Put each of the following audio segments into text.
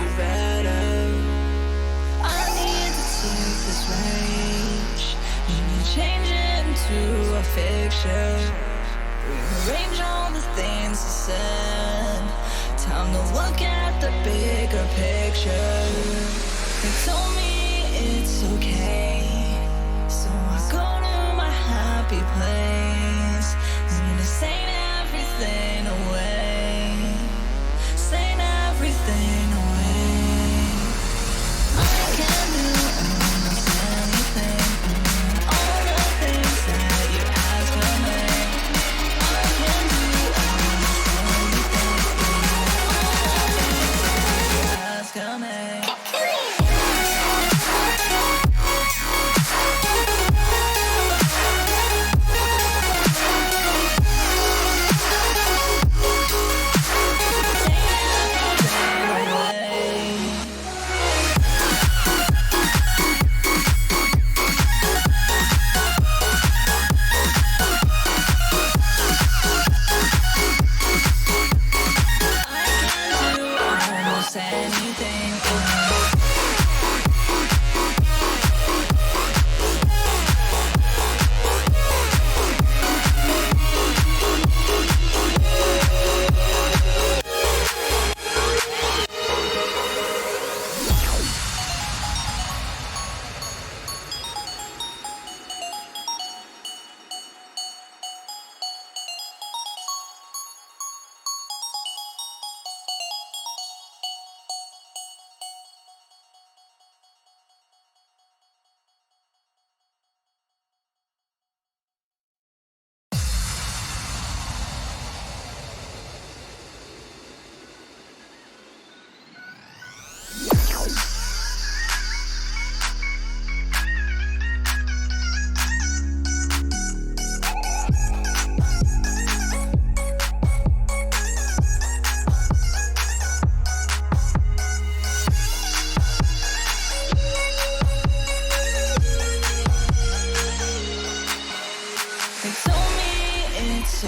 do better. I need to take this rage, need to change it into a fiction. Rearrange all the things I said. Time to look at the bigger picture. They told me it's okay, so I go to my happy place. Need to sing everything away, sing everything away. I can do almost anything, all the things that you ask of me. I can do almost anything, all the things that you ask of me.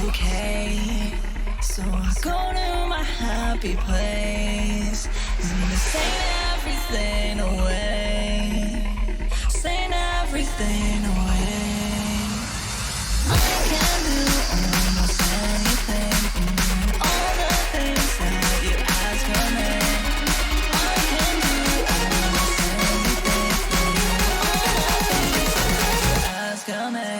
Okay, so I go to my happy place. Need to sing everything away, sing everything away. I can do almost anything, all the things that you ask of me. I can do almost anything, all the things that you ask of me.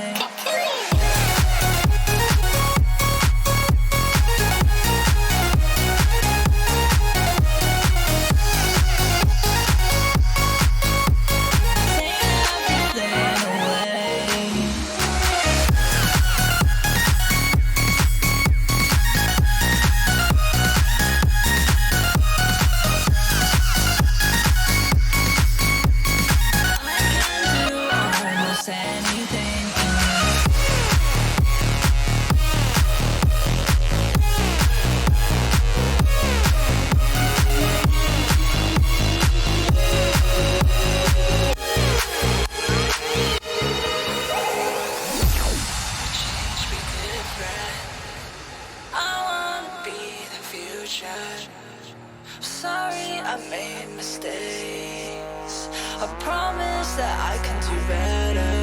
Sorry, I made mistakes. I promise that I can do better.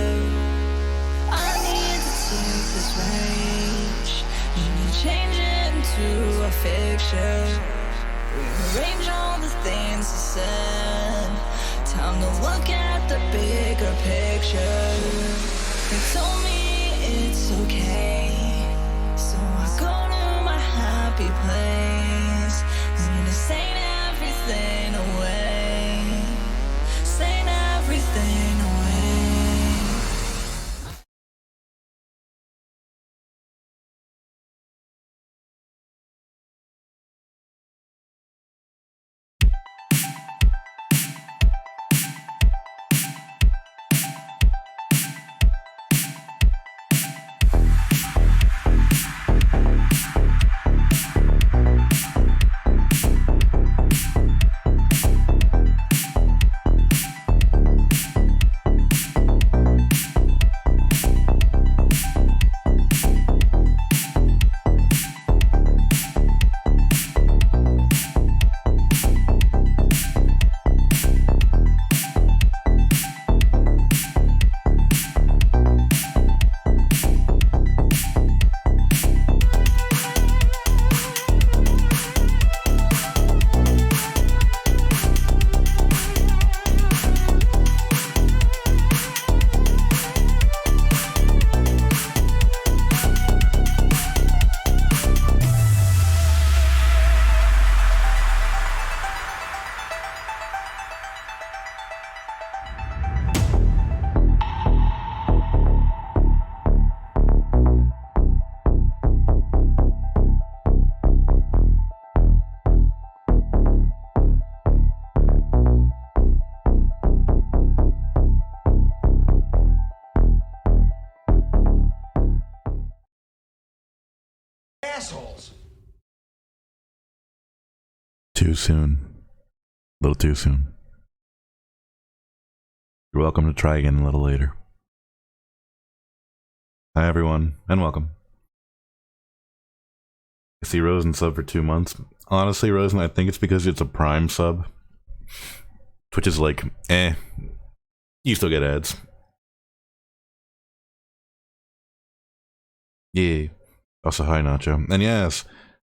I need to take this rage, need to change it into a fiction. Rearrange all the things I said. Time to look at the bigger picture. They told me it's okay, so I go to my happy place. Need to sing everything away, sing everything away. too soon. A little too soon. You're welcome to try again a little later. Hi everyone, and welcome. I see Rosen sub for 2 months. Honestly, Rosen, I think it's because it's a Prime sub. Twitch is like, you still get ads. Yeah. Also, hi Nacho. And yes,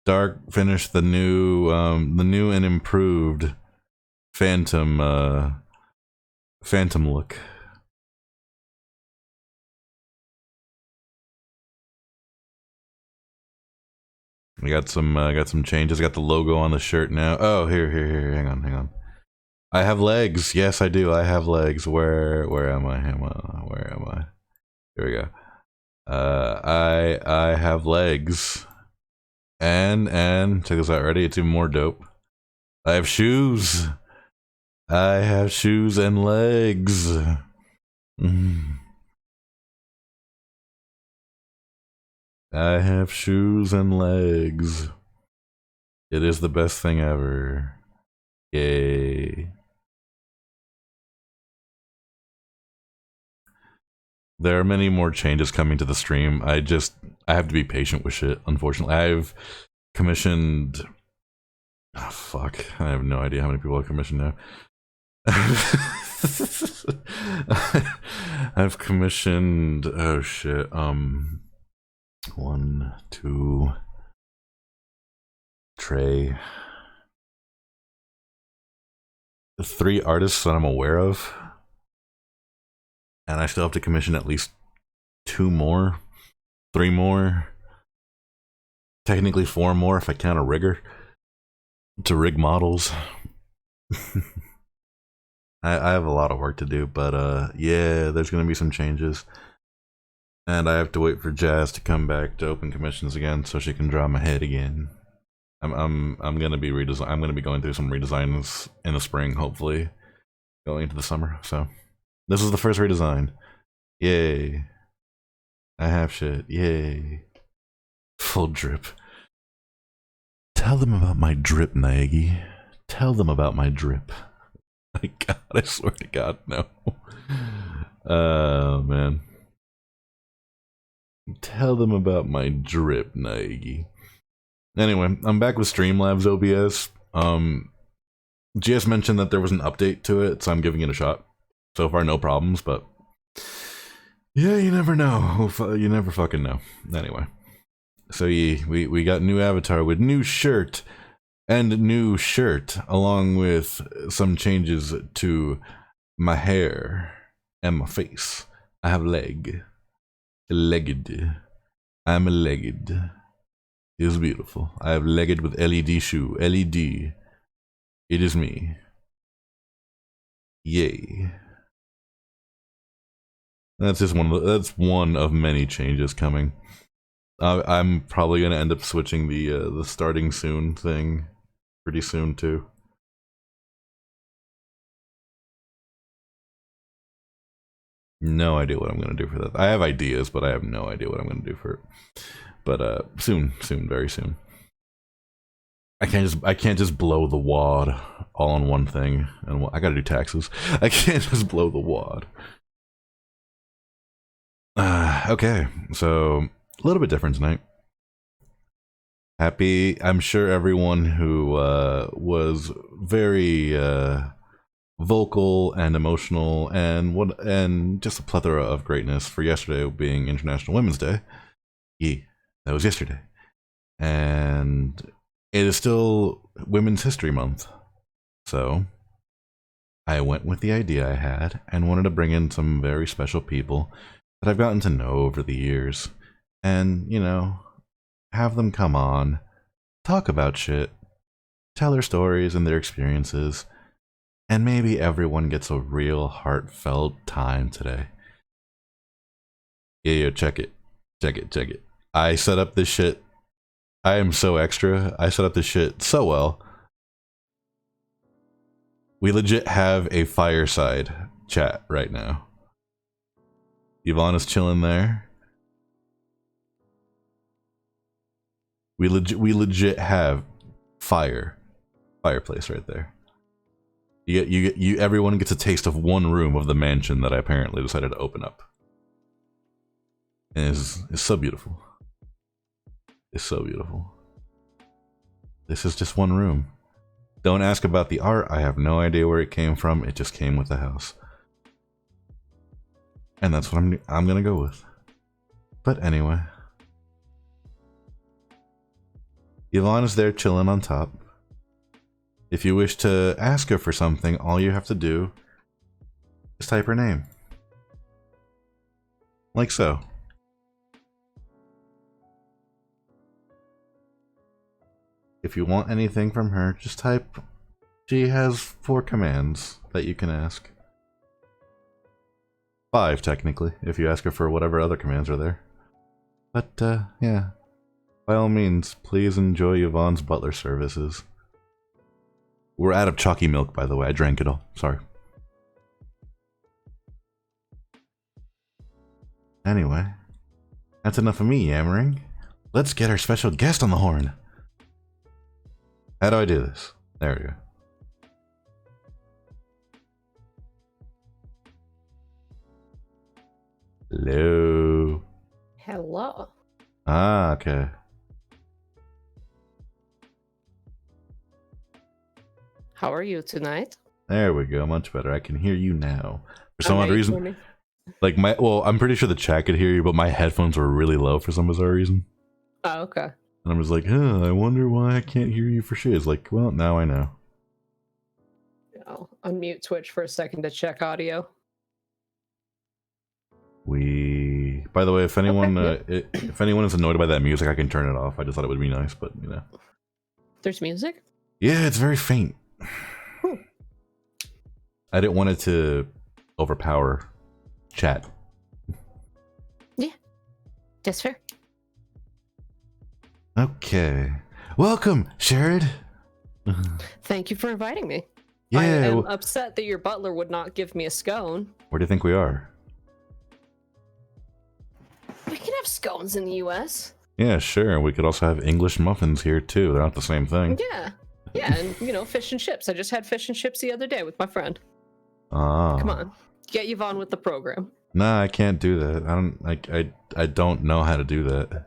Dark finished the new and improved Phantom look. We got some changes. I got the logo on the shirt now. Oh, here. Hang on. I have legs. Yes, I do. I have legs. Where am I? Where am I? Here we go. I have legs. And check this out. Ready? It's even more dope. I have shoes. I have shoes and legs. I have shoes and legs. It is the best thing ever. Yay. There are many more changes coming to the stream. I have to be patient with shit, unfortunately. I've commissioned... Oh, fuck. I have no idea how many people I've commissioned now. I've commissioned... Oh, shit. 1, 2... Trey... 3 artists that I'm aware of. And I still have to commission at least 2 more, 3 more, technically 4 more if I count a rigger to rig models. I have a lot of work to do, but yeah, there's gonna be some changes, and I have to wait for Jazz to come back to open commissions again so she can draw my head again. I'm gonna be I'm gonna be going through some redesigns in the spring, hopefully, going into the summer. So. This is the first redesign. Yay. I have shit. Yay. Full drip. Tell them about my drip, Nagy. Tell them about my drip. My God, I swear to God, no. Oh, man. Tell them about my drip, Nagy. Anyway, I'm back with Streamlabs OBS. GS mentioned that there was an update to it, so I'm giving it a shot. So far, no problems, but yeah, you never know. You never fucking know. Anyway, so yeah, we got new avatar with new shirt and new shirt, along with some changes to my hair and my face. I have legged. I'm a legged. It is beautiful. I have legged with LED shoe. LED. It is me. Yay. That's just that's one of many changes coming. I'm probably gonna end up switching the starting soon thing pretty soon too. No idea what I'm gonna do for that. I have ideas, but I have no idea what I'm gonna do for it. But soon, very soon. I can't just blow the wad all on one thing, and I gotta do taxes. I can't just blow the wad. Okay, so a little bit different tonight. Happy, I'm sure everyone who was very vocal and emotional and just a plethora of greatness for yesterday being International Women's Day. Yeah, that was yesterday, and it is still Women's History Month, so I went with the idea I had and wanted to bring in some very special people that I've gotten to know over the years, and, you know, have them come on, talk about shit, tell their stories and their experiences, and maybe everyone gets a real heartfelt time today. Yeah, check it. I set up this shit. I am so extra. I set up this shit so well. We legit have a fireside chat right now. Yvonne is chilling there. We legit have fire fireplace right there. Everyone gets a taste of one room of the mansion that I apparently decided to open up. And it's so beautiful. It's so beautiful. This is just one room. Don't ask about the art. I have no idea where it came from. It just came with the house. And that's what I'm gonna go with. But anyway. Yvonne is there chilling on top. If you wish to ask her for something, all you have to do is type her name. Like so. If you want anything from her, just type. She has 4 commands that you can ask. 5, technically, if you ask her for whatever other commands are there. But, yeah. By all means, please enjoy Yvonne's butler services. We're out of chalky milk, by the way. I drank it all. Sorry. Anyway, that's enough of me yammering. Let's get our special guest on the horn. How do I do this? There we go. Hello. Hello. Ah, okay. How are you tonight? There we go. Much better. I can hear you now. For some odd reason, Me? like I'm pretty sure the chat could hear you, but my headphones were really low for some bizarre reason. Oh, okay. And I was like, I wonder why I can't hear you for shit. It's like, well, now I know. I'll unmute Twitch for a second to check audio. By the way, if anyone Okay, if anyone is annoyed by that music, I can turn it off. I just thought it would be nice, but you know. There's music? Yeah, it's very faint. I didn't want it to overpower chat. Yeah, that's fair. Okay. Welcome, Chaerod. Thank you for inviting me. Yeah. I am upset that your butler would not give me a scone. Where do you think we are? We can have scones in the US. Yeah, sure. We could also have English muffins here too. They're not the same thing. Yeah. Yeah, and fish and chips. I just had fish and chips the other day with my friend. Ah. Come on. Get Yvonne with the program. Nah, I can't do that. I don't know how to do that.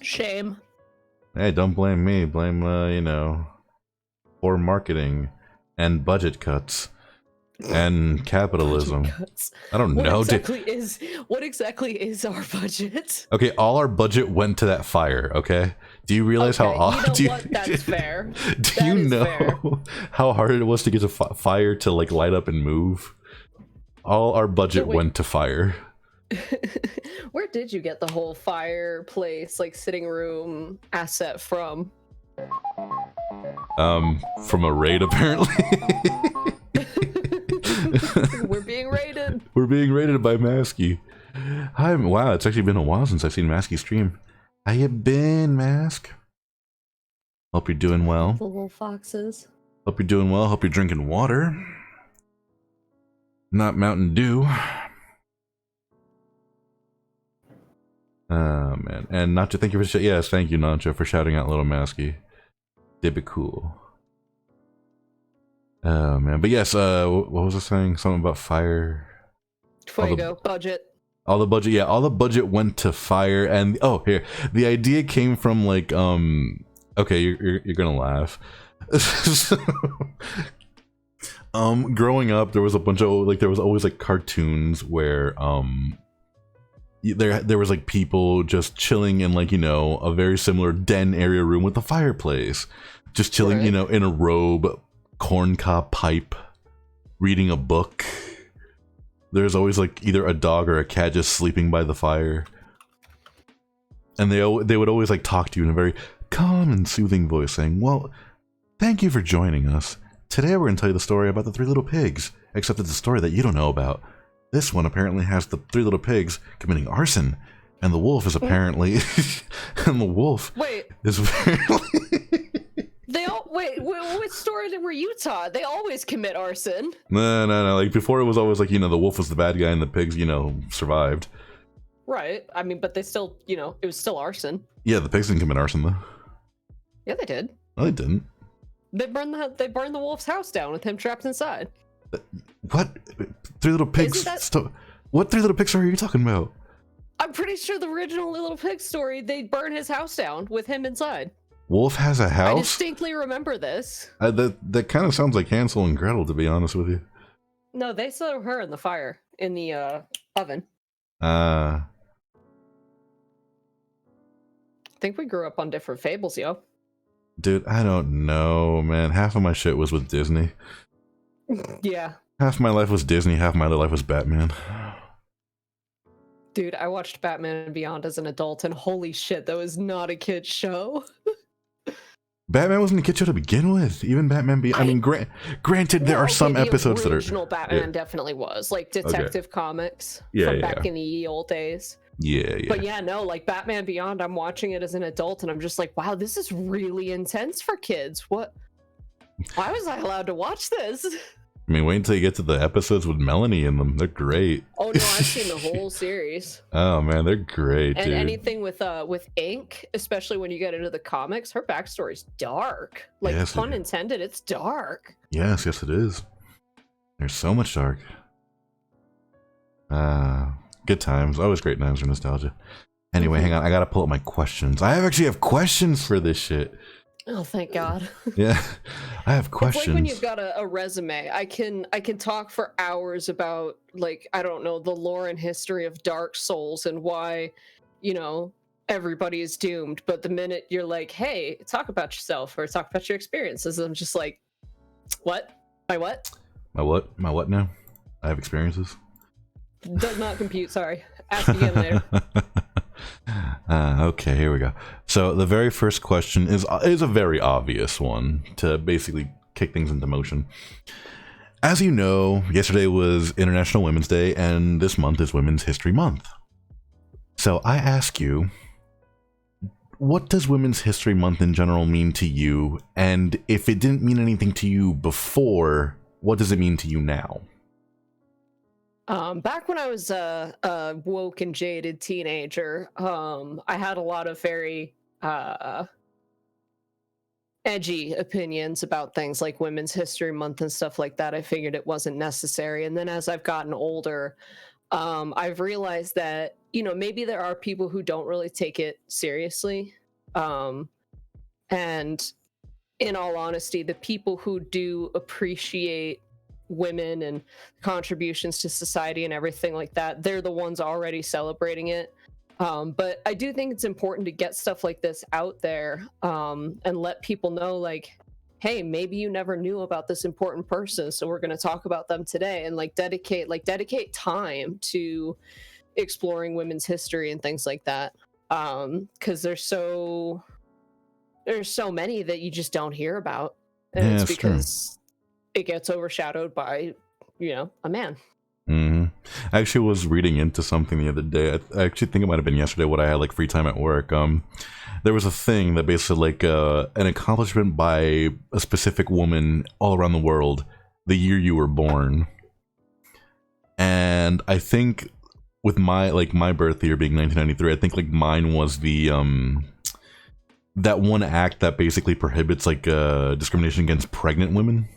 Shame. Hey, don't blame me. Blame poor marketing and budget cuts and capitalism. I don't know. What exactly is our budget? Okay, all our budget went to that fire. Okay, do you realize how what? That's fair. Do you know how hard it was to get a fire to like light up and move? All our budget went to fire. Where did you get the whole fireplace, like sitting room asset from? From a raid apparently. We're being raided. We're being raided by Masky. Hi, wow, it's actually been a while since I've seen Masky stream. How you been, Mask? Hope you're doing well. The little foxes. Hope you're doing well. Hope you're drinking water. Not Mountain Dew. Oh, man. And Nacho, thank you for... Yes, thank you, Nacho, for shouting out Little Masky. They'd be cool. Oh, man. But yes, what was I saying? Something about fire. Before you go, budget. All the budget, yeah, all the budget went to fire. And, oh, here. The idea came from, like, okay, you're gonna laugh. Growing up, there was a bunch of, like, there was always, like, cartoons where, there was like people just chilling in like a very similar den area room with a fireplace, just chilling right. In a robe, corncob pipe, reading a book. There's always like either a dog or a cat just sleeping by the fire, and they would always like talk to you in a very calm and soothing voice, saying, "Well, thank you for joining us. Today we're going to tell you the story about the 3 little pigs, except it's a story that you don't know about. This one apparently has the 3 little pigs committing arson, and the wolf is apparently, and the wolf is apparently." They all what story were you taught? They always commit arson. No. Like before, it was always like the wolf was the bad guy and the pigs survived. Right. I mean, but they still it was still arson. Yeah, the pigs didn't commit arson though. Yeah, they did. No, they didn't. They burned the wolf's house down with him trapped inside. What? Three Little Pigs? What Three Little Pigs story are you talking about? I'm pretty sure the original Little Pig story, they burn his house down with him inside. Wolf has a house? I distinctly remember this. That kind of sounds like Hansel and Gretel, to be honest with you. No, they threw her in the fire, in the oven. I think we grew up on different fables, yo. Dude, I don't know, man. Half of my shit was with Disney. Yeah. Half my life was Disney, half my other life was Batman. Dude, I watched Batman and Beyond as an adult, and holy shit, that was not a kid's show. Batman wasn't a kid show to begin with. Even Batman Beyond. I mean, granted, there are some episodes that are. Original Batman definitely was like Detective Comics from back in the ye old days. Yeah. But yeah, no, like Batman Beyond, I'm watching it as an adult, and I'm just like, wow, this is really intense for kids. What? Why was I allowed to watch this? I mean, wait until you get to the episodes with Melanie in them. They're great. Oh no, I've seen the whole series. Oh man, they're great, and dude. Anything with Ink, especially when you get into the comics, her backstory's dark. Like, yes, pun intended, it's dark. Yes, it is. There's so much dark. Good times. Always great times for nostalgia. Anyway, hang on. I gotta pull up my questions. I actually have questions for this shit. Oh, thank God. Yeah, I have questions. It's like when you've got a resume, I can talk for hours about, like, I don't know, the lore and history of Dark Souls and why, you know, everybody is doomed. But the minute you're like, hey, talk about yourself or talk about your experiences, I'm just like, what? My what? My what? My what now? I have experiences. Does not compute. Sorry. Ask again later. Okay, here we go. So the very first question is a very obvious one to basically kick things into motion. As you know, yesterday was International Women's Day, and this month is Women's History Month. So I ask you, what does Women's History Month in general mean to you? And if it didn't mean anything to you before, what does it mean to you now? Back when I was a woke and jaded teenager, I had a lot of very edgy opinions about things like Women's History Month and stuff like that. I figured it wasn't necessary. And then as I've gotten older, I've realized that, you know, maybe there are people who don't really take it seriously. And in all honesty, the people who do appreciate women and contributions to society and everything like that, they're the ones already celebrating it. But I do think it's important to get stuff like this out there, and let people know, like, hey, maybe you never knew about this important person, so we're going to talk about them today, and dedicate time to exploring women's history and things like that, because there's so many that you just don't hear about, and it's because it gets overshadowed by, you know, a man. Mm-hmm. I actually was reading into something the other day. I actually think it might have been yesterday when I had like free time at work. There was a thing that basically like an accomplishment by a specific woman all around the world the year you were born. And I think with my birth year being 1993, I think like mine was the that one act that basically prohibits like discrimination against pregnant women.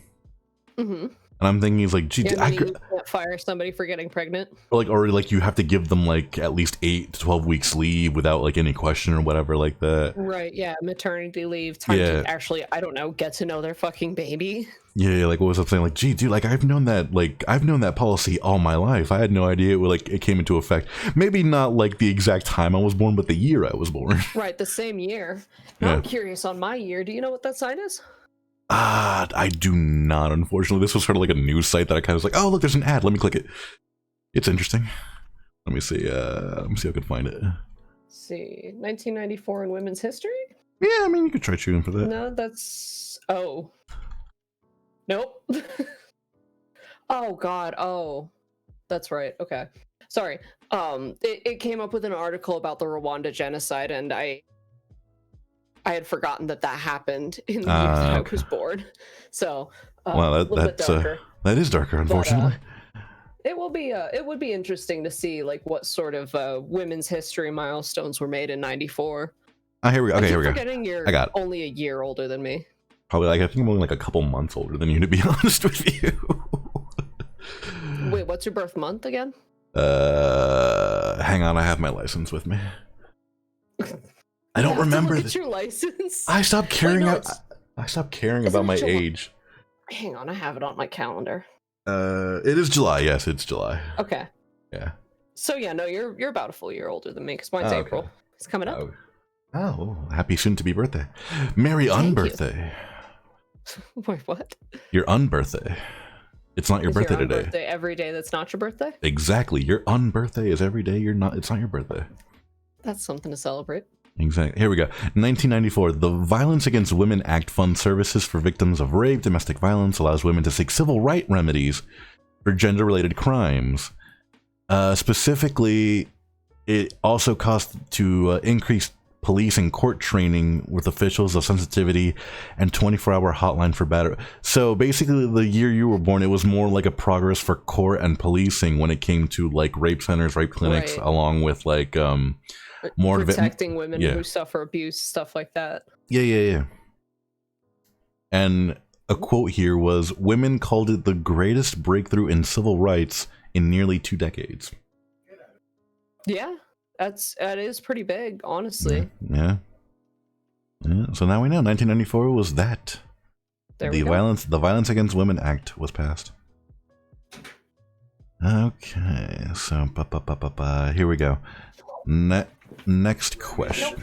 Mm-hmm. And I'm thinking, he's like, gee, you can't fire somebody for getting pregnant, or you have to give them like at least 8 to 12 weeks leave without like any question or whatever like that. Right? Yeah, maternity leave, time to actually, I don't know, get to know their fucking baby. Yeah, like what was I saying? Like, gee, dude, like I've known that policy all my life. I had no idea it came into effect. Maybe not like the exact time I was born, but the year I was born. Right, the same year. Now I'm curious on my year. Do you know what that sign is? I do not, unfortunately. This was sort of like a news site that I kind of was like, oh, look, there's an ad. Let me click it. It's interesting. Let me see. Let me see if I can find it. Let's see. 1994 in women's history? Yeah, I mean, you could try shooting for that. No, that's... Oh. Nope. Oh, God. Oh. That's right. Okay. Sorry. It came up with an article about the Rwanda genocide, and I had forgotten that happened in the year that I was born. So, wow, that's darker. That is darker, unfortunately. But, it would be interesting to see like what sort of women's history milestones were made in '94. here we go. Okay, I here keep we go. forgetting you're I got it. only a year older than me. Probably like I think I'm only like a couple months older than you, to be honest with you. Wait, what's your birth month again? Hang on, I have my license with me. I don't remember. Look at your license. I stopped caring. I stopped caring about my July? age. Hang on, I have it on my calendar. It is July. Yes, it's July. Okay. Yeah. So yeah, no, you're about a full year older than me because mine's Oh, April. okay. It's coming up. Oh, happy soon to be birthday. Merry Thank you. unbirthday. Wait, what? Your unbirthday. It's not your Is birthday your today. birthday every day that's not your birthday? Exactly. Your unbirthday is every day. It's not your birthday. That's something to celebrate. Exactly. Here we go. 1994, the Violence Against Women Act funds services for victims of rape, domestic violence, allows women to seek civil right remedies for gender-related crimes. Specifically, it also costs to increase police and court training with officials of sensitivity and 24-hour hotline for battery. So basically, the year you were born, it was more like a progress for court and policing when it came to like rape centers, rape clinics, Right. along with like more protecting women yeah. who suffer abuse, stuff like that. Yeah. And a quote here was, "Women called it the greatest breakthrough in civil rights in nearly 2 decades." Yeah, that is pretty big, honestly. Yeah. So now we know 1994 was that. There the we go. Violence Against Women Act was passed. Okay, so here we go. Next question.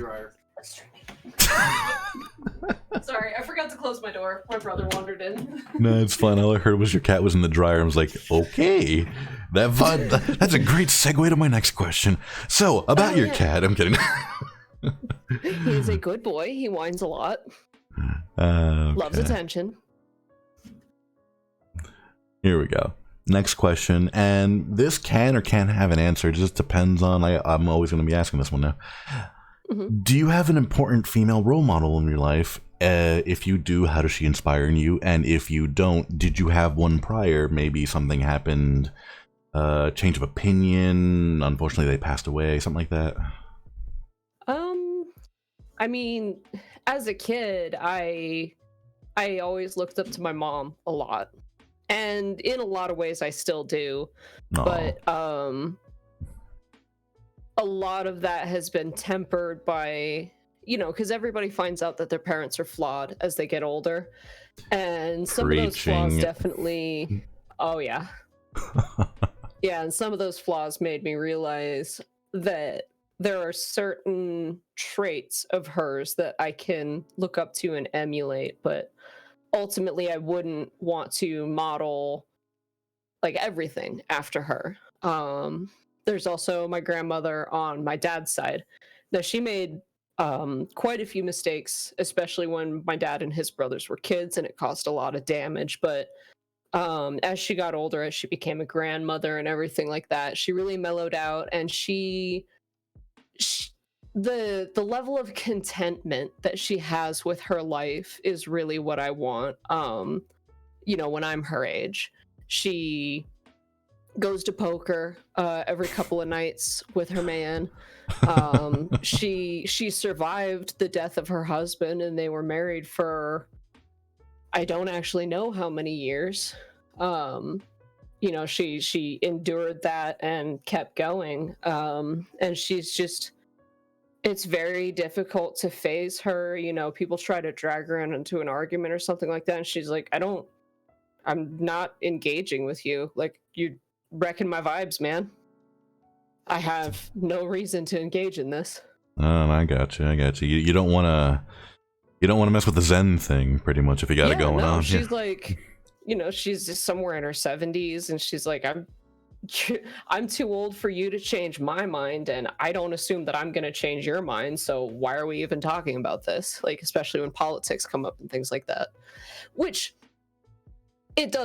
Sorry, I forgot to close my door. My brother wandered in. No, it's fine. All I heard was your cat was in the dryer. I was like, okay, that's a great segue to my next question. So, about your cat. I'm kidding. He's a good boy. He whines a lot. Okay. Loves attention. Here we go. Next question, and this can or can't have an answer. It just depends on. I'm always going to be asking this one now. Mm-hmm. Do you have an important female role model in your life? If you do, how does she inspire you? And if you don't, did you have one prior? Maybe something happened, change of opinion. Unfortunately, they passed away. Something like that. I mean, as a kid, I always looked up to my mom a lot. And in a lot of ways I still do. Aww. But a lot of that has been tempered by, because everybody finds out that their parents are flawed as they get older. And some of those flaws definitely, oh yeah. Yeah, and some of those flaws made me realize that there are certain traits of hers that I can look up to and emulate, but ultimately I wouldn't want to model like everything after her. There's also my grandmother on my dad's side. Now she made quite a few mistakes, especially when my dad and his brothers were kids, and it caused a lot of damage. But as she got older, as she became a grandmother and everything like that, she really mellowed out, and the level of contentment that she has with her life is really what I want. When I'm her age, she goes to poker every couple of nights with her man. She survived the death of her husband, and they were married for I don't actually know how many years. She endured that and kept going. And she's just, it's very difficult to phase her. People try to drag her into an argument or something like that, and she's like, I'm not engaging with you. Like, you're wrecking my vibes, man. I have no reason to engage in this. Oh, I got you. You don't want to mess with the Zen thing, pretty much, if you got it going on. She's like, she's just somewhere in her 70s, and she's like, I'm too old for you to change my mind, and I don't assume that I'm going to change your mind, so why are we even talking about this? Like, especially when politics come up and things like that. Which, it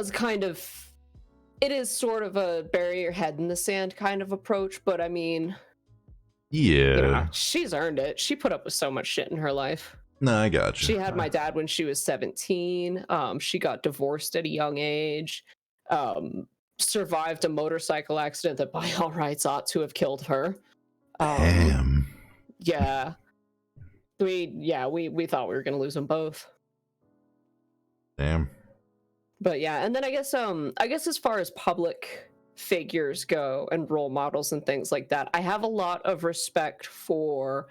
is sort of a bury your head in the sand kind of approach, but I mean, yeah, she's earned it. She put up with so much shit in her life. No, I got you. She had my dad when she was 17. She got divorced at a young age. Survived a motorcycle accident that by all rights ought to have killed her. Damn. Yeah. we thought we were gonna lose them both. Damn. But yeah, and then I guess as far as public figures go and role models and things like that, I have a lot of respect for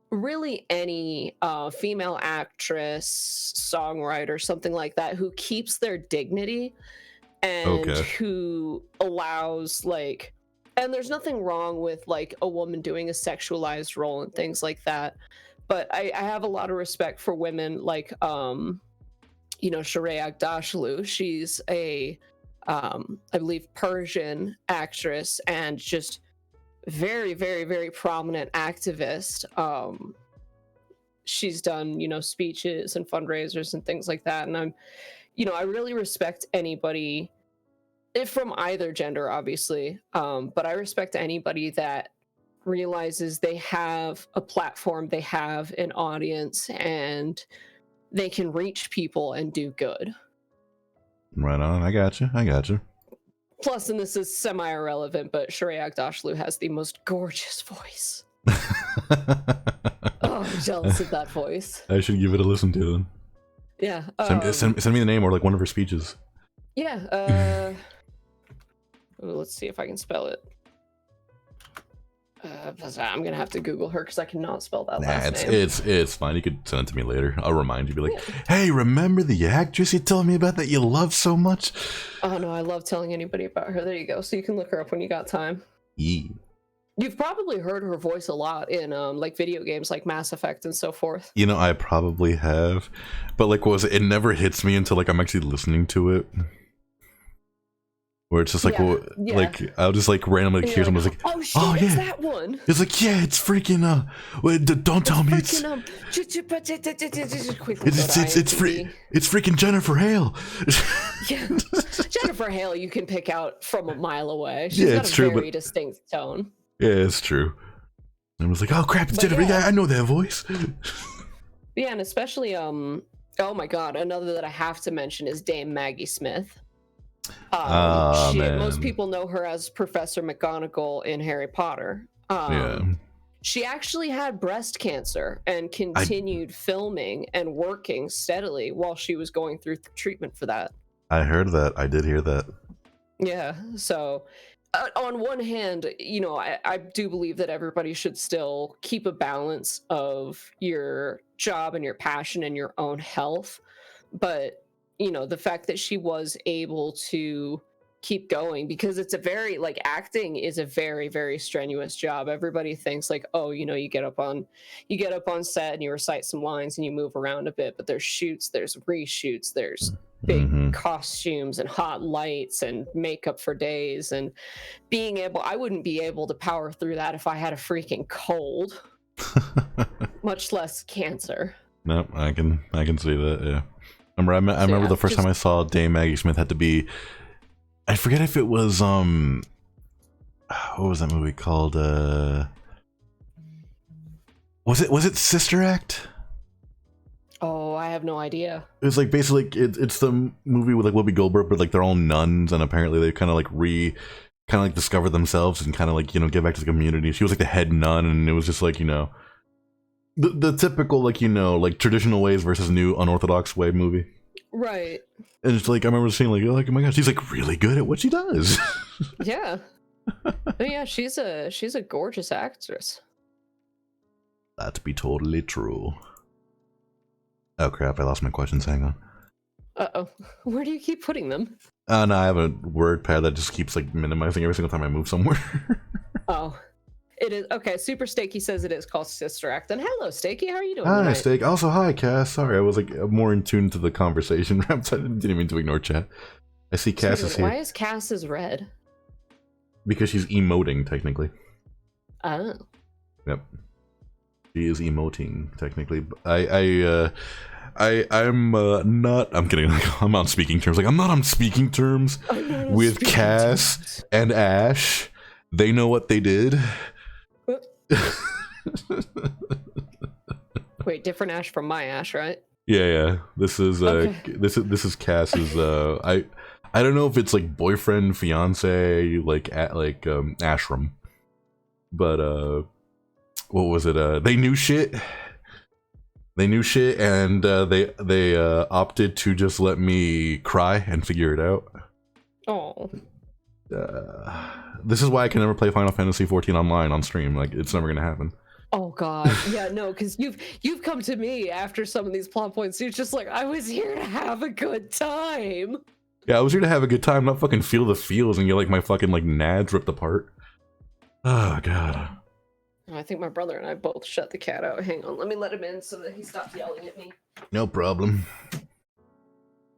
really any female actress, songwriter, something like that, who keeps their dignity and who allows, like, and there's nothing wrong with like a woman doing a sexualized role and things like that, but I have a lot of respect for women like Chaerod Dashlu. She's a I believe Persian actress and just very, very, very prominent activist. She's done, speeches and fundraisers and things like that. And I really respect anybody, if from either gender, obviously. But I respect anybody that realizes they have a platform, they have an audience, and they can reach people and do good. Right on. I got you. Plus, and this is semi-irrelevant, but Chaerod Dashlu has the most gorgeous voice. Oh, I'm jealous of that voice. I should give it a listen to then. Yeah. Send me the name or like one of her speeches. Yeah. Let's see if I can spell it. I'm gonna have to Google her because I cannot spell that last name. It's fine. You could send it to me later. I'll remind you. Be like, hey, remember the actress you told me about that you love so much? Oh no, I love telling anybody about her. There you go. So you can look her up when you got time. Yeah. You've probably heard her voice a lot in like video games like Mass Effect and so forth. I probably have, but like, it never hits me until like I'm actually listening to it. Where it's just like, like I'll just like randomly hear someone like, oh shit, it's that one. It's like, yeah, it's freaking don't tell me it's freaking Jennifer Hale. Yeah, Jennifer Hale, you can pick out from a mile away. She's got a very distinct tone. Yeah, it's true. I was like, oh crap, it's Jennifer. Yeah, I know that voice. Yeah, and especially oh my god, another that I have to mention is Dame Maggie Smith. Most people know her as Professor McGonagall in Harry Potter. She actually had breast cancer and continued filming and working steadily while she was going through treatment for that. I heard that. I did hear that. Yeah, so on one hand, I do believe that everybody should still keep a balance of your job and your passion and your own health, but the fact that she was able to keep going, because it's a very, like, acting is a very, very strenuous job. Everybody thinks like, oh, you get up on set and you recite some lines and you move around a bit, but there's shoots, there's reshoots, there's big costumes and hot lights and makeup for days, and I wouldn't be able to power through that if I had a freaking cold, much less cancer. Nope, I can see that. Yeah. I remember the first time I saw Dame Maggie Smith had to be, I forget if it was what was that movie called? Was it Sister Act? Oh, I have no idea. It was like basically it's the movie with like Whoopi Goldberg, but like they're all nuns, and apparently they kind of like discover themselves and kind of like give back to the community. She was like the head nun, and it was just like the typical like traditional ways versus new unorthodox way movie. Right. And it's like I remember seeing like oh my gosh, she's like really good at what she does. Yeah. Yeah, she's a gorgeous actress. That be totally true. Oh crap, I lost my questions, hang on. Uh-oh. Where do you keep putting them? No, I have a word pad that just keeps like minimizing every single time I move somewhere. Oh. It is okay. Super Stakey says it is called Sister Act. And hello, Stakey. How are you doing? Hi, Steak. Also, hi, Cass. Sorry, I was like more in tune to the conversation. I didn't mean to ignore chat. I see Cass is here. Why is Cass red? Because she's emoting, technically. Oh. Yep. She is emoting, technically. I'm not. I'm kidding. Like, I'm on speaking terms. Like I'm not on speaking terms with Cass and Ash. They know what they did. Wait, different Ash from my Ash, right? Yeah. This is this is Cass's I don't know if it's like boyfriend, fiance, like Ashram. But what was it? They knew shit. They knew shit, and they opted to just let me cry and figure it out. Oh. This is why I can never play Final Fantasy 14 online on stream. Like, it's never gonna happen. Oh God, yeah, no, because you've come to me after some of these plot points. You're just like, I was here to have a good time. Yeah, I was here to have a good time, not fucking feel the feels and get like my fucking like nads ripped apart. Oh God. I think my brother and I both shut the cat out. Hang on, let me let him in so that he stops yelling at me. No problem.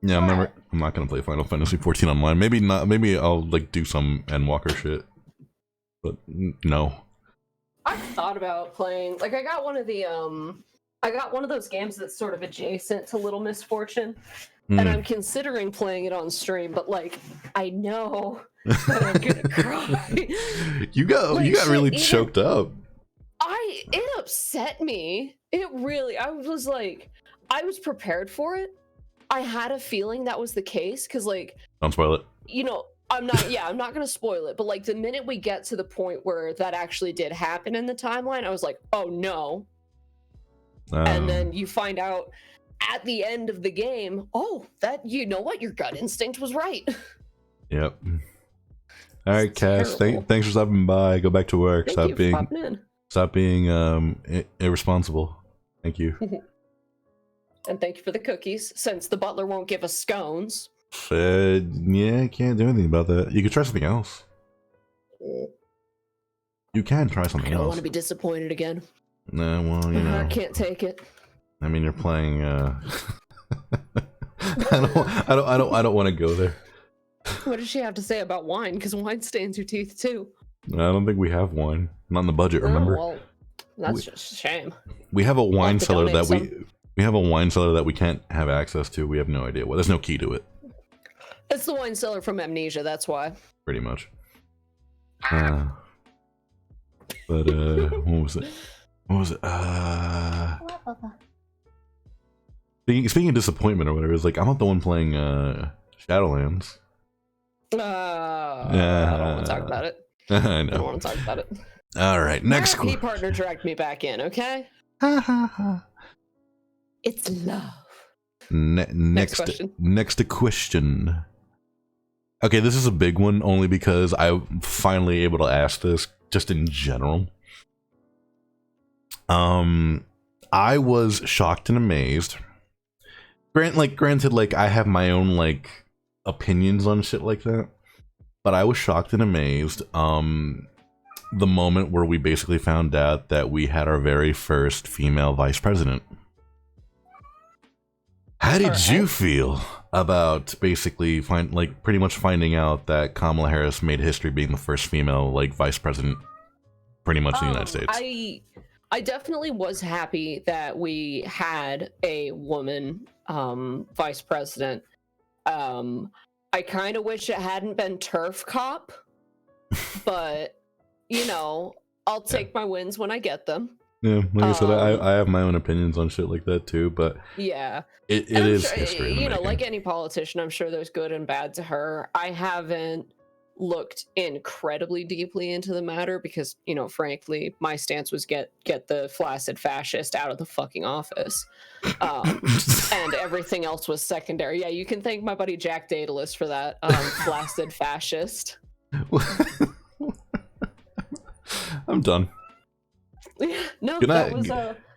Yeah, I'm not gonna play Final Fantasy 14 online. Maybe not. Maybe I'll like do some Endwalker shit. But no. I thought about playing. Like, I got one of those games that's sort of adjacent to Little Misfortune, and I'm considering playing it on stream. But like, I know that I'm gonna cry. You got really choked up. It upset me. It really. I was prepared for it. I had a feeling that was the case because, like, Don't spoil it. You know, I'm not gonna spoil it, but like the minute we get to the point where that actually did happen in the timeline, I was like, oh no. And then you find out at the end of the game, oh, that, you know what, your gut instinct was right. Yep. All right, Cass. Thanks for stopping by. Go back to work. Stop being irresponsible. Thank you. And thank you for the cookies, since the butler won't give us scones. Yeah, I can't do anything about that. You could try something else. You can try something else. I don't want to be disappointed again. Nah, well, you know. I can't take it. I mean, you're playing. I don't want to go there. What does she have to say about wine? Because wine stains your teeth too. I don't think we have wine. Not in the budget. Remember? Oh, well, that's just a shame. We have a wine cellar that we have a wine cellar that we can't have access to. We have no idea what. There's no key to it. It's the wine cellar from Amnesia. That's why. Pretty much. But what was it? What was it? Speaking of disappointment or whatever, it's like I'm not the one playing Shadowlands. I don't want to talk about it. I know. I don't want to talk about it. All right, next Key partner direct me back in, okay? It's love. Next question. Okay, this is a big one only because I'm finally able to ask this just in general. I was shocked and amazed. Granted, like I have my own like opinions on shit like that, but I was shocked and amazed. The moment where we basically found out that we had our very first female vice president. How did you feel about basically pretty much finding out that Kamala Harris made history being the first female like vice president pretty much in the United States? I definitely was happy that we had a woman vice president. I kind of wish it hadn't been Turf Cop, but you know, I'll take my wins when I get them. Yeah, like I said, I have my own opinions on shit like that too, but yeah, it is sure, history. You know, like any politician, I'm sure there's good and bad to her. I haven't looked incredibly deeply into the matter because, you know, frankly, my stance was get the flaccid fascist out of the fucking office, and everything else was secondary. Yeah, you can thank my buddy Jack Daedalus for that. Flaccid fascist. I'm done. No, good night.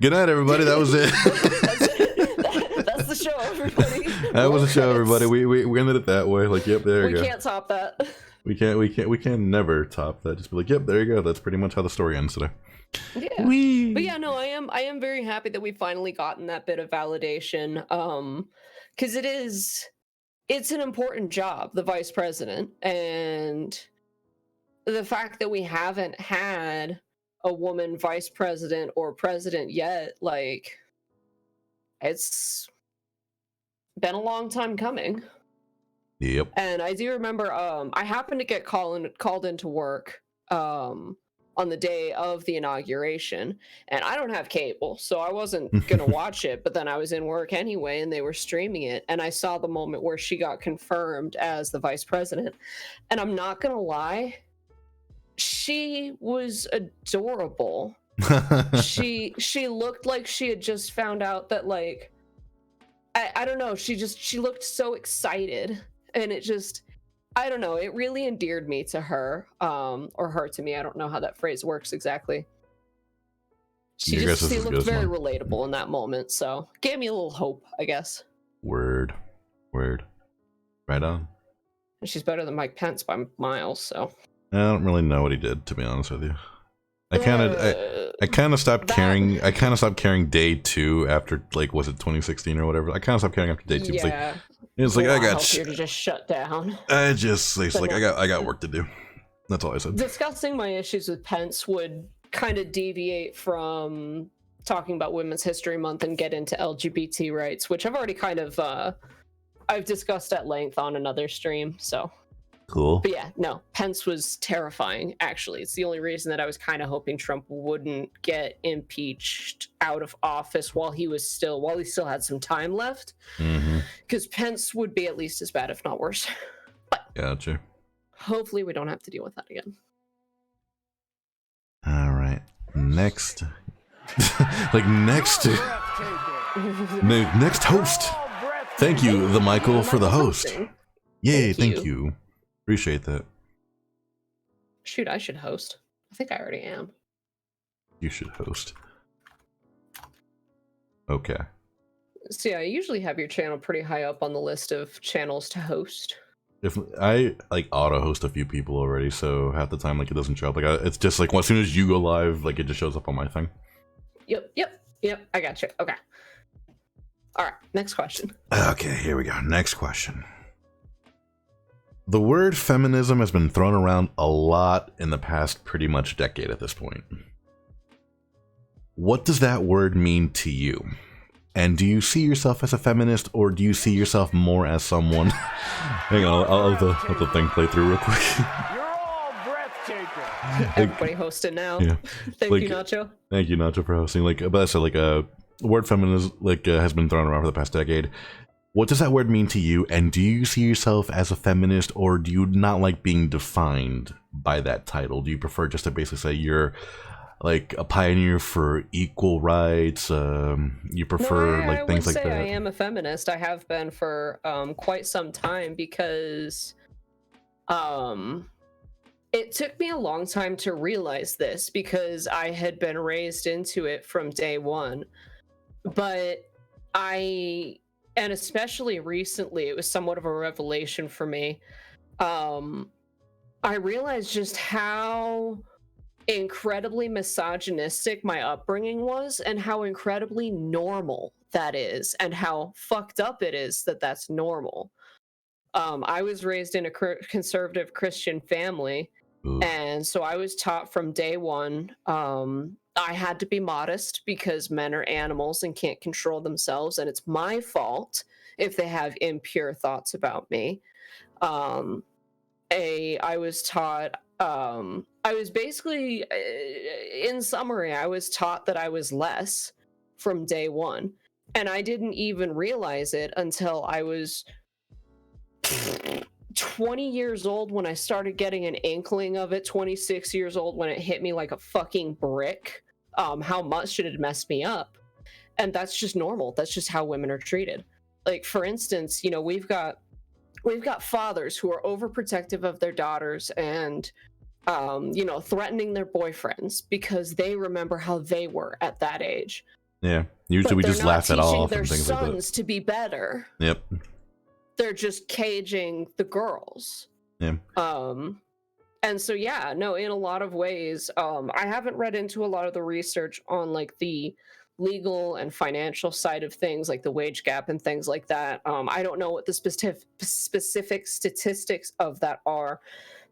Good night, everybody. That was it. That's the show, everybody. That was the show, everybody. We ended it that way. Like, yep, there you go. We can't top that. We can never top that. Just be like, yep, there you go. That's pretty much how the story ends today. Yeah. But yeah, no, I am very happy that we've finally gotten that bit of validation. Because it's an important job, the vice president, and the fact that we haven't had a woman vice president or president yet, like, it's been a long time coming. Yep. And I do remember I happened to get called into work on the day of the inauguration, and I don't have cable, so I wasn't gonna watch it, but then I was in work anyway and they were streaming it, and I saw the moment where she got confirmed as the vice president, and I'm not gonna lie, she was adorable. She looked like she had just found out that, like, I don't know, she looked so excited, and it just, I don't know, it really endeared me to her, or her to me. I don't know how that phrase works exactly. She Your guess is she as good looked as very mine. relatable in that moment, so gave me a little hope, I guess. Word. Right on. And she's better than Mike Pence by miles, so. I don't really know what he did, to be honest with you. I kind of stopped That- caring. I kind of stopped caring day 2 after, like, was it 2016 or whatever? I kind of stopped caring after day 2. Yeah. It's like I got healthier to just shut down. it's But like no. I got work to do. That's all I said. Discussing my issues with Pence would kind of deviate from talking about Women's History Month and get into LGBT rights, which I've already kind of I've discussed at length on another stream. So, Cool. but yeah, no, Pence was terrifying. Actually, it's the only reason that I was kind of hoping Trump wouldn't get impeached out of office while he still had some time left, because Pence would be at least as bad, if not worse. But Gotcha. hopefully, we don't have to deal with that again. All right. Next. Like, next host. Thank you, the Michael, for the host. Yay, thank you. Appreciate that. Shoot, I should host. I think I already am. You should host. Okay. So yeah, I usually have your channel pretty high up on the list of channels to host. If I like auto host a few people already, so half the time, like, it doesn't show up. Like, it's just like, well, as soon as you go live, like, it just shows up on my thing. Yep. I got you. Okay. All right. Next question. Okay, here we go. Next question. The word feminism has been thrown around a lot in the past pretty much decade at this point. What does that word mean to you? And do you see yourself as a feminist, or do you see yourself more as someone... Hang on, I'll let the thing play through real quick. You're all breathtaking. Everybody hosting now. Yeah. Thank you, Nacho. Thank you, Nacho, for hosting. Like, but I said, like, word feminism has been thrown around for the past decade. What does that word mean to you? And do you see yourself as a feminist, or do you not like being defined by that title? Do you prefer just to basically say you're like a pioneer for equal rights? You prefer like things like that? I am a feminist. I have been for quite some time, because it took me a long time to realize this, because I had been raised into it from day one. But and especially recently, it was somewhat of a revelation for me. I realized just how incredibly misogynistic my upbringing was, and how incredibly normal that is, and how fucked up it is that that's normal. I was raised in a conservative Christian family, and so I was taught from day one, I had to be modest because men are animals and can't control themselves, and it's my fault if they have impure thoughts about me. I was taught, I was basically, in summary, I was taught that I was less from day one, and I didn't even realize it until I was 20 years old when I started getting an inkling of it, 26 years old when it hit me like a fucking brick, how much it had messed me up. And that's just normal. That's just how women are treated. Like, for instance, we've got fathers who are overprotective of their daughters and threatening their boyfriends because they remember how they were at that age. Yeah, usually we just laugh it off their and things like that. sons to be better. Yep. They're just caging the girls. Yeah. And so, yeah, no, in a lot of ways, I haven't read into a lot of the research on like the legal and financial side of things, like the wage gap and things like that. I don't know what the specific statistics of that are,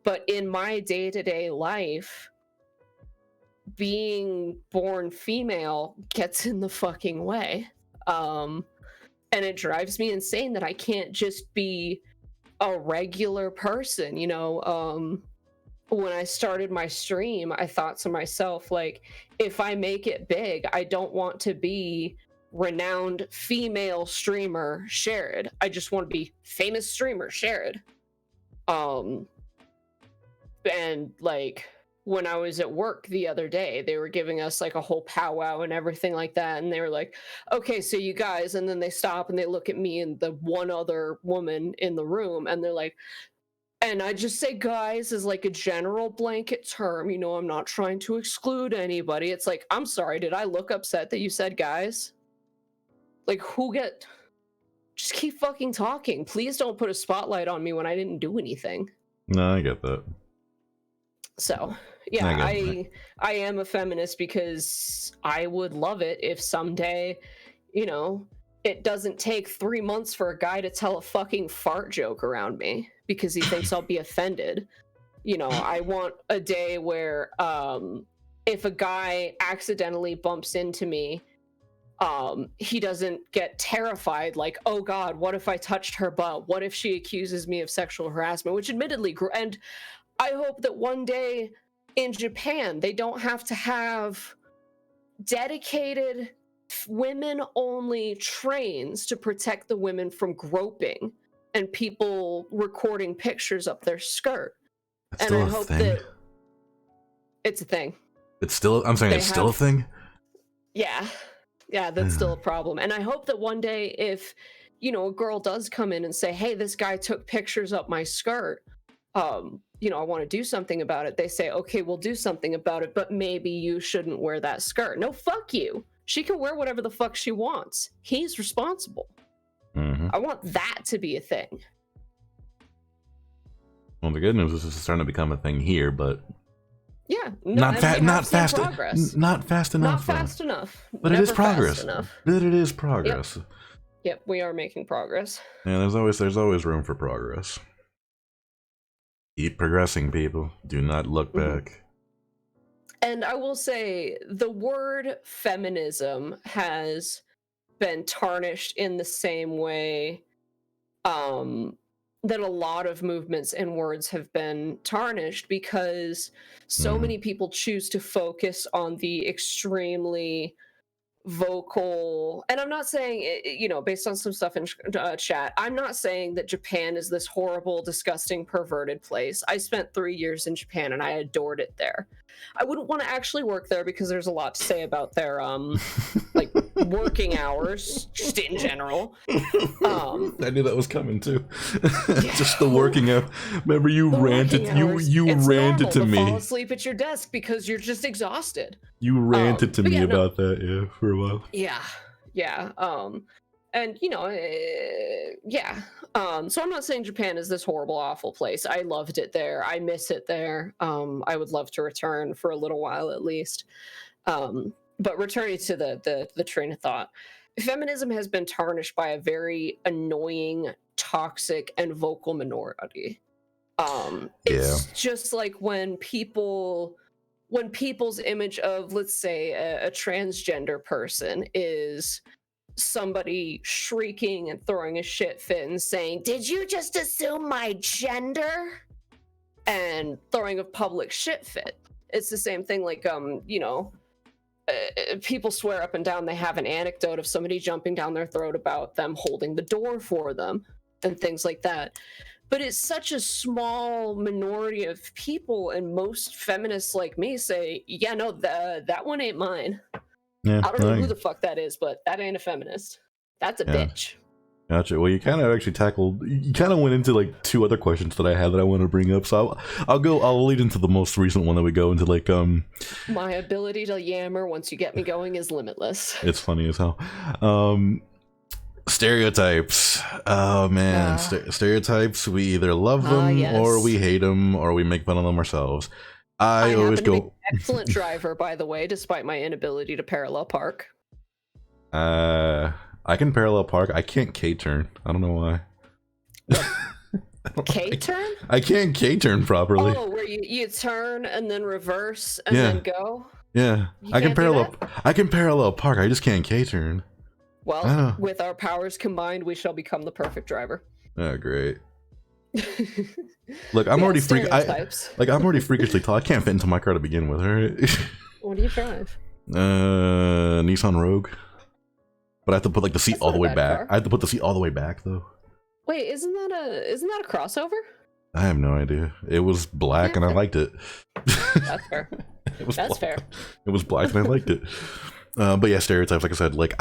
but in my day-to-day life, being born female gets in the fucking way. And it drives me insane that I can't just be a regular person. When I started my stream, I thought to myself, like, if I make it big, I don't want to be renowned female streamer Chaerod. I just want to be famous streamer Chaerod. And like, when I was at work the other day. They were giving us like a whole powwow and everything like that. And they were like, okay, so you guys, and then they stop and they look at me and the one other woman in the room and they're like, and I just say guys as like a general blanket term, I'm not trying to exclude anybody. It's like, I'm sorry, did I look upset that you said guys? Like, just keep fucking talking. Please don't put a spotlight on me when I didn't do anything. No, I get that. So, yeah, I am a feminist because I would love it if someday, it doesn't take 3 months for a guy to tell a fucking fart joke around me because he thinks I'll be offended. I want a day where if a guy accidentally bumps into me, he doesn't get terrified like, oh God, what if I touched her butt? What if she accuses me of sexual harassment? Which admittedly, and I hope that one day in Japan, they don't have to have dedicated women-only trains to protect the women from groping and people recording pictures up their skirt. It's still a thing. That it's a thing. It's still, I'm saying it's still a thing? Yeah, that's still a problem. And I hope that one day if, a girl does come in and say, hey, this guy took pictures up my skirt, I want to do something about it. They say, okay, we'll do something about it, but maybe you shouldn't wear that skirt. No, fuck you. She can wear whatever the fuck she wants. He's responsible. Mm-hmm. I want that to be a thing. Well, the good news is this is starting to become a thing here, but yeah, not fast enough. Not fast enough. But it is progress. But it is progress. Yep, we are making progress. Yeah, there's always room for progress. Keep progressing, people. Do not look back. And I will say the word feminism has been tarnished in the same way that a lot of movements and words have been tarnished because so many people choose to focus on the extremely vocal, and I'm not saying, based on some stuff in chat, I'm not saying that Japan is this horrible, disgusting, perverted place. I spent 3 years in Japan and I adored it there. I wouldn't want to actually work there because there's a lot to say about their like working hours just in general. I knew that was coming too. Just the working hour. Remember you ranted you ranted to me. Fall asleep at your desk because you're just exhausted. You ranted to me about that, for a while. Yeah. And so I'm not saying Japan is this horrible, awful place. I loved it there. I miss it there. I would love to return for a little while at least. But returning to the train of thought, feminism has been tarnished by a very annoying, toxic, and vocal minority. It's just like when people's image of, let's say, a transgender person is somebody shrieking and throwing a shit fit and saying, did you just assume my gender? And throwing a public shit fit. It's the same thing like, people swear up and down they have an anecdote of somebody jumping down their throat about them holding the door for them and things like that. But it's such a small minority of people, and most feminists like me say, yeah, no, that one ain't mine. Yeah, I don't know who the fuck that is, but that ain't a feminist. That's a bitch. Gotcha. Well, you kind of went into like two other questions that I had that I want to bring up. So I'll lead into the most recent one that we go into, like, my ability to yammer once you get me going is limitless. It's funny as hell. Stereotypes. Oh man, stereotypes. We either love them or we hate them or we make fun of them ourselves. I always go. To be an excellent driver, by the way, despite my inability to parallel park. I can parallel park. I can't K-turn. I don't know why. K-turn? I can't K-turn properly. Oh, where you turn and then reverse and then go? Yeah. I can parallel park. I just can't K-turn. Well, with our powers combined, we shall become the perfect driver. Oh, great. Look, I'm already I'm already freakishly tall. I can't fit into my car to begin with, alright? What do you drive? Nissan Rogue. But I have to put like the seat all the way back. Car. I have to put the seat all the way back though. Wait, isn't that a crossover? I have no idea. It was black and I liked it. That's fair. It was That's black. fair. It was black, and I liked it. But yeah, stereotypes. Like I said, like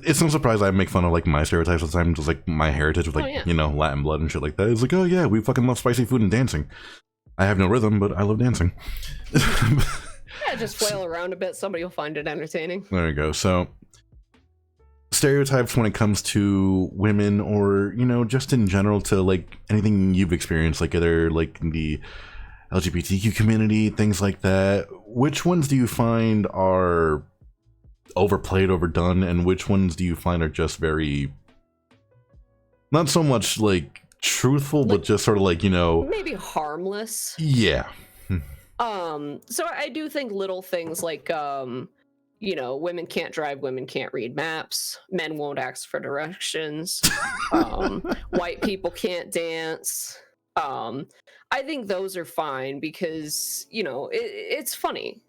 it's no surprise I make fun of like my stereotypes sometimes, just like my heritage with like Latin blood and shit like that. It's like, oh yeah, we fucking love spicy food and dancing. I have no rhythm, but I love dancing. Yeah, just flail around a bit. Somebody will find it entertaining. There you go. So stereotypes when it comes to women, or just in general, to like anything you've experienced, like either like the LGBTQ community, things like that. Which ones do you find are overplayed, overdone, and which ones do you find are just very, not so much like truthful, but just sort of like maybe harmless? Yeah. So I do think little things like women can't drive, women can't read maps, men won't ask for directions, white people can't dance. I think those are fine because it's funny.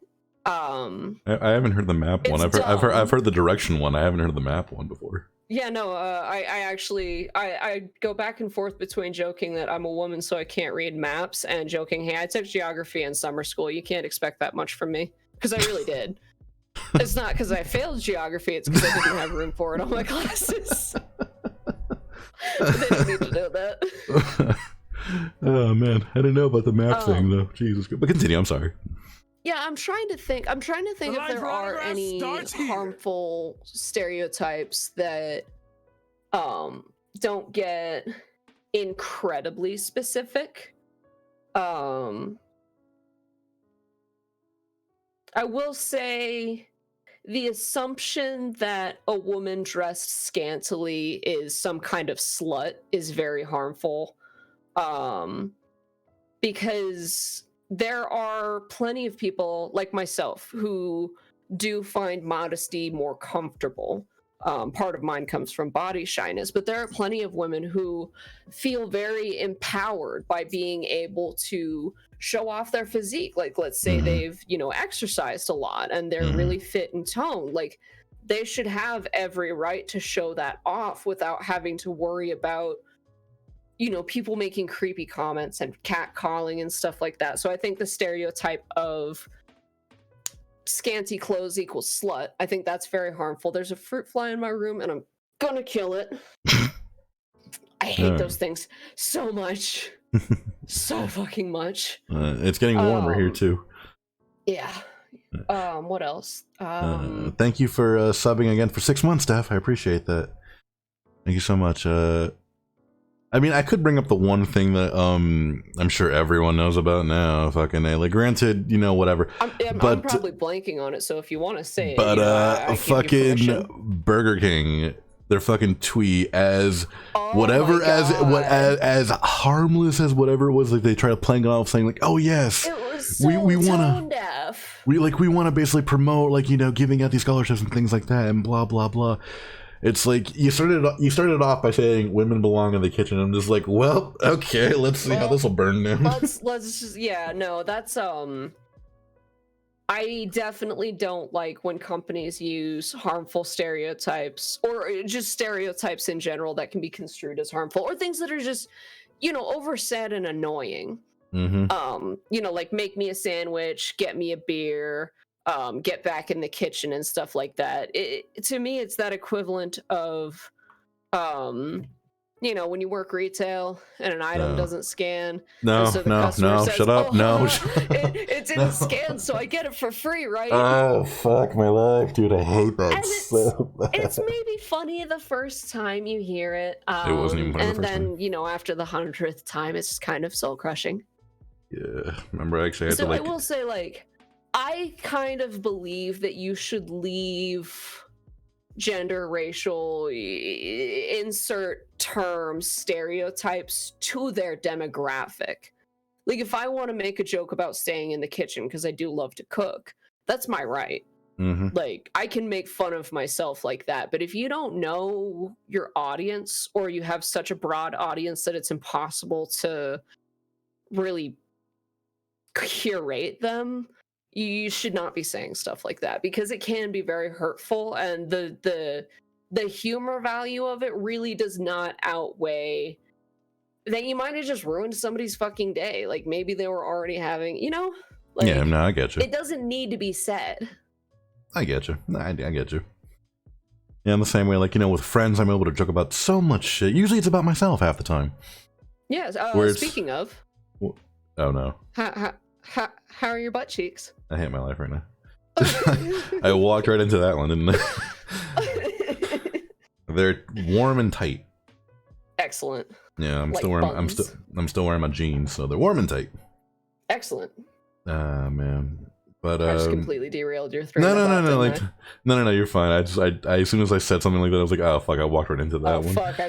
I haven't heard the map one. I've heard the direction one. I haven't heard the map one before. Yeah, no, I actually go back and forth between joking that I'm a woman so I can't read maps and joking, hey, I took geography in summer school. You can't expect that much from me, because I really did. It's not because I failed geography, it's because I didn't have room for it on my classes. They didn't need to know that. Oh man, I didn't know about the map thing though. Jesus, but continue. I'm sorry. Yeah, I'm trying to think if there are any harmful stereotypes that don't get incredibly specific. I will say the assumption that a woman dressed scantily is some kind of slut is very harmful. Because there are plenty of people like myself who do find modesty more comfortable. Part of mine comes from body shyness, but there are plenty of women who feel very empowered by being able to show off their physique. Like, let's say they've, exercised a lot and they're really fit and toned. Like, they should have every right to show that off without having to worry about people making creepy comments and catcalling and stuff like that. So I think the stereotype of scanty clothes equals slut, I think that's very harmful. There's a fruit fly in my room and I'm gonna kill it. I hate those things so much. So fucking much. It's getting warmer here too. Yeah. What else? Thank you for subbing again for 6 months, Steph. I appreciate that. Thank you so much. I mean, I could bring up the one thing that I'm sure everyone knows about now. Fucking A. Like, granted, whatever. I'm probably blanking on it, so if you want to say it, but fucking Burger King, their fucking tweet as whatever, as harmless as whatever it was. Like, they try playing it off, saying like, "Oh yes, it was so we want deaf. We want to basically promote like giving out these scholarships and things like that and blah blah blah." It's like you started off by saying women belong in the kitchen. I'm just like, well, okay, let's see how this will burn now. let's just that's I definitely don't like when companies use harmful stereotypes or just stereotypes in general that can be construed as harmful, or things that are just oversaid and annoying. Like make me a sandwich, get me a beer, get back in the kitchen and stuff like that. To me, it's that equivalent of, when you work retail and an item doesn't scan. No, so says, shut up. It didn't scan, so I get it for free, right? Oh, fuck my life, dude. I hate that and so bad. It's maybe funny the first time you hear it. It wasn't even funny and the first then, time. After the 100th time, it's kind of soul-crushing. Yeah, remember I actually had to I will say, like, I kind of believe that you should leave gender, racial, insert terms, stereotypes to their demographic. Like, if I want to make a joke about staying in the kitchen because I do love to cook, that's my right. Like, I can make fun of myself like that. But if you don't know your audience, or you have such a broad audience that it's impossible to really curate them, you should not be saying stuff like that, because it can be very hurtful, and the humor value of it really does not outweigh then you might have just ruined somebody's fucking day. Like maybe they were already having, like, Yeah, no, I get you. it doesn't need to be said. I get you. I get you. Yeah, in the same way, like, with friends, I'm able to joke about so much shit. Usually it's about myself half the time. Yes. Speaking of. Oh, no. How are your butt cheeks? I hate my life right now. I walked right into that one, didn't I? They're warm and tight. Excellent. Yeah, I'm Like still wearing buns. I'm still wearing my jeans, so they're warm and tight. Excellent. Ah, man. But I just completely derailed your thread. no, like no, you're fine. I as soon as I said something like that, I was like, oh fuck, I walked right into that one. Fuck,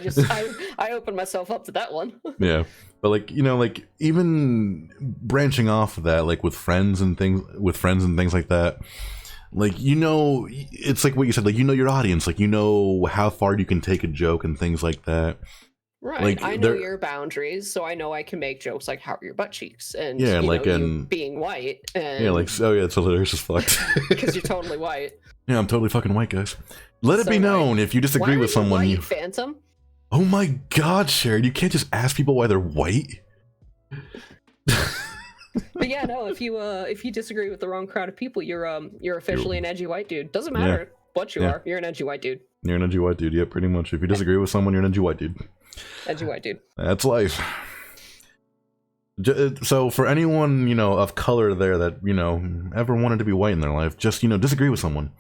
I opened myself up to that one. Yeah, but like like even branching off of that, like with friends and things like that, like it's like what you said, like your audience, like how far you can take a joke and things like that. Right. Like, I know your boundaries, so I know I can make jokes like, how are your butt cheeks? And yeah, you being white. And yeah, like, oh yeah, it's hilarious as fuck. Because you're totally white. Yeah, I'm totally fucking white, guys. Let it be So, known if you disagree with someone. White, Phantom? Oh my god, Chaerod, you can't just ask people why they're white. But yeah, no, if you disagree with the wrong crowd of people, you're officially an edgy white dude. Doesn't matter what you are. You're an edgy white dude. You're an edgy white dude, yeah, pretty much. If you disagree with someone, you're an edgy white dude. Edgy white dude. That's life. So for anyone, of color there that, ever wanted to be white in their life, just, disagree with someone.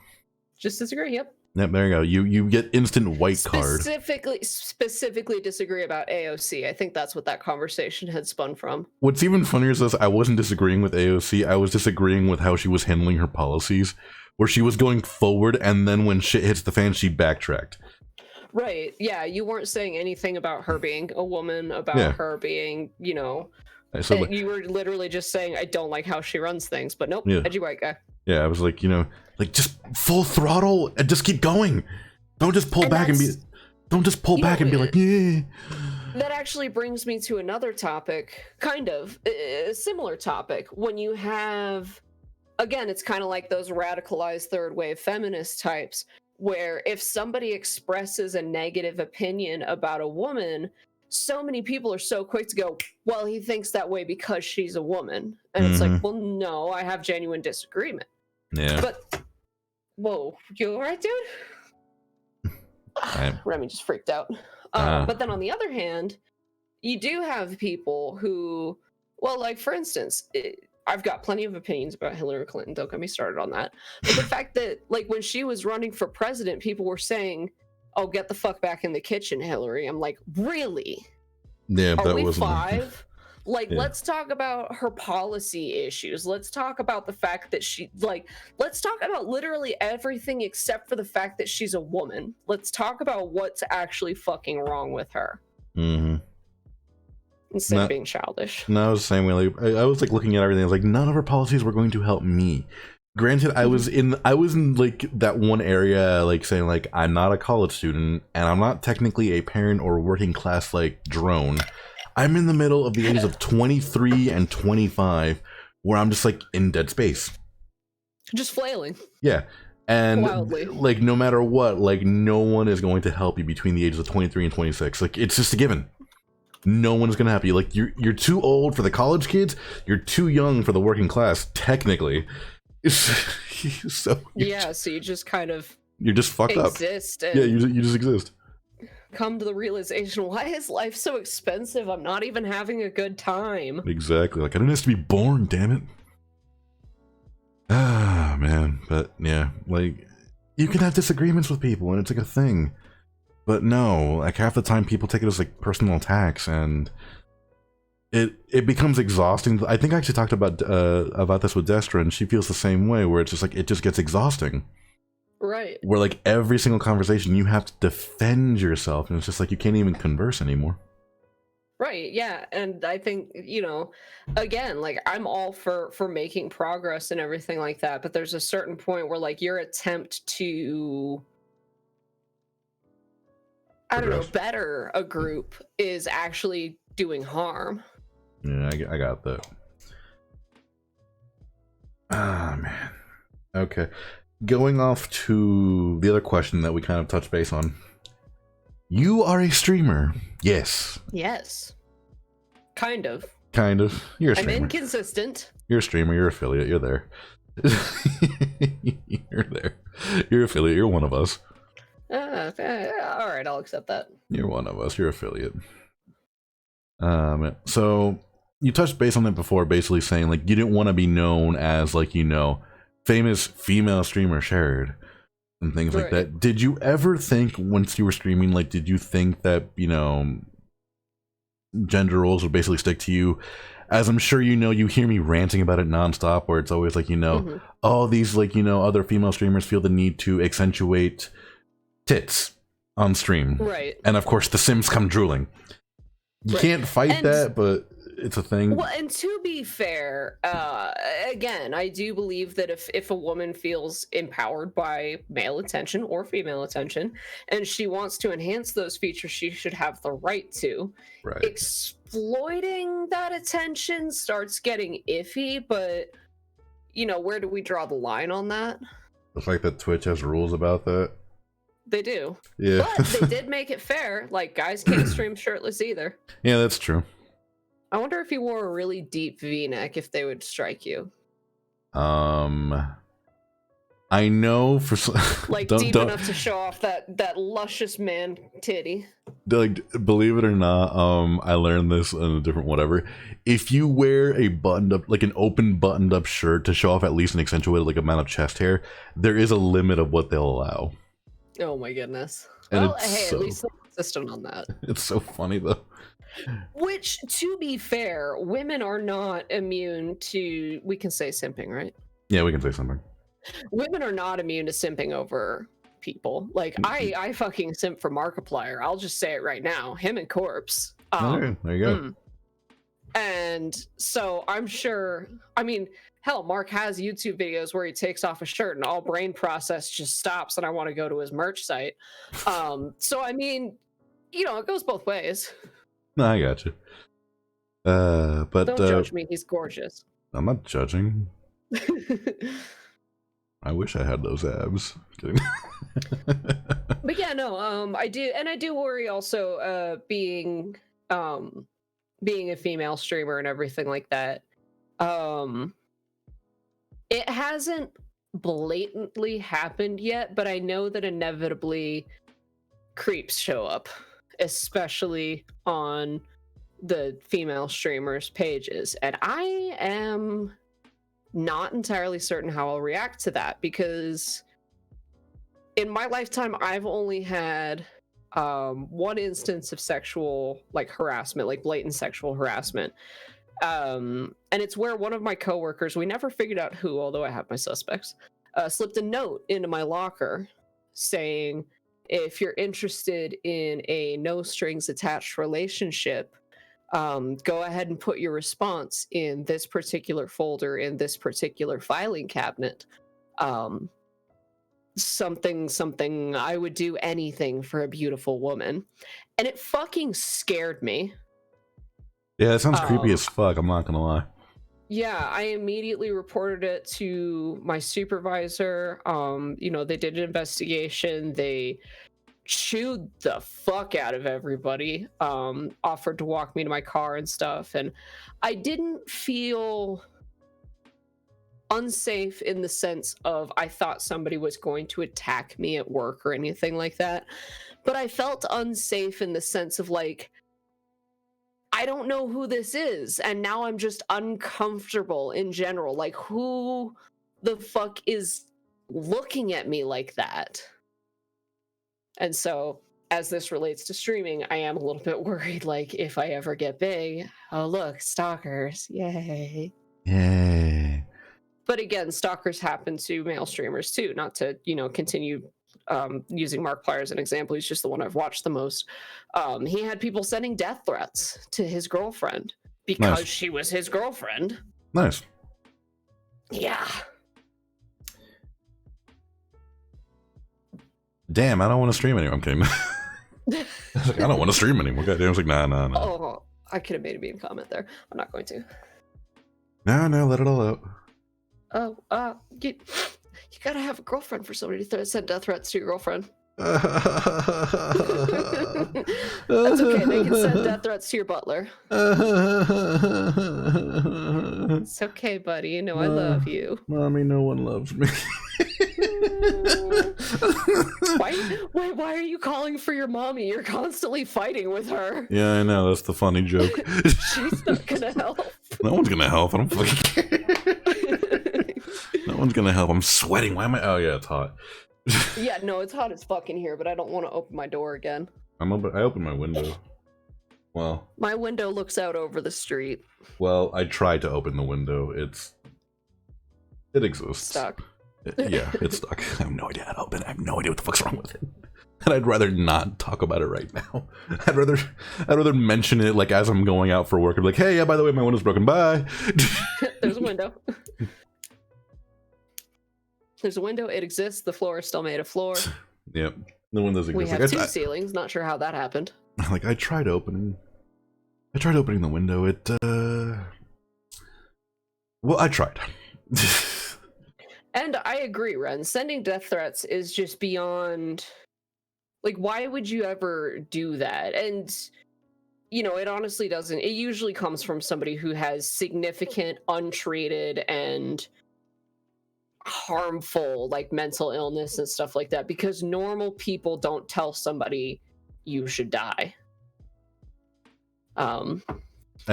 Just disagree, yep. Yep, there you go. You get instant white card. Specifically disagree about AOC. I think that's what that conversation had spun from. What's even funnier is this, I wasn't disagreeing with AOC, I was disagreeing with how she was handling her policies, where she was going forward, and then when shit hits the fan, she backtracked. Right, yeah, you weren't saying anything about her being a woman, about her being, So, like, you were literally just saying, I don't like how she runs things, but nope, edgy white guy. Yeah, I was like, like, just full throttle and just keep going. Don't just pull back and be like, yeah. That actually brings me to another topic, kind of a similar topic. When you have, again, it's kind of like those radicalized third wave feminist types, where if somebody expresses a negative opinion about a woman, so many people are so quick to go, well, he thinks that way because she's a woman. And it's like, well, no, I have genuine disagreement. Yeah. But, whoa, you all right, dude? Remy just freaked out. But then on the other hand, you do have people who, well, like, for instance, I've got plenty of opinions about Hillary Clinton. Don't get me started on that. But the fact that, like, when she was running for president, people were saying, oh, get the fuck back in the kitchen, Hillary. I'm like, really? Yeah, Are that we wasn't 5? Like, let's talk about her policy issues. Let's talk about the fact that let's talk about literally everything except for the fact that she's a woman. Let's talk about what's actually fucking wrong with her. Mm-hmm. Instead of being childish. No, I was the same way. Like, I was like looking at everything. I was like, none of her policies were going to help me. Granted, I was in like that one area, like saying like, I'm not a college student and I'm not technically a parent or working class like drone. I'm in the middle of the ages of 23 and 25 where I'm just like in dead space. Just flailing. Yeah. And wildly. Like, no matter what, like, no one is going to help you between the ages of 23 and 26. Like, it's just a given. No one is going to help you. Like, you're too old for the college kids. You're too young for the working class, technically. So you just kind of you're just fucked exist up. And yeah, you just exist. Come to the realization, why is life so expensive? I'm not even having a good time. Exactly. Like, I didn't have to be born, damn it. Ah, man. But yeah, like, you can have disagreements with people and it's like a thing. But no, like, half the time people take it as like personal attacks, and it becomes exhausting. I think I actually talked about this with Destra, and she feels the same way, where it's just like, it just gets exhausting. Right. Where like every single conversation you have to defend yourself, and it's just like you can't even converse anymore. Right, yeah. And I think, again, like, I'm all for making progress and everything like that, but there's a certain point where like your attempt to better a group is actually doing harm. Yeah, I got that. Ah, man. Okay. Going off to the other question that we kind of touched base on. You are a streamer. Yes. Yes. Kind of. Kind of. You're a I'm streamer. inconsistent. You're a streamer. You're affiliate. You're there. You're there. You're affiliate. You're one of us. All right, I'll accept that. You're one of us. You're affiliate. So you touched base on it before, basically saying like you didn't want to be known as like, you know, famous female streamer Chaerod and things like that. Did you ever think once you were streaming, like, did you think that, you know, gender roles would basically stick to you? As I'm sure you know, you hear me ranting about it nonstop, where it's always like, you know, all these like, you know, other female streamers feel the need to accentuate tits on stream. Right. And of course the Sims come drooling. You can't fight that, but it's a thing. Well, and to be fair, again, I do believe that if a woman feels empowered by male attention or female attention, and she wants to enhance those features, she should have the right to. Right. Exploiting that attention starts getting iffy, but, you know, where do we draw the line on that? The fact that Twitch has rules about that. They do. Yeah. But they did make it fair. Like, guys can't stream shirtless either. Yeah, that's true. I wonder if you wore a really deep V-neck, if they would strike you. I know for like deep enough to show off that luscious man titty. Like, believe it or not, I learned this in a different whatever. If you wear a buttoned up, like an open buttoned up shirt to show off at least an accentuated like amount of chest hair, there is a limit of what they'll allow. Oh my goodness. And well, hey, at least they're consistent on that. It's so funny though. Which, to be fair, women are not immune to, we can say simping, right? Yeah, we can say something. Women are not immune to simping over people. Like, I fucking simp for Markiplier. I'll just say it right now. Him and Corpse. There you go. And so I'm sure, I mean, hell, Mark has YouTube videos where he takes off a shirt and all brain process just stops and I want to go to his merch site. So, I mean, you know, it goes both ways. No, I got you. But don't judge me. He's gorgeous. I'm not judging. I wish I had those abs. Kidding. But yeah, no, I do, and I do worry also being a female streamer and everything like that. It hasn't blatantly happened yet, but I know that inevitably creeps show up, especially on the female streamers' pages, and I am not entirely certain how I'll react to that, because in my lifetime I've only had one instance of sexual harassment, like blatant sexual harassment, and it's where one of my coworkers, we never figured out who, although I have my suspects, slipped a note into my locker saying, if you're interested in a no strings attached relationship, go ahead and put your response in this particular folder in this particular filing cabinet. Something, I would do anything for a beautiful woman. And it fucking scared me. Yeah, that sounds creepy as fuck, I'm not gonna lie. Yeah, I immediately reported it to my supervisor. You know, they did an investigation. They chewed the fuck out of everybody, offered to walk me to my car and stuff, and I didn't feel unsafe in the sense of I thought somebody was going to attack me at work or anything like that, but I felt unsafe in the sense of like, I don't know who this is, and now I'm just uncomfortable in general. Like, who the fuck is looking at me like that? And so, as this relates to streaming, I am a little bit worried, like, if I ever get big, oh, look, stalkers, yay. Yay. But again, stalkers happen to male streamers too, not to, you know, continue using Markiplier as an example. He's just the one I've watched the most. He had people sending death threats to his girlfriend because she was his girlfriend. Nice. Yeah. Damn, I don't want to stream anymore. I'm kidding. I was like, I don't want to stream anymore. Goddamn, I was like, nah. Oh, I could have made a mean comment there. I'm not going to. No, let it all out. Oh, you gotta have a girlfriend for somebody to send death threats to your girlfriend. That's okay. They can send death threats to your butler. It's okay, buddy. You know I love you. Mommy, no one loves me. Why are you calling for your mommy? You're constantly fighting with her. Yeah, I know. That's the funny joke. She's not gonna help. No one's gonna help. I don't fucking care. No one's gonna help. I'm sweating. Why am I? Oh yeah, it's hot. Yeah, no, it's hot as fuck in here, but I don't want to open my door again. I opened my window. Well, my window looks out over the street. Well, I tried to open the window. It exists. Stuck. Yeah, it's stuck. I have no idea how to open it. I have no idea what the fuck's wrong with it. And I'd rather not talk about it right now. I'd rather mention it like as I'm going out for work. I'm like, hey, yeah, by the way, my window's broken. Bye. There's a window. There's a window. It exists. The floor is still made of floor. Yep. The windows exist. We have two ceilings. Not sure how that happened. Like I tried opening the window. Well, I tried. And I agree, Ren. Sending death threats is just beyond. Like, why would you ever do that? And, you know, it honestly doesn't. It usually comes from somebody who has significant, untreated, and harmful, like, mental illness and stuff like that. Because normal people don't tell somebody you should die. I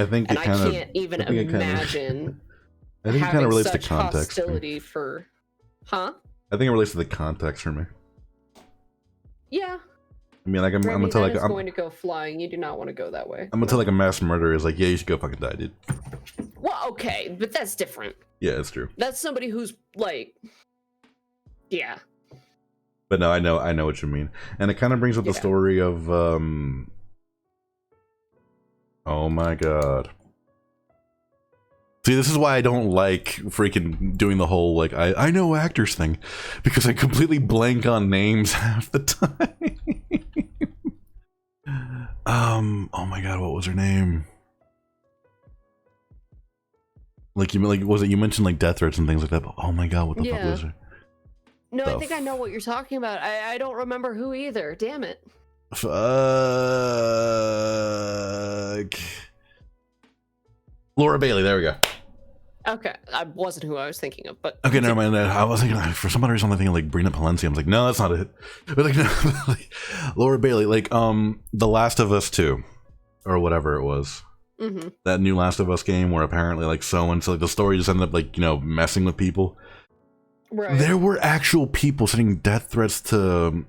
think and I can't even imagine. I think it kind of relates to such context. Hostility for, huh? I think it relates to the context for me. Yeah. I mean, like I'm gonna tell like I'm going to go flying. You do not want to go that way. I'm gonna tell like a mass murderer is like, yeah, you should go fucking die, dude. Well, okay, but that's different. Yeah, it's true. That's somebody who's like, yeah. But no, I know what you mean, and it kind of brings up the story of oh my god. See, this is why I don't like freaking doing the whole, like, I know actors thing. Because I completely blank on names half the time. Oh my god, what was her name? Like, you mentioned, like, death threats and things like that, but oh my god, what the fuck was her? No, I think I know what you're talking about. I don't remember who either. Damn it. Fuck. Laura Bailey, there we go. Okay, I wasn't who I was thinking of, but okay, never mind. I was thinking for some odd reason I'm thinking like Brina Palencia. I was like, no, that's not it. But like, no, like Laura Bailey, like The Last of Us 2, or whatever it was. Mm-hmm. That new Last of Us game where apparently like so like the story just ended up like messing with people. Right. There were actual people sending death threats to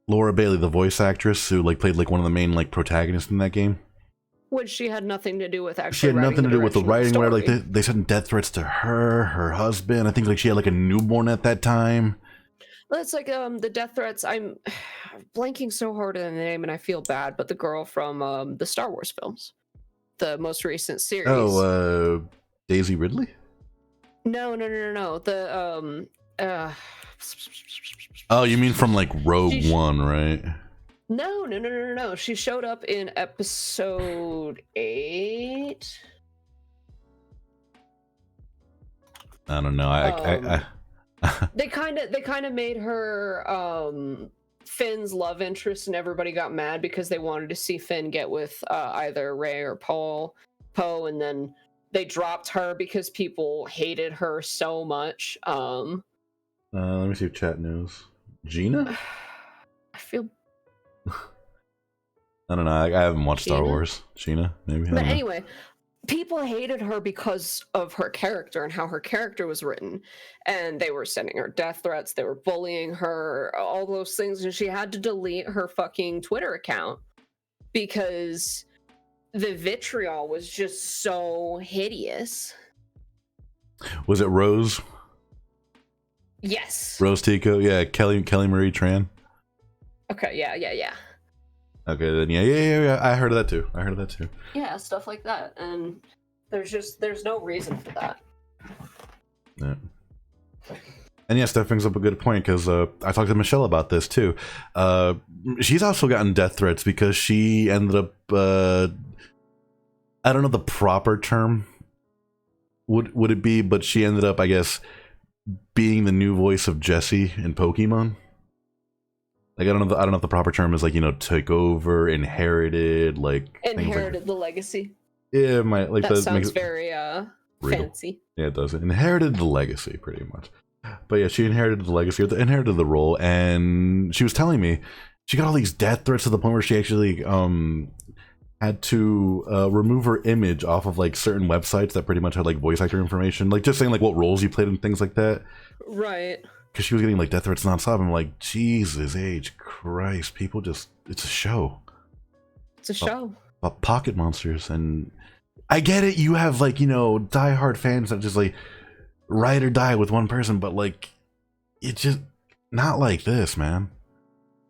Laura Bailey, the voice actress who like played like one of the main like protagonists in that game. Which she had nothing to do with actually. She had nothing to do with the writing or whatever. Like they sent death threats to her husband. I think like she had like a newborn at that time. Well, it's like the death threats. I'm blanking so hard on the name and I feel bad, but the girl from the Star Wars films. The most recent series. Oh, Daisy Ridley? No. The Oh, you mean from like Rogue One, right? No. She showed up in episode 8. I don't know. They kind of made her Finn's love interest, and everybody got mad because they wanted to see Finn get with either Rey or Poe, and then they dropped her because people hated her so much. Let me see chat news. Gina? I feel. I don't know. I haven't watched Star Wars. Gina, maybe. But anyway, people hated her because of her character and how her character was written, and they were sending her death threats. They were bullying her, all those things, and she had to delete her fucking Twitter account because the vitriol was just so hideous. Was it Rose? Yes. Rose Tico? Yeah, Kelly Marie Tran. Okay, yeah. Okay, then yeah. I heard of that too. Yeah, stuff like that, and there's no reason for that. Yeah. And yes, that brings up a good point because I talked to Michelle about this too. She's also gotten death threats because she ended up. I don't know the proper term. Would it be? But she ended up, I guess, being the new voice of Jessie in Pokemon. Like I don't know if the proper term is like, you know, took over, inherited, like Inherited the legacy. Yeah, like that sounds very fancy. Yeah, it does. Inherited the legacy, pretty much. But yeah, she inherited the legacy, or inherited the role, and she was telling me she got all these death threats to the point where she actually had to remove her image off of like certain websites that pretty much had like voice actor information, like just saying like what roles you played and things like that. Right. Because she was getting like death threats nonstop. I'm like, Jesus H Christ, people just, it's a show. It's a show. About pocket monsters. And I get it, you have like, you know, diehard fans that just like ride or die with one person, but like, it's just not like this, man.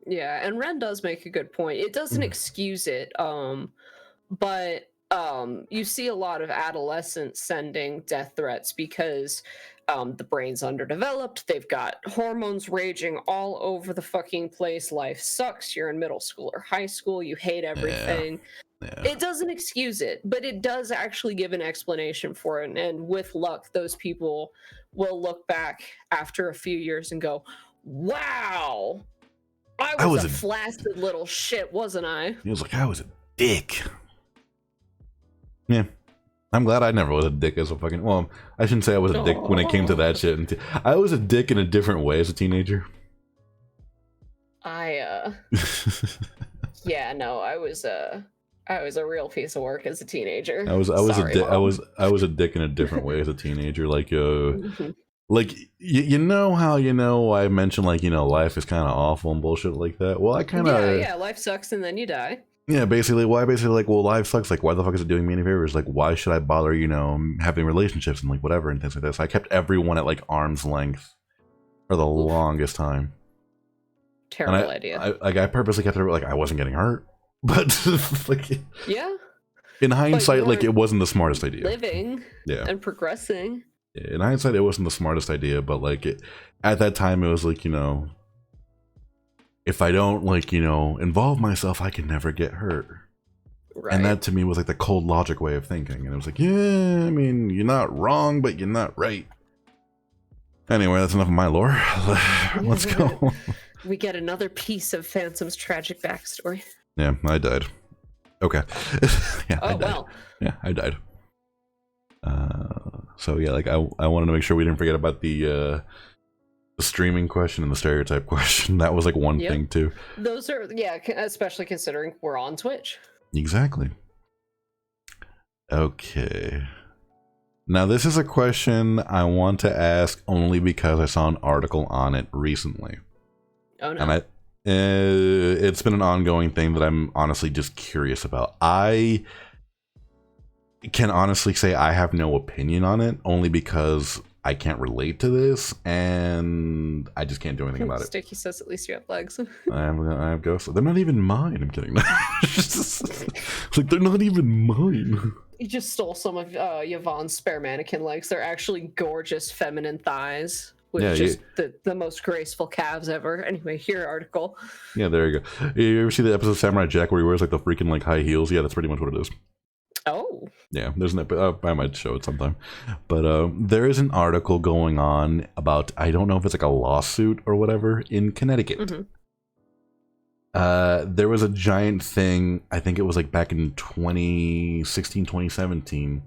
Yeah, and Ren does make a good point. It doesn't excuse it, but you see a lot of adolescents sending death threats because the brain's underdeveloped, they've got hormones raging all over the fucking place, life sucks, you're in middle school or high school, you hate everything. Yeah. It doesn't excuse it, but it does actually give an explanation for it, and with luck, those people will look back after a few years and go, wow, I was a flaccid little shit, wasn't I? He was like, I was a dick. Yeah. I'm glad I never was a dick as a fucking... Well, I shouldn't say I was a dick when it came to that shit. I was a dick in a different way as a teenager. Yeah, no, I was a real piece of work as a teenager. I was a dick in a different way as a teenager. Like, like you know how, you know, I mentioned like, you know, life is kind of awful and bullshit like that. Well, I kind of yeah, life sucks and then you die. Yeah, basically, like, well, life sucks. Like, why the fuck is it doing me any favors? Like, why should I bother, you know, having relationships and like whatever and things like that? So I kept everyone at like arm's length for the longest time. Terrible idea. I purposely kept it like I wasn't getting hurt, but like, yeah. In hindsight, like it wasn't the smartest idea. Living, and progressing. In hindsight, it wasn't the smartest idea, but like at that time, it was like, you know, if I don't like, you know, involve myself, I can never get hurt. Right. And that to me was like the cold logic way of thinking. And it was like, yeah, I mean, you're not wrong, but you're not right. Anyway, that's enough of my lore. Let's go. We get another piece of Phantom's tragic backstory. Yeah, I died. Okay. Yeah, I died. Well. Yeah, I died. So yeah, like I wanted to make sure we didn't forget about the streaming question and the stereotype question. That was like one thing too. Those are, yeah, especially considering we're on Twitch. Exactly. Okay. Now this is a question I want to ask only because I saw an article on it recently. Oh no. And it's been an ongoing thing that I'm honestly just curious about. I can honestly say I have no opinion on it, only because I can't relate to this, and I just can't do anything about it. Sticky says at least you have legs. I have ghosts. They're not even mine. I'm kidding. Like, they're not even mine. You just stole some of Yvonne's spare mannequin legs. They're actually gorgeous feminine thighs with just the most graceful calves ever. Anyway, your article. Yeah, there you go. You ever see the episode of Samurai Jack where he wears like the freaking like high heels? Yeah, that's pretty much what it is. Oh. Yeah, there's an I might show it sometime. But there is an article going on about, I don't know if it's like a lawsuit or whatever, in Connecticut. Mm-hmm. There was a giant thing, I think it was like back in 2016, 2017,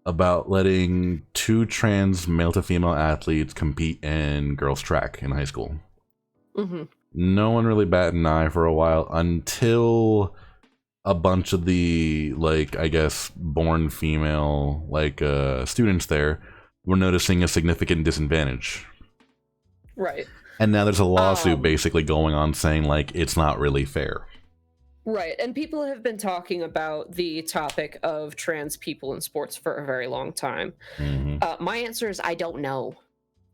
about letting 2 trans male to female athletes compete in girls track in high school. Mm-hmm. No one really batted an eye for a while until a bunch of the, like, I guess, born female, like, students there were noticing a significant disadvantage. Right. And now there's a lawsuit basically going on saying, like, it's not really fair. Right. And people have been talking about the topic of trans people in sports for a very long time. Mm-hmm. My answer is I don't know.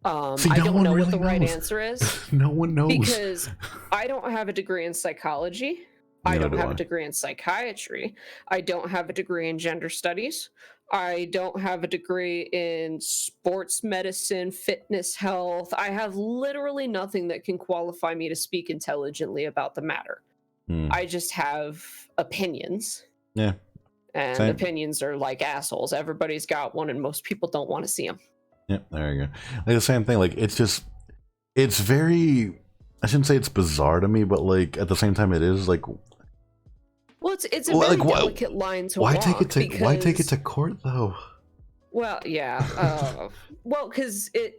I don't know what the right answer is. No one knows. Because I don't have a degree in psychology. I don't have a degree in psychiatry. I don't have a degree in gender studies. I don't have a degree in sports medicine, fitness, health. I have literally nothing that can qualify me to speak intelligently about the matter. I just have opinions. Yeah. And same. Opinions are like assholes. Everybody's got one, and most people don't want to see them. Yeah, there you go. Like the same thing. Like, it's just, it's very I shouldn't say it's bizarre to me, but like at the same time, it is like. Well, it's a very delicate line to walk. Why take it to court though? Well, yeah. Well, because it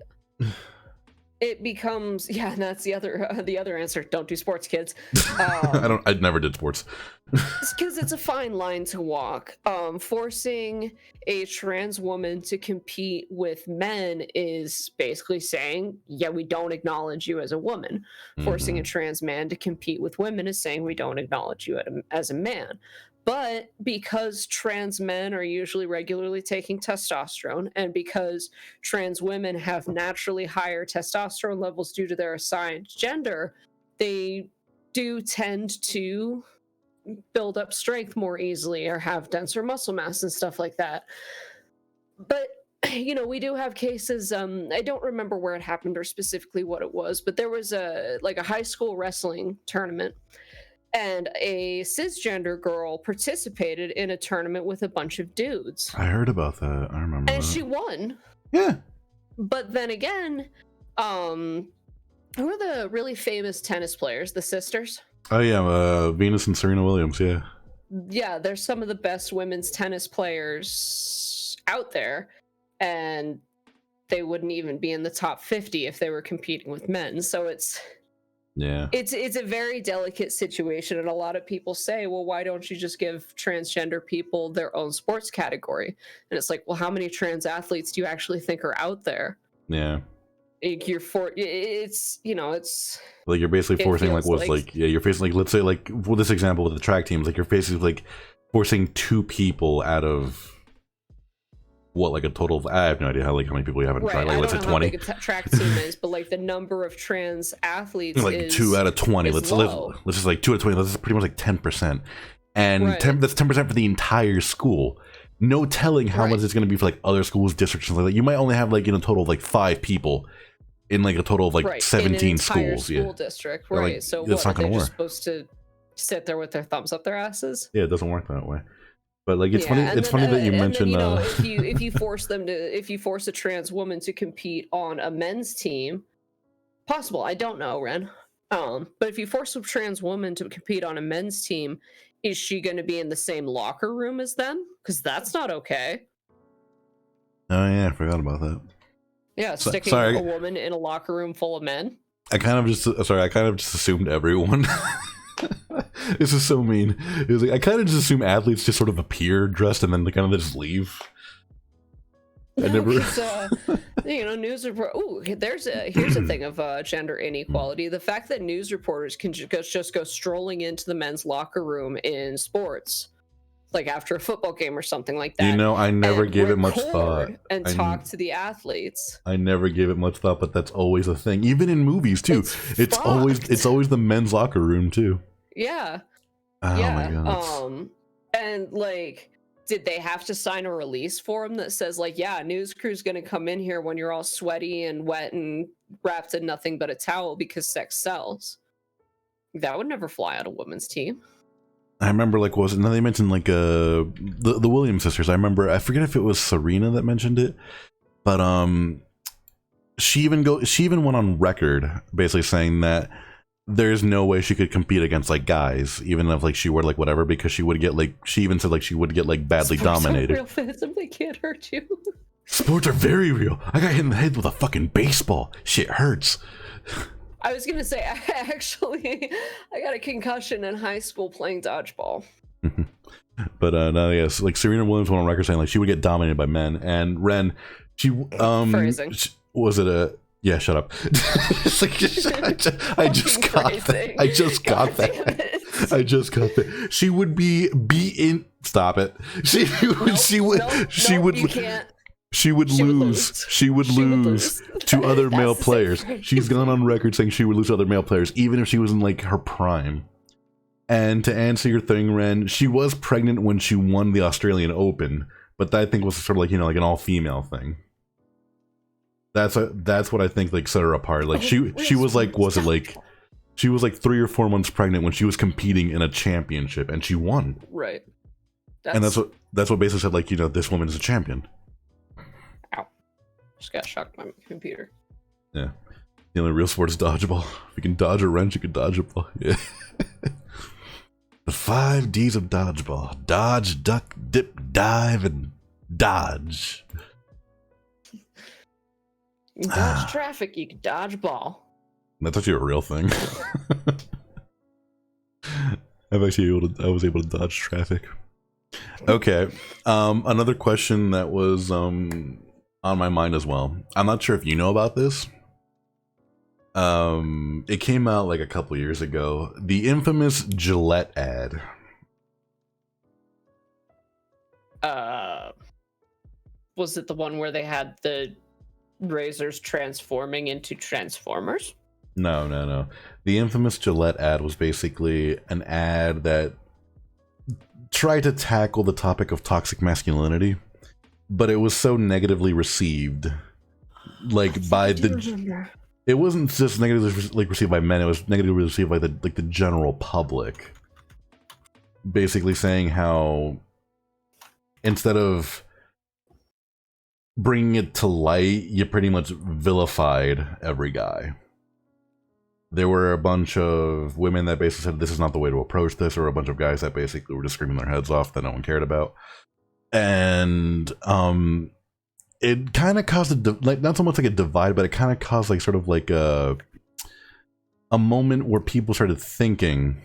becomes, yeah, and that's the other answer. Don't do sports, kids. I never did sports. Because it's a fine line to walk. Forcing a trans woman to compete with men is basically saying, yeah, we don't acknowledge you as a woman. Forcing a trans man to compete with women is saying we don't acknowledge you as a man. But because trans men are usually regularly taking testosterone, and because trans women have naturally higher testosterone levels due to their assigned gender, they do tend to build up strength more easily or have denser muscle mass and stuff like that. But we do have cases. I don't remember where it happened or specifically what it was, but there was a high school wrestling tournament. And a cisgender girl participated in a tournament with a bunch of dudes. I heard about that. I remember. And that. she won. Yeah. But then again, who are the really famous tennis players? The sisters? Oh yeah, Venus and Serena Williams. Yeah. Yeah, they're some of the best women's tennis players out there, and they wouldn't even be in the top 50 if they were competing with men. So it's a very delicate situation, and a lot of people say, well, why don't you just give transgender people their own sports category? And it's like, well, how many trans athletes do you actually think are out there? Yeah. It's like you're basically forcing you're facing let's say for this example with the track teams, like you're basically forcing two people out of a total of, I have no idea how many people you have in track, let's say 20. How big a track team is, but the number of trans athletes is 2 out of 20. Let's just 2 out of 20. That's pretty much 10%, and that's 10% for the entire school. No telling how much it's going to be for other schools, districts, and like that. You might only have in a total of 5 people in a total of 17 schools. School district, right? So it's not going to work. Supposed to sit there with their thumbs up their asses? Yeah, it doesn't work that way. But it's funny. It's funny that you mentioned. If you force a trans woman to compete on a men's team, possible. I don't know, Ren. But if you force a trans woman to compete on a men's team, is she going to be in the same locker room as them? Because that's not okay. Oh yeah, I forgot about that. Yeah, sticking a woman in a locker room full of men. I kind of just assumed everyone. This is so mean. It was I kind of just assume athletes just sort of appear dressed and then they kind of just leave. News report. Oh, here's a thing of gender inequality. The fact that news reporters can just go strolling into the men's locker room in sports, after a football game or something like that. I never gave it much thought. And talk to the athletes. I never gave it much thought, but that's always a thing. Even in movies too. It's always the men's locker room too. Yeah. Oh my god. And did they have to sign a release form that says news crew's gonna come in here when you're all sweaty and wet and wrapped in nothing but a towel because sex sells? That would never fly on a women's team. I remember they mentioned the Williams sisters. I forget if it was Serena that mentioned it, but she even went on record basically saying that there's no way she could compete against guys, even if she were whatever, because she would get she even said she would get badly dominated. Real phantom, they can't hurt you. Sports are very real. I got hit in the head with a fucking baseball. Shit hurts. I was gonna say, I got a concussion in high school playing dodgeball. But no, yes, Serena Williams went on record saying she would get dominated by men, and Ren, Phrasing. Was it a? Yeah, shut up. I just got that. I just got that. She would be in. Stop it. She would lose to other male players. She's gone on record saying she would lose to other male players, even if she was in her prime. And to answer your thing, Ren, she was pregnant when she won the Australian Open, but that I think was sort of an all-female thing. That's what I think set her apart. She was she was 3 or 4 months pregnant when she was competing in a championship and she won. Right. And that's what basically said this woman is a champion. Ow. Just got shocked by my computer. Yeah. The only real sport is dodgeball. If you can dodge a wrench, you can dodge a ball. Yeah. The 5 Ds of dodgeball: dodge, duck, dip, dive, and dodge. You can dodge traffic, you can dodge ball. That's actually a real thing. I was able to dodge traffic. Okay. Another question that was on my mind as well. I'm not sure if you know about this. It came out like a couple years ago. The infamous Gillette ad. Was it the one where they had the razors transforming into Transformers? No. The infamous Gillette ad was basically an ad that tried to tackle the topic of toxic masculinity, but it was so negatively received, like by the. It wasn't just negatively received by men; it was negatively received by the general public. Basically, saying how instead of bringing it to light, you pretty much vilified every guy. There were a bunch of women that basically said this is not the way to approach this, or a bunch of guys that basically were just screaming their heads off that no one cared about. And it kind of caused not so much like a divide, but it kind of caused like sort of like a moment where people started thinking,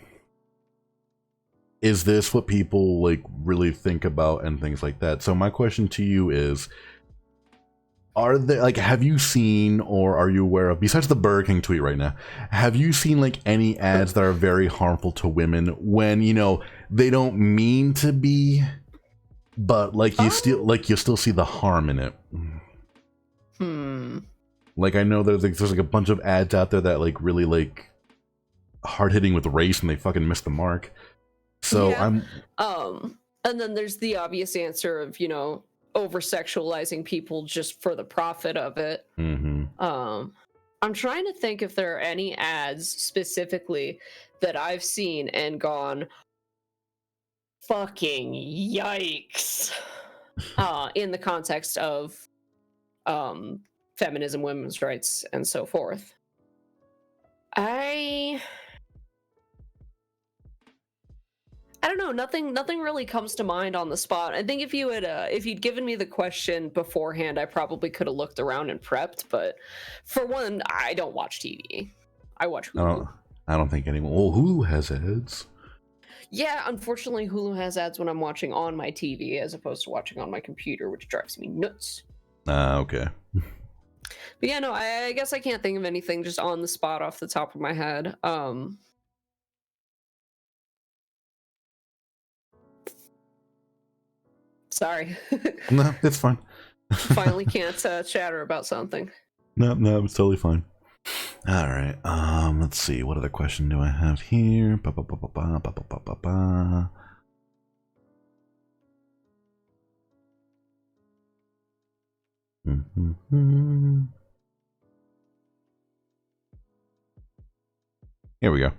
is this what people like really think about and things like that? So my question to you is, are there, like, have you seen or are you aware of, besides the Burger King tweet right now, have you seen like any ads that are very harmful to women when, you know, they don't mean to be, but like you still see the harm in it? Like, I know there's like a bunch of ads out there that like really like hard hitting with race and they fucking miss the mark. So yeah. And then there's the obvious answer of, you know, over sexualizing people just for the profit of it. I'm trying to think if there are any ads specifically that I've seen and gone, fucking yikes, in the context of feminism, women's rights, and so forth. I don't know. Nothing really comes to mind on the spot. I think if you'd given me the question beforehand, I probably could have looked around and prepped. But for one, I don't watch TV. I watch Hulu. I don't think anyone. Well, Hulu has ads. Yeah, unfortunately, Hulu has ads when I'm watching on my TV as opposed to watching on my computer, which drives me nuts. Okay. But yeah, no, I guess I can't think of anything just on the spot off the top of my head. Sorry. No, it's fine. Finally can't chatter about something. No, it's totally fine. All right. Let's see. What other question do I have here? Here we go.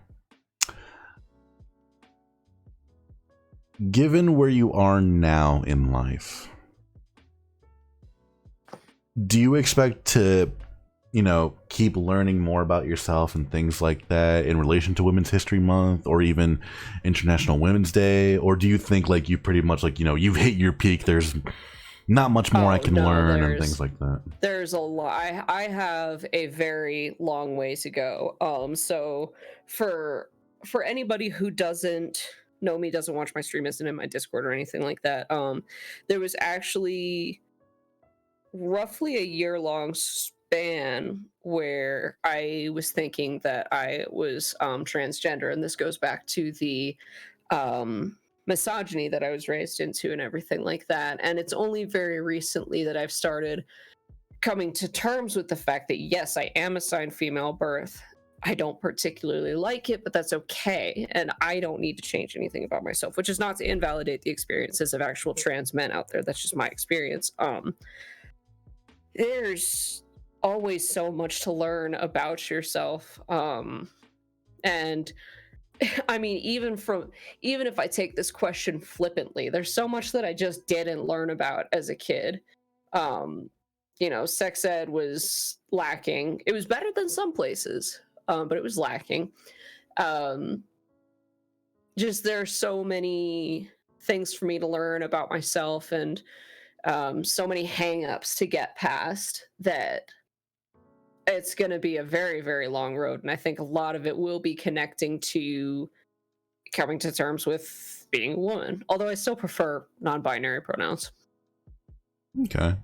Given where you are now in life, do you expect to, you know, keep learning more about yourself and things like that in relation to Women's History Month or even International Women's Day? Or do you think like you pretty much like, you know, you've hit your peak, there's not much more I can learn and things like that? There's a lot. I have a very long way to go. So for anybody who doesn't know me, doesn't watch my stream, isn't in my Discord or anything like that, there was actually roughly a year-long span where I was thinking that I was transgender, and this goes back to the misogyny that I was raised into and everything like that. And it's only very recently that I've started coming to terms with the fact that yes, I am assigned female birth. I don't particularly like it, but that's okay. And I don't need to change anything about myself, which is not to invalidate the experiences of actual trans men out there. That's just my experience. There's always so much to learn about yourself. And I mean, even if I take this question flippantly, there's so much that I just didn't learn about as a kid. sex ed was lacking. It was better than some places, but it was lacking. Just there are so many things for me to learn about myself, and so many hang-ups to get past, that it's going to be a very, very long road. And I think a lot of it will be connecting to coming to terms with being a woman, although I still prefer non-binary pronouns. Okay.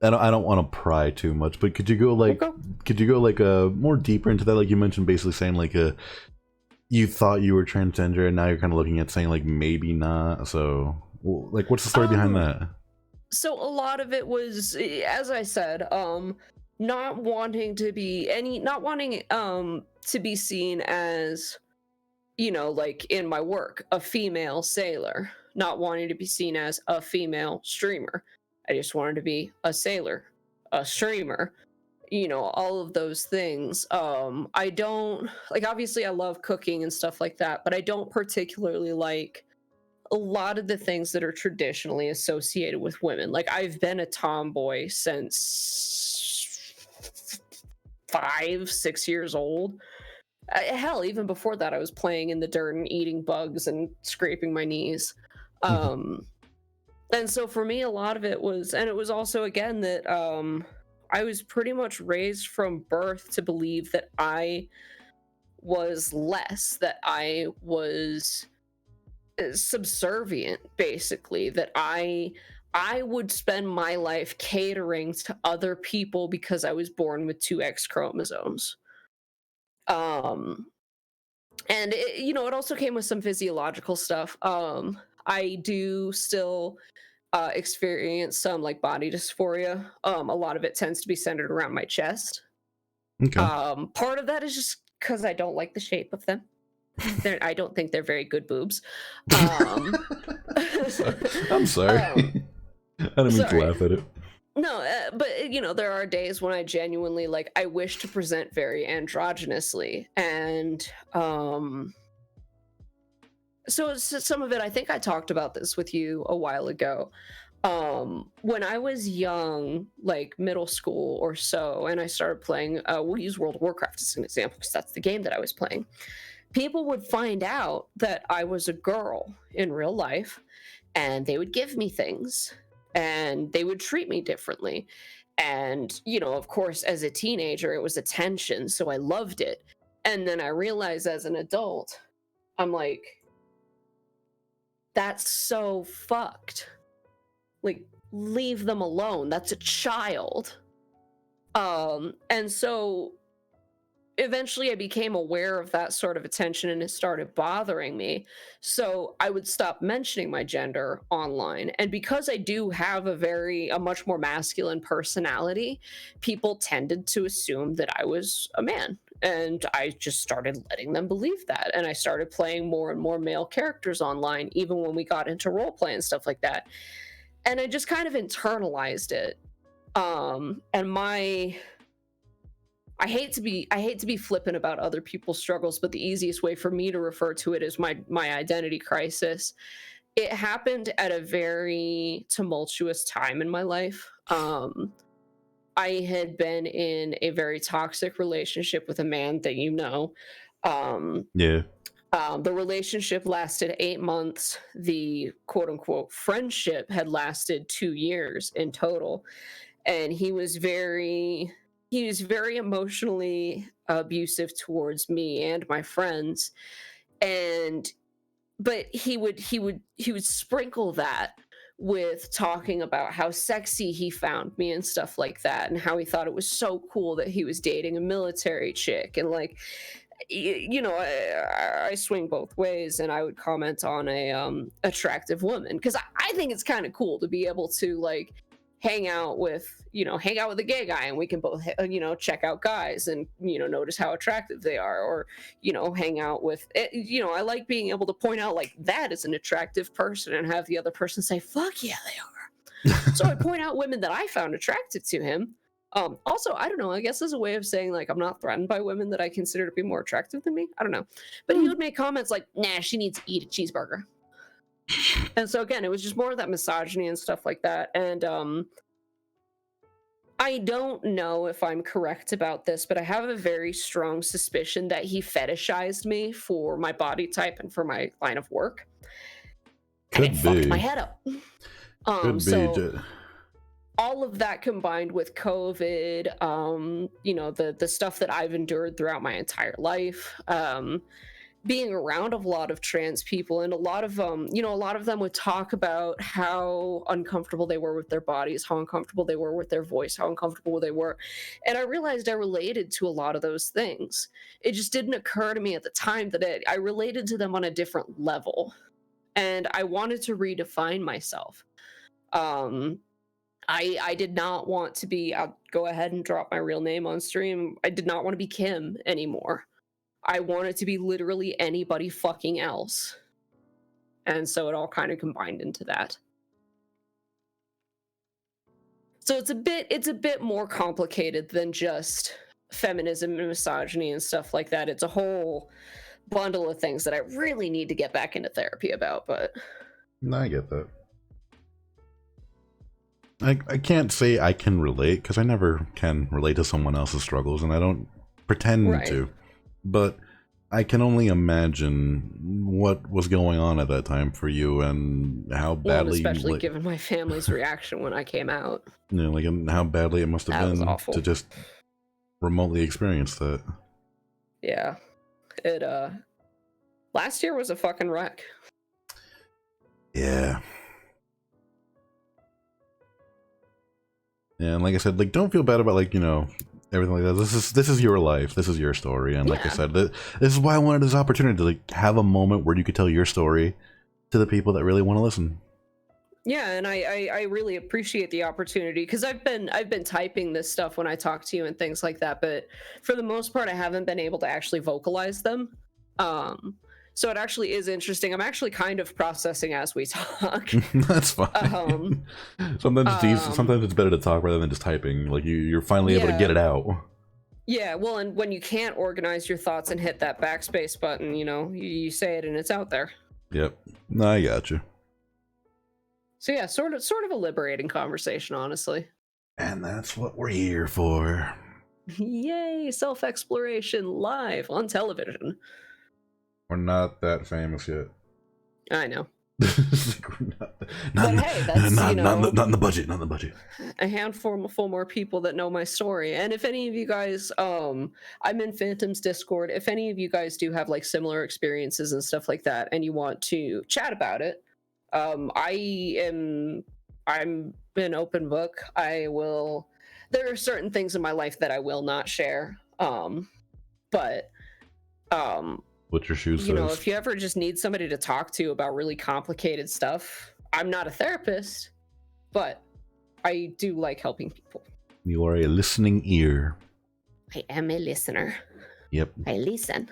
I don't want to pry too much, but could you go more deeper into that? Like you mentioned, basically saying like you thought you were transgender, and now you're kind of looking at saying like maybe not. So like, what's the story behind that? So a lot of it was, as I said, not wanting to be seen as, like in my work, a female sailor, not wanting to be seen as a female streamer. I just wanted to be a sailor, a streamer, all of those things. I don't like, obviously I love cooking and stuff like that, but I don't particularly like a lot of the things that are traditionally associated with women. Like, I've been a tomboy since 5-6 years old. Hell, even before that, I was playing in the dirt and eating bugs and scraping my knees. And so for me, a lot of it was, and it was also, again, that I was pretty much raised from birth to believe that I was less, that I was subservient, basically, that I would spend my life catering to other people because I was born with 2 X chromosomes. And it also came with some physiological stuff. I do still experience some like body dysphoria. A lot of it tends to be centered around my chest. Okay. Part of that is just because I don't like the shape of them. I don't think they're very good boobs. I'm sorry. I didn't mean to laugh at it. No, but there are days when I genuinely I wish to present very androgynously, and so some of it, I think I talked about this with you a while ago. When I was young, like middle school or so, and I started playing, we'll use World of Warcraft as an example because that's the game that I was playing. People would find out that I was a girl in real life, and they would give me things, and they would treat me differently. And, of course, as a teenager, it was attention, so I loved it. And then I realized as an adult, I'm like, that's so fucked. Like, leave them alone. That's a child. And so eventually I became aware of that sort of attention, and it started bothering me. So I would stop mentioning my gender online. And because I do have a much more masculine personality, people tended to assume that I was a man. And I just started letting them believe that. And I started playing more and more male characters online, even when we got into roleplay and stuff like that. And I just kind of internalized it. And I hate to be flippant about other people's struggles, but the easiest way for me to refer to it is my identity crisis. It happened at a very tumultuous time in my life. I had been in a very toxic relationship with a man that Yeah. The relationship lasted 8 months. The quote unquote friendship had lasted 2 years in total. And he was very emotionally abusive towards me and my friends. But he would sprinkle that with talking about how sexy he found me and stuff like that, and how he thought it was so cool that he was dating a military chick. And I swing both ways, and I would comment on a attractive woman because I think it's kind of cool to be able to hang out with a gay guy, and we can both check out guys and notice how attractive they are, or hang out with I like being able to point out that is an attractive person and have the other person say fuck yeah they are. So I point out women that I found attractive to him. Also, I don't know, I guess as a way of saying I'm not threatened by women that I consider to be more attractive than me. I don't know, but he would make comments like, nah, she needs to eat a cheeseburger. And so again, it was just more of that misogyny and stuff like that. And I don't know if I'm correct about this, but I have a very strong suspicion that he fetishized me for my body type and for my line of work. And it fucked my head up. Could So be. all of that combined with COVID, you know, the stuff that I've endured throughout my entire life, being around a lot of trans people, and a lot of you know, a lot of them would talk about how uncomfortable they were with their bodies, how uncomfortable they were with their voice, how uncomfortable they were. And I realized I related to a lot of those things. It just didn't occur to me at the time that I related to them on a different level. And I wanted to redefine myself. I did not want to be, I'll go ahead and drop my real name on stream. I did not want to be Kim anymore. I wanted to be literally anybody fucking else. And so it all kind of combined into that. So it's a bit more complicated than just feminism and misogyny and stuff like that. It's a whole bundle of things that I really need to get back into therapy about, but I get that. I can't say I can relate, because I never can relate to someone else's struggles, and I don't pretend to. But I can only imagine what was going on at that time for you, and how badly, especially given my family's reaction when I came out. You know, like, and how badly it must have been to just remotely experience that. Yeah, it last year was a fucking wreck. Yeah. Yeah, and like I said, like, don't feel bad about, like, you know, everything like that. This is your life. This is your story. And like I said, this is why I wanted this opportunity to, like, have a moment where you could tell your story to the people that really want to listen. Yeah, and I really appreciate the opportunity, because I've been typing this stuff when I talk to you and things like that, but for the most part I haven't been able to actually vocalize them. So it actually is interesting. I'm actually kind of processing as we talk. That's fine. Sometimes it's better to talk rather than just typing. Like, you're finally able to get it out. Yeah, well, and when you can't organize your thoughts and hit that backspace button, you know, you say it and it's out there. Yep. No, I got you. So yeah, sort of a liberating conversation, honestly. And that's what we're here for. Yay, self-exploration live on television. We're not that famous yet. I know. Not in the budget. Not in the budget. A handful more people that know my story. And if any of you guys, I'm in Phantom's Discord. If any of you guys do have like similar experiences and stuff like that, and you want to chat about it, I'm an open book. There are certain things in my life that I will not share. But what your shoe says. You know, if you ever just need somebody to talk to about really complicated stuff, I'm not a therapist, but I do like helping people. You are a listening ear. I am a listener. Yep. I listen.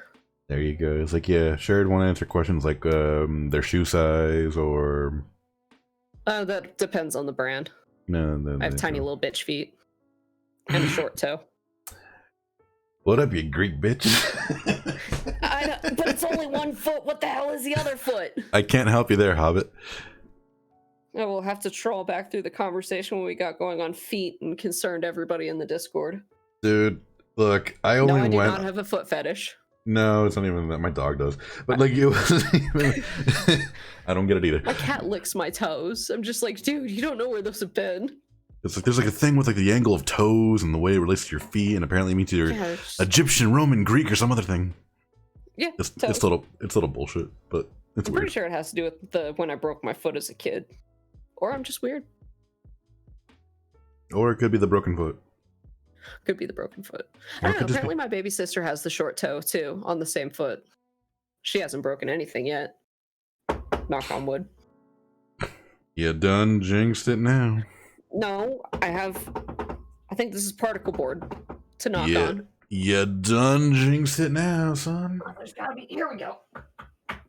There you go. It's like, yeah, Chaerod want to answer questions like their shoe size or... That depends on the brand. No, I have tiny little bitch feet and a short toe. What up, you Greek bitch? I know, but it's only one foot. What the hell is the other foot? I can't help you there, Hobbit. I will have to troll back through the conversation we got going on feet and concerned everybody in the Discord. Dude, look, I do not have a foot fetish. No, it's not even that. My dog does. But like, you, I don't get it either. My cat licks my toes. I'm just like, dude, you don't know where those have been. It's like there's like a thing with like the angle of toes and the way it relates to your feet, and apparently it means you're Egyptian, Roman, Greek, or some other thing. Yeah, it's little bullshit, but it's I'm weird. Pretty sure it has to do with when I broke my foot as a kid, or I'm just weird. Or it could be the broken foot. Could be the broken foot. I don't know. Apparently, my baby sister has the short toe too on the same foot. She hasn't broken anything yet. Knock on wood. You done jinxed it now. No, I think this is particle board to knock on. You done jinxed it now, son. Oh, there's gotta be. Here we go.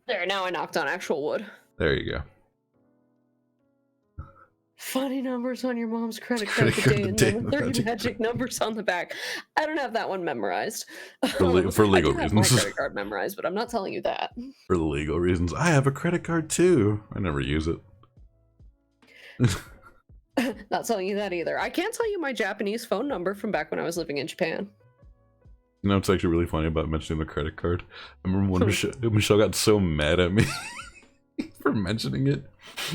There, now I knocked on actual wood. There you go. Funny numbers on your mom's credit card today, and then 30 magic numbers on the back. I don't have that one memorized. For legal I do have my reasons. credit card memorized, but I'm not telling you that. For legal reasons. I have a credit card too. I never use it. Not telling you that either. I can't tell you my Japanese phone number from back when I was living in Japan. You know, it's actually really funny about mentioning the credit card. I remember when Michelle got so mad at me for mentioning it.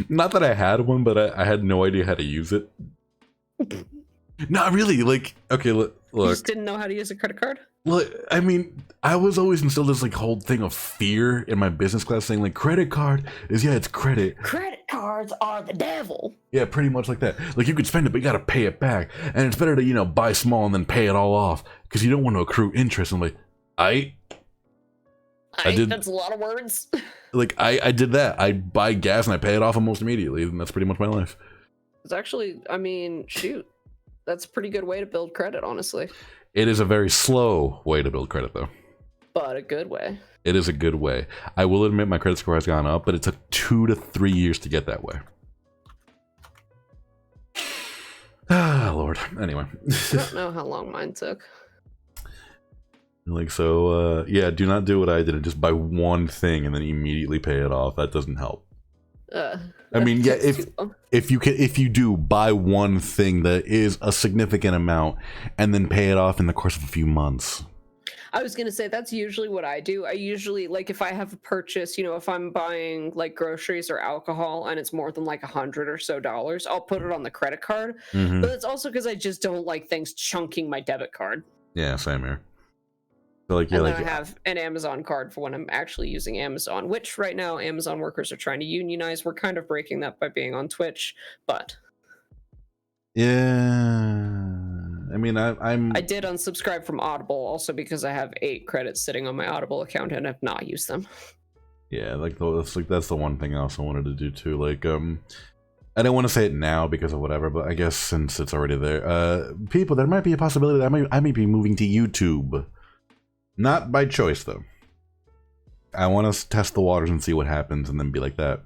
Not that I had one, but I had no idea how to use it. Not really. Like, okay, look. You just didn't know how to use a credit card? Look, I mean, I was always instilled this like whole thing of fear in my business class, saying like credit card is it's credit. Credit cards are the devil. Yeah, pretty much like that. Like you could spend it, but you gotta pay it back, and it's better to buy small and then pay it all off because you don't want to accrue interest. I'm like, I did. That's a lot of words. Like I did that. I buy gas and I pay it off almost immediately, and that's pretty much my life. It's actually, I mean, shoot, that's a pretty good way to build credit, honestly. It is a very slow way to build credit, though. But a good way. It is a good way. I will admit my credit score has gone up, but it took 2 to 3 years to get that way. Ah, Lord. Anyway. I don't know how long mine took. Like, so, yeah, do not do what I did and just buy one thing and then immediately pay it off. That doesn't help. I mean, yeah, if you do buy one thing that is a significant amount and then pay it off in the course of a few months. I was gonna say that's usually what I do. I usually, like, if I have a purchase, if I'm buying like groceries or alcohol and it's more than like $100 or so, I'll put it on the credit card. Mm-hmm. But it's also because I just don't like things chunking my debit card. Yeah, same here. So like, yeah, and like, then I have an Amazon card for when I'm actually using Amazon, which right now Amazon workers are trying to unionize. We're kind of breaking that by being on Twitch, but yeah, I mean, I did unsubscribe from Audible also because I have 8 credits sitting on my Audible account and have not used them. Yeah, that's the one thing I also wanted to do too. Like, I don't want to say it now because of whatever, but I guess since it's already there, people, there might be a possibility that I may be moving to YouTube. Not by choice, though. I want to test the waters and see what happens and then be like that.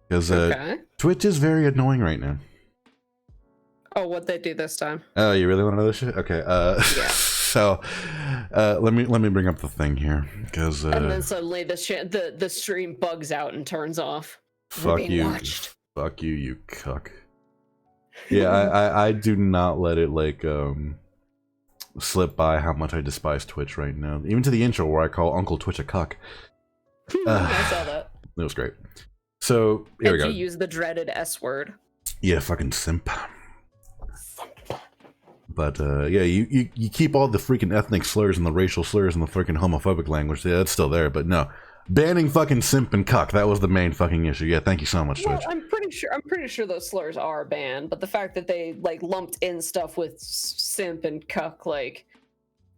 Because Twitch is very annoying right now. Oh, what'd they do this time? Oh, you really want to know this shit? Okay. Yeah. So, let me bring up the thing here. Because, and then suddenly the stream bugs out and turns off. Fuck you. Watched. Fuck you, you cuck. Yeah, I do not let it, like, slip by how much I despise Twitch right now. Even to the intro where I call Uncle Twitch a cuck. I saw that. It was great. So, here we go. You use the dreaded S word. Yeah, fucking simp. But, yeah, you keep all the freaking ethnic slurs and the racial slurs and the freaking homophobic language. Yeah, it's still there, but no. Banning fucking simp and cuck, that was the main fucking issue. Yeah, thank you so much, Twitch. Well, I'm pretty sure those slurs are banned, but the fact that they like lumped in stuff with simp and cuck, like,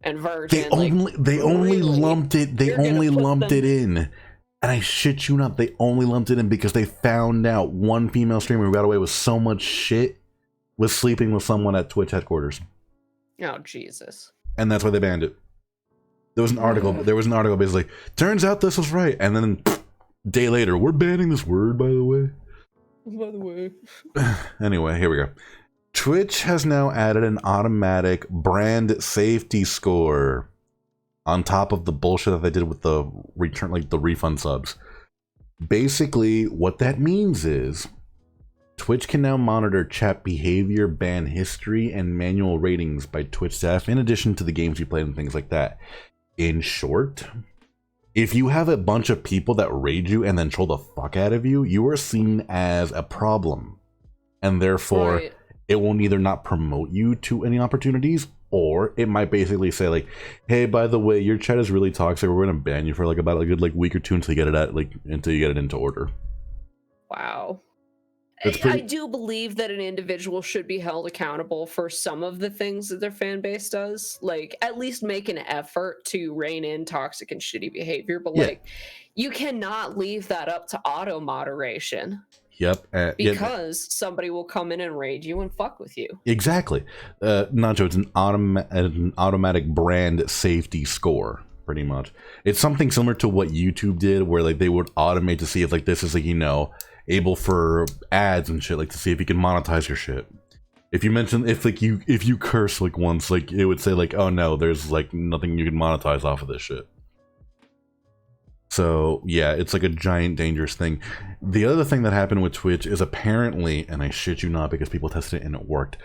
and virgin, they only lumped it in. And I shit you not, they only lumped it in because they found out one female streamer who got away with so much shit was sleeping with someone at Twitch headquarters. Oh Jesus! And that's why they banned it. There was an article basically, turns out this was right, and then day later, we're banning this word, by the way. Anyway, here we go. Twitch has now added an automatic brand safety score on top of the bullshit that they did with the return, like the refund subs. Basically, what that means is Twitch can now monitor chat behavior, ban history, and manual ratings by Twitch staff, in addition to the games you played and things like that. In short, if you have a bunch of people that raid you and then troll the fuck out of you, you are seen as a problem. And therefore, It will either not promote you to any opportunities, or it might basically say like, hey, by the way, your chat is really toxic. We're going to ban you for like about a good week or two until you get it into order. Wow. I do believe that an individual should be held accountable for some of the things that their fan base does. Like, at least make an effort to rein in toxic and shitty behavior. But, like, you cannot leave that up to auto moderation. Yep. Because somebody will come in and raid you and fuck with you. Exactly. Nacho, it's an automatic brand safety score. pretty much. It's something similar to what YouTube did, where like they would automate to see if like this is like, you know, able for ads and shit, like to see if you can monetize your shit. If you mention, if you curse like once, like it would say like, oh no, there's like nothing you can monetize off of this shit. So yeah, it's like a giant dangerous thing. The other thing that happened with Twitch is apparently, and I shit you not because people tested it and it worked,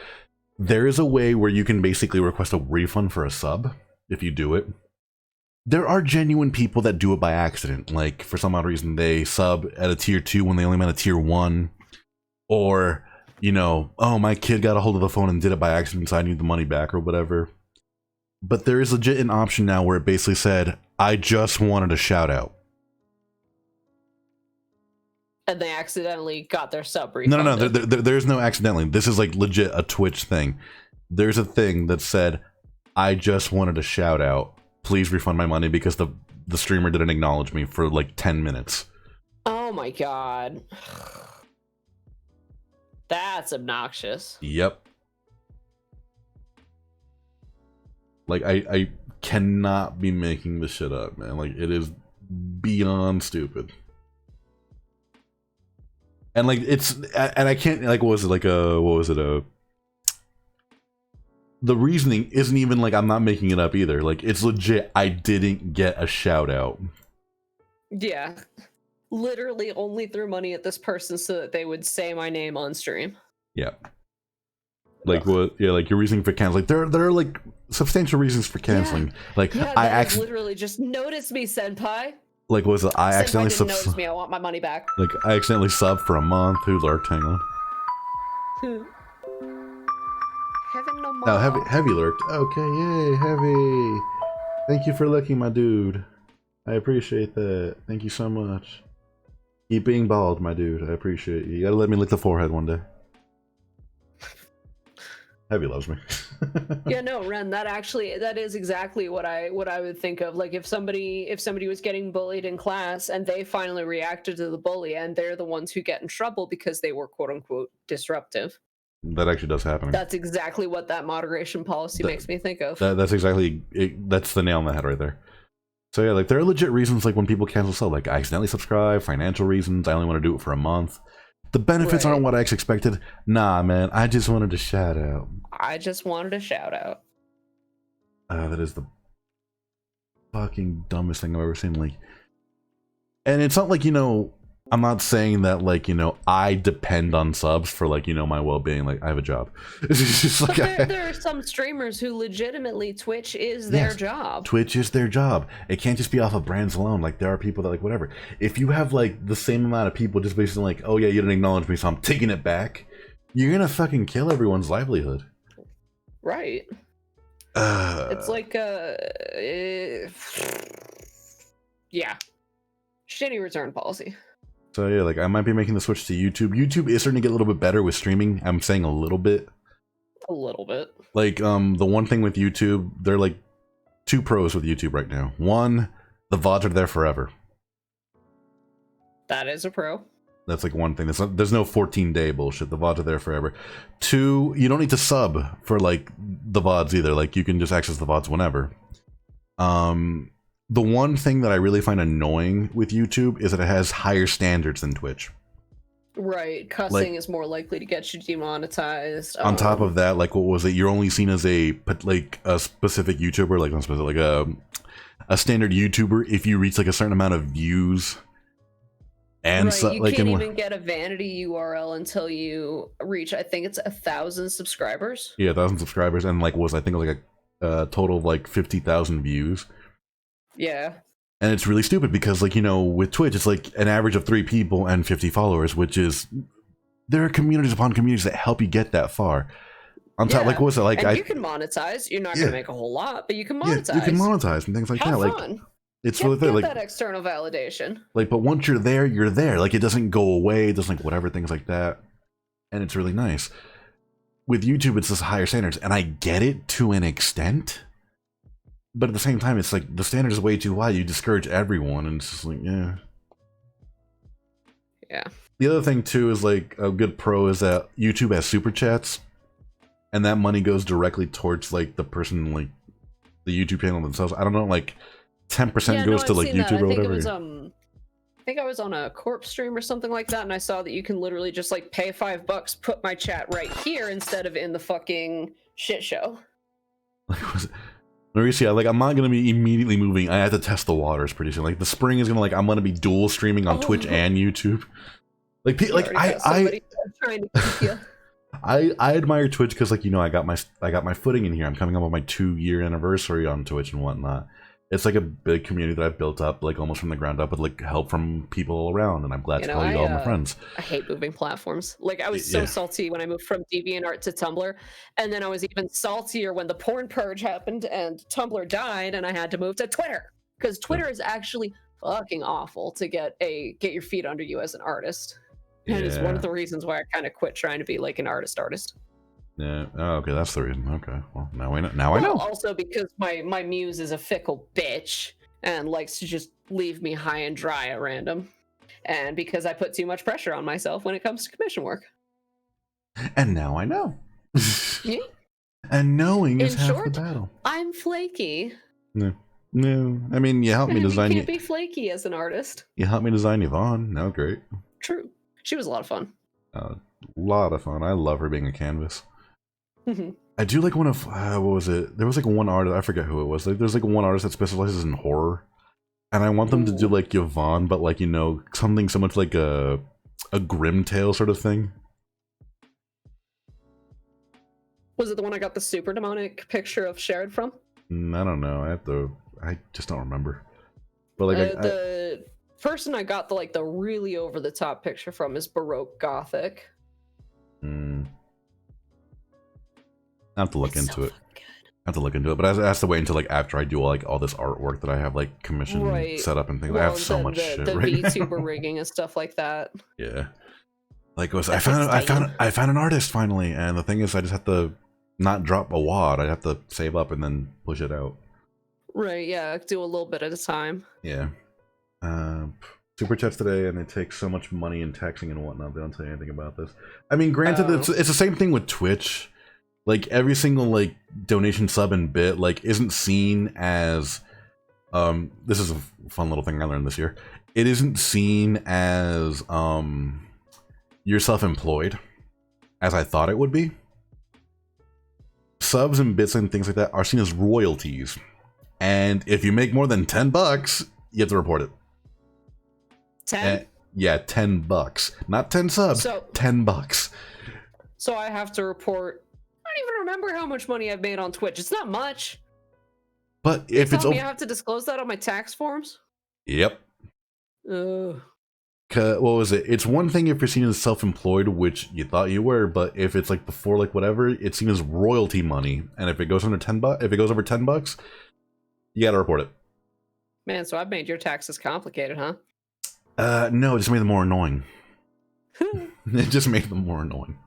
there is a way where you can basically request a refund for a sub if you do it. There are genuine people that do it by accident, like for some odd reason they sub at a tier 2 when they only meant a tier 1, or you know, oh, my kid got a hold of the phone and did it by accident, so I need the money back or whatever. But there is legit an option now where it basically said, I just wanted a shout out. And they accidentally got their sub refunded. No, there's no accidentally. This is like legit a Twitch thing. There's a thing that said, I just wanted a shout out. Please refund my money because the streamer didn't acknowledge me for like 10 minutes. Oh my god. That's obnoxious. Yep. Like, I cannot be making this shit up, man. Like, it is beyond stupid. And like, and I can't, like, what was it, the reasoning isn't even like, I'm not making it up either. Like, it's legit, I didn't get a shout out. Yeah. Literally only threw money at this person so that they would say my name on stream. Yeah. Like, what? Yeah, like your reasoning for canceling. There are like substantial reasons for canceling. Yeah. Like, yeah, I literally just notice me, senpai. Like, was it? I senpai accidentally didn't notice me. I want my money back. Like, I accidentally subbed for a month. Who lurked? Hang on. Heaven no more. Oh, heavy lurked. Okay, yay, heavy. Thank you for looking, my dude. I appreciate that. Thank you so much. Keep being bald, my dude. I appreciate you. You gotta let me lick the forehead one day. Heavy loves me. Yeah, no, Ren, that is exactly what I would think of. Like if somebody was getting bullied in class and they finally reacted to the bully and they're the ones who get in trouble because they were quote unquote disruptive. That actually does happen. That's exactly what that moderation policy makes me think of. That's exactly it, that's the nail on the head right there. So yeah, like there are legit reasons like when people cancel sub, like I accidentally subscribe, financial reasons, I only want to do it for a month. The benefits aren't what I expected. Nah, man, I just wanted to shout out. I just wanted a shout out. That is the fucking dumbest thing I've ever seen. Like, and it's not like, you know, I'm not saying that like, you know, I depend on subs for like, you know, my well-being. Like I have a job. It's just like there are some streamers who legitimately Twitch is their job. Twitch is their job. It can't just be off of brands alone. Like there are people that like whatever. If you have like the same amount of people just basically like, oh yeah, you didn't acknowledge me, so I'm taking it back. You're gonna fucking kill everyone's livelihood. Right. It's like yeah, shitty return policy. So yeah, like I might be making the switch to YouTube. YouTube is starting to get a little bit better with streaming. I'm saying a little bit. A little bit. Like the one thing with YouTube, they're like two pros with YouTube right now. One, the VODs are there forever. That is a pro. That's like one thing. There's no 14-day bullshit. The VODs are there forever. Two, you don't need to sub for like the VODs either. Like you can just access the VODs whenever. The one thing that I really find annoying with YouTube is that it has higher standards than Twitch. Right, cussing is more likely to get you demonetized. On top of that, like what was it? You're only seen as a specific YouTuber, like not specific, like a standard YouTuber if you reach like a certain amount of views. And right, you can't even get a vanity URL until you reach, I think it's 1,000 subscribers. Yeah, 1,000 subscribers, and like I think it was like a total of like 50,000 views. Yeah. And it's really stupid because, like, you know, with Twitch, it's like an average of 3 people and 50 followers, which is, there are communities upon communities that help you get that far. On top, like, what's it like? And you can monetize. You're not going to make a whole lot, but you can monetize. Yeah, you can monetize and things like Have that. Fun. Like, it's really fair. Get Like that external validation. Like, but once you're there, you're there. Like, it doesn't go away. It doesn't like whatever things like that, and it's really nice. With YouTube, it's just higher standards, and I get it to an extent. But at the same time, it's like the standard is way too high. You discourage everyone, and it's just like, yeah. Yeah. The other thing too is like a good pro is that YouTube has super chats, and that money goes directly towards like the person, like the YouTube channel themselves. I don't know, like 10% goes to like I've seen YouTube that. or I think whatever. it was I think I was on a corpse stream or something like that, and I saw that you can literally just like pay $5, put my chat right here instead of in the fucking shit show. Like, was it? Let me see. Like, I'm not gonna be immediately moving. I have to test the waters pretty soon. Like, the spring is gonna like I'm gonna be dual streaming on Twitch and YouTube. Like, I trying to keep you. I admire Twitch because like I got my footing in here. I'm coming up on my 2-year anniversary on Twitch and whatnot. It's like a big community that I've built up like almost from the ground up with like help from people all around, and I'm glad to call you all my friends. I hate moving platforms. Like I was so salty when I moved from DeviantArt to Tumblr, and then I was even saltier when the porn purge happened and Tumblr died, and I had to move to Twitter because Twitter is actually fucking awful to get your feet under you as an artist. And it's one of the reasons why I kind of quit trying to be like an artist. Yeah. Oh, okay, that's the reason. Okay. Well, now I know. I know. Also because my muse is a fickle bitch and likes to just leave me high and dry at random. And because I put too much pressure on myself when it comes to commission work. And now I know. Yeah. And knowing is half short, the battle. I'm flaky. No. I mean, you helped me design. You can't be flaky as an artist. You helped me design Yvonne. That was great. True. She was a lot of fun. A lot of fun. I love her being a canvas. I do like one of what was it? There was like one artist, I forget who it was. Like there's like one artist that specializes in horror, and I want them to do like Yvonne, but like something so much like a grim tale sort of thing. Was it the one I got the super demonic picture of Chaerod from? I don't know. I just don't remember. But like the person I got the really over the top picture from is Baroque Gothic. I have to look into it. I have to look into it, but I have to wait until like after I do all this artwork that I have like commission set up and things. Well, I have so much shit the right VTuber rigging and stuff like that. Yeah, like I found an artist finally, and the thing is, I just have to not drop a wad. I have to save up and then push it out. Right. Yeah. Do a little bit at a time. Yeah. Super chats today, and it takes so much money and taxing and whatnot. They don't tell you anything about this. I mean, granted, it's the same thing with Twitch. Like every single like donation, sub, and bit like isn't seen as this is a fun little thing I learned this year. It isn't seen as you're self-employed as I thought it would be. Subs and bits and things like that are seen as royalties, and if you make more than $10, you have to report it. 10? Yeah, $10, not 10 subs. So, $10. So I have to report. I don't even remember how much money I've made on Twitch. It's not much. But if it's I have to disclose that on my tax forms? Yep. Ugh. What was it? It's one thing if you're seen as self-employed, which you thought you were, but if it's like before like whatever, it's seen as royalty money, and if it goes under $10, if it goes over $10, you gotta report it. Man, so I've made your taxes complicated, huh? No, it just made them more annoying. It just made them more annoying.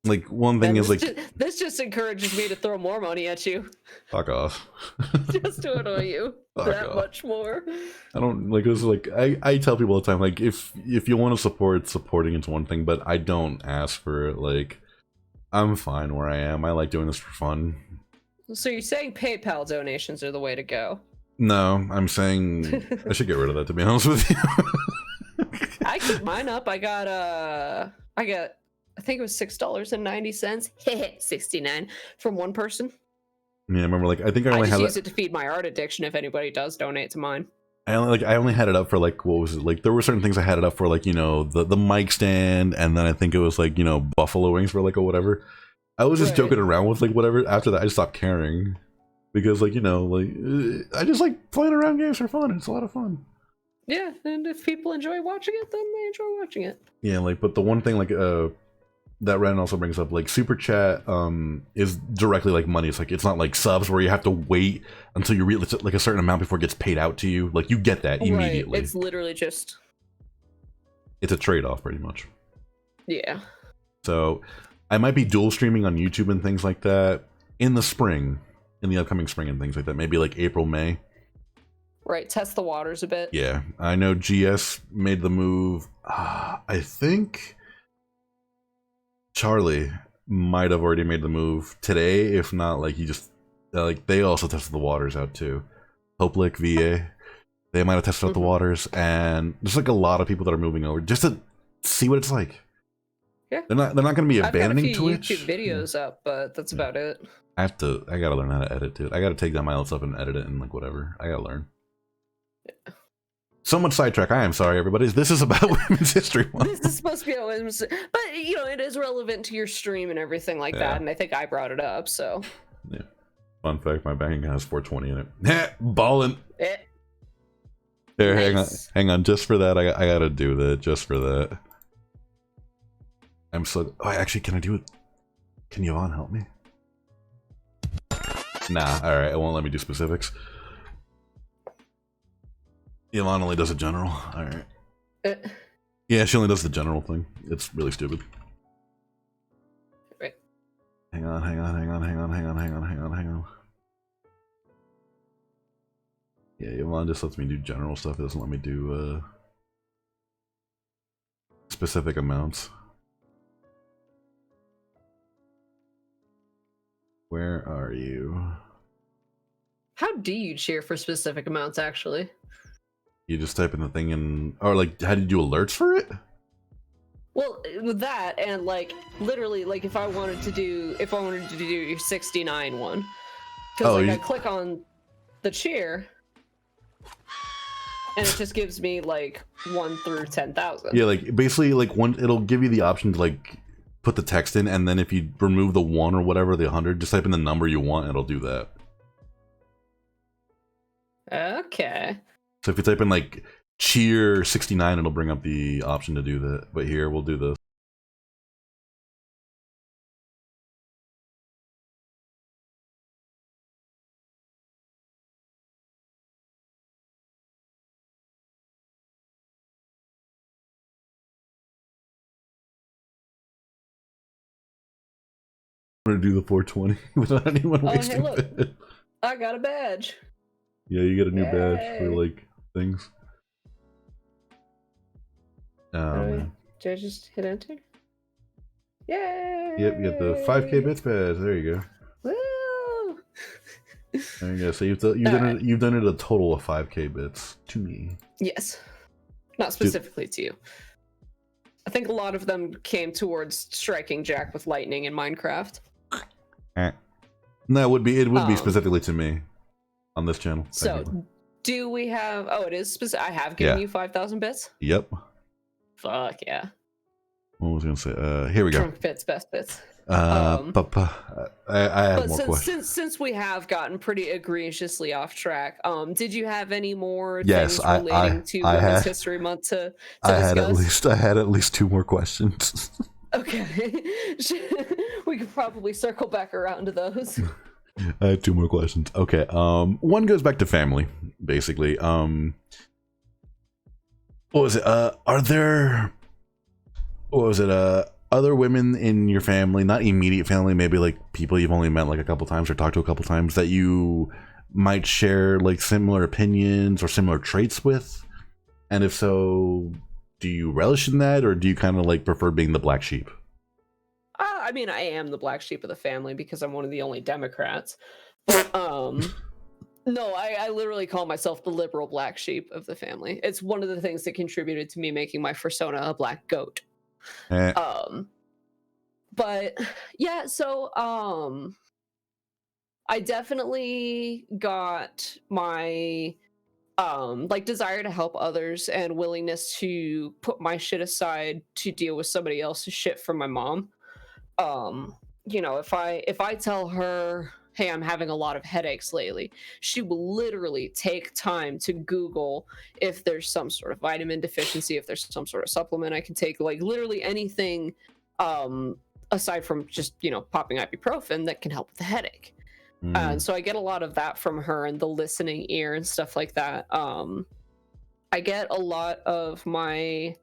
Like one thing is like this just encourages me to throw more money at you. Fuck off. Just to annoy you much more. I don't like this. Like I tell people all the time, like if you want to support, supporting it's one thing, but I don't ask for it. Like I'm fine where I am. I like doing this for fun. So you're saying PayPal donations are the way to go? No, I'm saying I should get rid of that. To be honest with you, I keep mine up. I got I think it was $6.90, 69 from one person. Yeah, I remember. Like, I think I only just use it to feed my art addiction. If anybody does donate to mine, I only had it up for like what was it? Like there were certain things I had it up for, like the mic stand, and then I think it was like buffalo wings for like or whatever. I was just joking around with like whatever. After that, I just stopped caring because like I just like playing around games for fun. It's a lot of fun. Yeah, and if people enjoy watching it, then they enjoy watching it. Yeah, like but the one thing like that Ren also brings up, like super chat is directly like money. It's like it's not like subs where you have to wait until you reach like a certain amount before it gets paid out to you. Like you get that immediately. It's literally just it's a trade-off pretty much. Yeah. So I might be dual streaming on YouTube and things like that in the spring, in the upcoming spring and things like that. Maybe like April, May. Right, test the waters a bit. Yeah, I know GS made the move. I think Charlie might have already made the move today. If not, like he just like they also tested the waters out too. Hopelik, VA, they might have tested out the waters, and there's like a lot of people that are moving over just to see what it's like. Yeah, they're not going to be abandoning I've got a few Twitch. YouTube videos up, but that's about it. I gotta learn how to edit, dude. I gotta take down my old stuff and edit it and like whatever. I gotta learn. Yeah. So much sidetrack. I am sorry, everybody. This is about Women's History Month. This is supposed to be about Women's, but you know it is relevant to your stream and everything like that. And I think I brought it up. So yeah. Fun fact: my bank account has 420 in it. Ballin'. There, nice. hang on. Just for that, I gotta do that. Just for that. I'm so. Oh, actually, can I do it? Can Yvonne help me? Nah. All right. It won't let me do specifics. Yvonne only does a general. All right. Yeah, she only does the general thing. It's really stupid. Right. Hang on. Yeah, Yvonne just lets me do general stuff. It doesn't let me do specific amounts. Where are you? How do you cheer for specific amounts, actually? You just type in the thing in, or like, how do you do alerts for it? Well, with that, and like, literally, like, if I wanted to do your 69 one, because I click on the cheer, and it just gives me like 1 through 10,000. Yeah, like basically, like it'll give you the option to like put the text in, and then if you remove the 1 or whatever, the 100, just type in the number you want, and it'll do that. Okay. So if you type in like cheer 69, it'll bring up the option to do that. But here, we'll do this. I'm gonna do the 420 without anyone wasting it. I got a badge. Yeah, you get a new badge for like things. Did I just hit enter? Yay! Yep, you get the 5K bits badge. There you go. Woo! There you go. So you've done it a total of 5K bits to me. Yes, not specifically to you. I think a lot of them came towards striking Jack with lightning in Minecraft. No, it would be specifically to me on this channel. So, do we have? Oh, it is specific. I have given you 5,000 bits. Yep. Fuck yeah. What was I gonna say? Here we go. Drunk bits, best bits. I have more questions. Since we have gotten pretty egregiously off track, did you have any more things relating to Women's History Month to discuss? I had at least 2 more questions. Okay. We could probably circle back around to those. I had 2 more questions. Okay. One goes back to family, basically. What was it? Other women in your family, not immediate family, maybe like people you've only met like a couple times or talked to a couple times, that you might share like similar opinions or similar traits with? And if so, do you relish in that, or do you kind of like prefer being the black sheep? I mean, I am the black sheep of the family because I'm one of the only Democrats. But, no, I literally call myself the liberal black sheep of the family. It's one of the things that contributed to me making my persona a black goat. But yeah, so I definitely got my like desire to help others and willingness to put my shit aside to deal with somebody else's shit from my mom. You know, if I tell her, hey, I'm having a lot of headaches lately, she will literally take time to Google if there's some sort of vitamin deficiency, if there's some sort of supplement I can take, like literally anything aside from just, you know, popping ibuprofen that can help with the headache. And so I get a lot of that from her, and the listening ear and stuff like that. I get a lot of my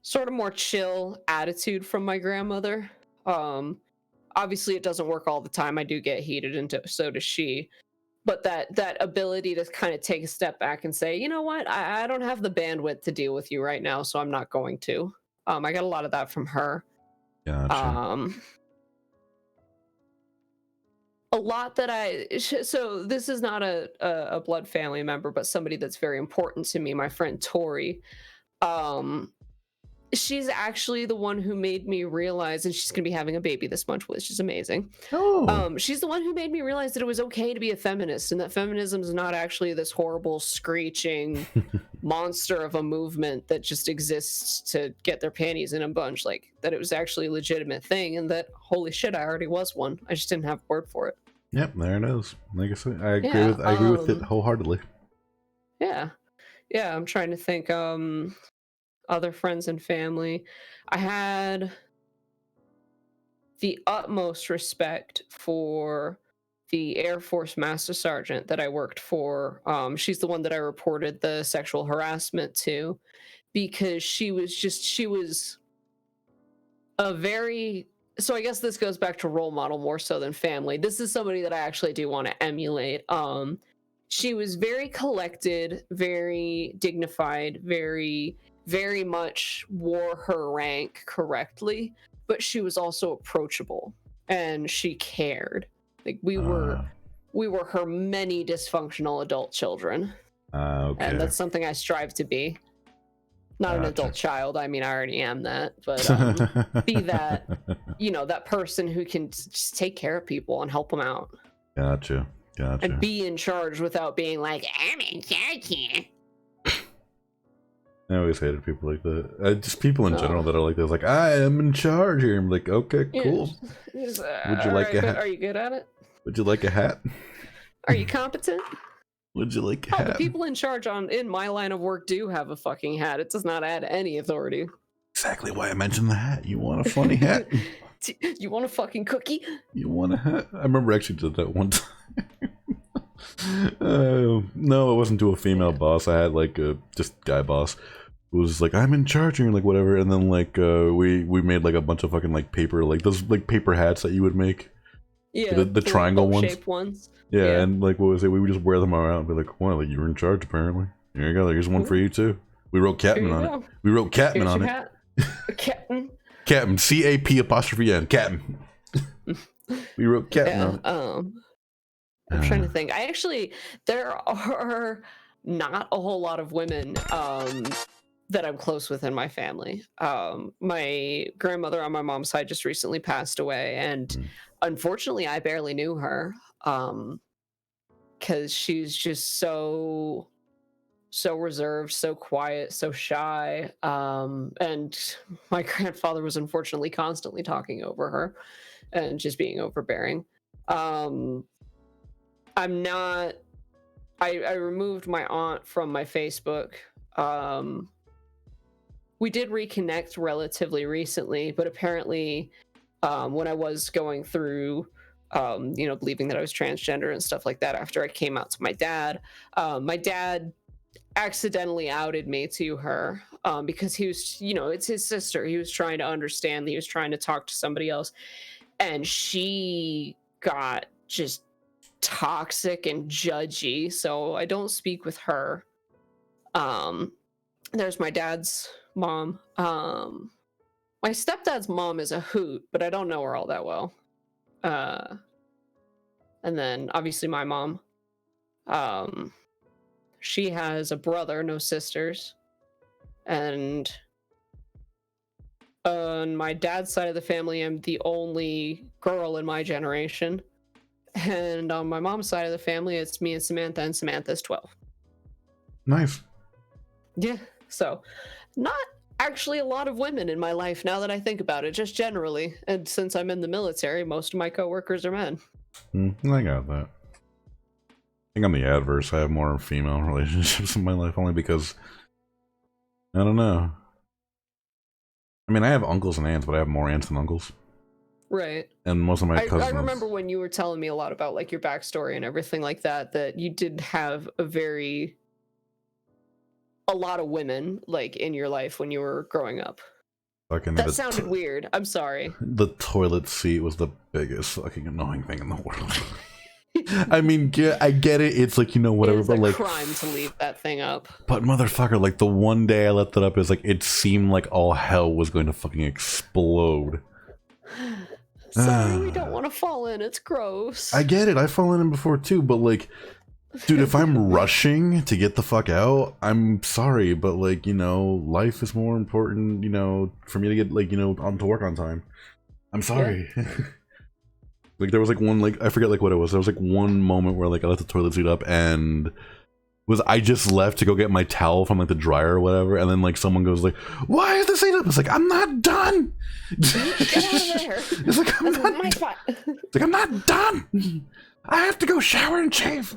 sort of more chill attitude from my grandmother. Obviously it doesn't work all the time. I do get heated, and so does she. But that ability to kind of take a step back and say, you know what, I don't have the bandwidth to deal with you right now, so I'm not going to. I got a lot of that from her. Gotcha. a lot that so this is not a blood family member, but somebody that's very important to me, my friend Tori. um she's actually the one who made me realize, and she's gonna be having a baby this month, which is amazing. Oh, She's the one who made me realize that it was okay to be a feminist, and that feminism is not actually this horrible screeching monster of a movement that just exists to get their panties in a bunch. Like, that it was actually a legitimate thing, and that, holy shit, I already was one. I just didn't have a word for it. yep, there it is. Like I said, I agree Yeah, with it wholeheartedly. Yeah. I'm trying to think. Other friends and family. I had the utmost respect for the Air Force Master Sergeant that I worked for. She's the one that I reported the sexual harassment to, because she was a very, so I guess this goes back to role model more so than family. This is somebody that I actually do want to emulate. She was very collected, very dignified, very much wore her rank correctly, but she was also approachable, and she cared. Like, we were her many dysfunctional adult children. Okay. And that's something I strive to be. Not an adult child. I mean, I already am that, but be that, that person who can just take care of people and help them out. Gotcha. And be in charge without being like, I'm in charge here. I always hated people like that. Just people in general that are like this. Like, I am in charge here. I'm like, okay, cool. Would you like a hat? Are you good at it? Would you like a hat? Are you competent? Would you like a hat? The people in charge in my line of work do have a fucking hat. It does not add any authority. Exactly why I mentioned the hat. You want a funny hat? You want a fucking cookie? You want a hat? I remember I actually did that one time. No, it wasn't to a female boss. I had like a just guy boss who was like, I'm in charge and like whatever, and then like we made like a bunch of fucking like paper, like those like paper hats that you would make. Yeah, the triangle ones. Shaped ones. Yeah, and like what was it? We would just wear them around and be like, well, like, you're in charge apparently. Here you go, here's one for you too. We wrote Catman on it. We wrote Catman on it. Captain. Captain. CAP''N. Captain. We wrote Catman on it. I'm trying to think. There are not a whole lot of women that I'm close with in my family. My grandmother on my mom's side just recently passed away, and unfortunately I barely knew her, because she's just so reserved, so quiet, so shy, and my grandfather was unfortunately constantly talking over her and just being overbearing. I removed my aunt from my Facebook. We did reconnect relatively recently, but apparently when I was going through believing that I was transgender and stuff like that after I came out to my dad accidentally outed me to her, because he was, it's his sister. He was trying to understand, he was trying to talk to somebody else, and she got just toxic and judgy, so I don't speak with her. There's my dad's mom. My stepdad's mom is a hoot, but I don't know her all that well. And then obviously my mom. She has a brother, no sisters. And on my dad's side of the family, I'm the only girl in my generation. And on my mom's side of the family, it's me and Samantha's 12. Nice. Yeah, so not actually a lot of women in my life now that I think about it, just generally. And since I'm in the military, most of my coworkers are men. I got that. I think I'm the adverse. I have more female relationships in my life only because, I don't know. I mean, I have uncles and aunts, but I have more aunts than uncles. Right. And most of my cousins. I remember when you were telling me a lot about like your backstory and everything like that, that you did have a lot of women like in your life when you were growing up. That sounded weird. I'm sorry. The toilet seat was the biggest fucking annoying thing in the world. I mean, I get it. It's like, whatever, it's but like crime to leave that thing up. But motherfucker, like the one day I left it up, is like it seemed like all hell was going to fucking explode. Sorry, we don't want to fall in. It's gross. I get it. I've fallen in before too, but like, dude, if I'm rushing to get the fuck out, I'm sorry, but like, you know, life is more important, you know, for me to get like, you know, on to work on time. I'm sorry. Yeah. Like there was like one, like I forget like what it was. There was like one moment where like I let the toilet seat up and I just left to go get my towel from like the dryer or whatever, and then like someone goes like, "Why is the seat up?" It's like, I'm not done. Get out of there. It's like I'm not. It's like I'm not done. I have to go shower and shave.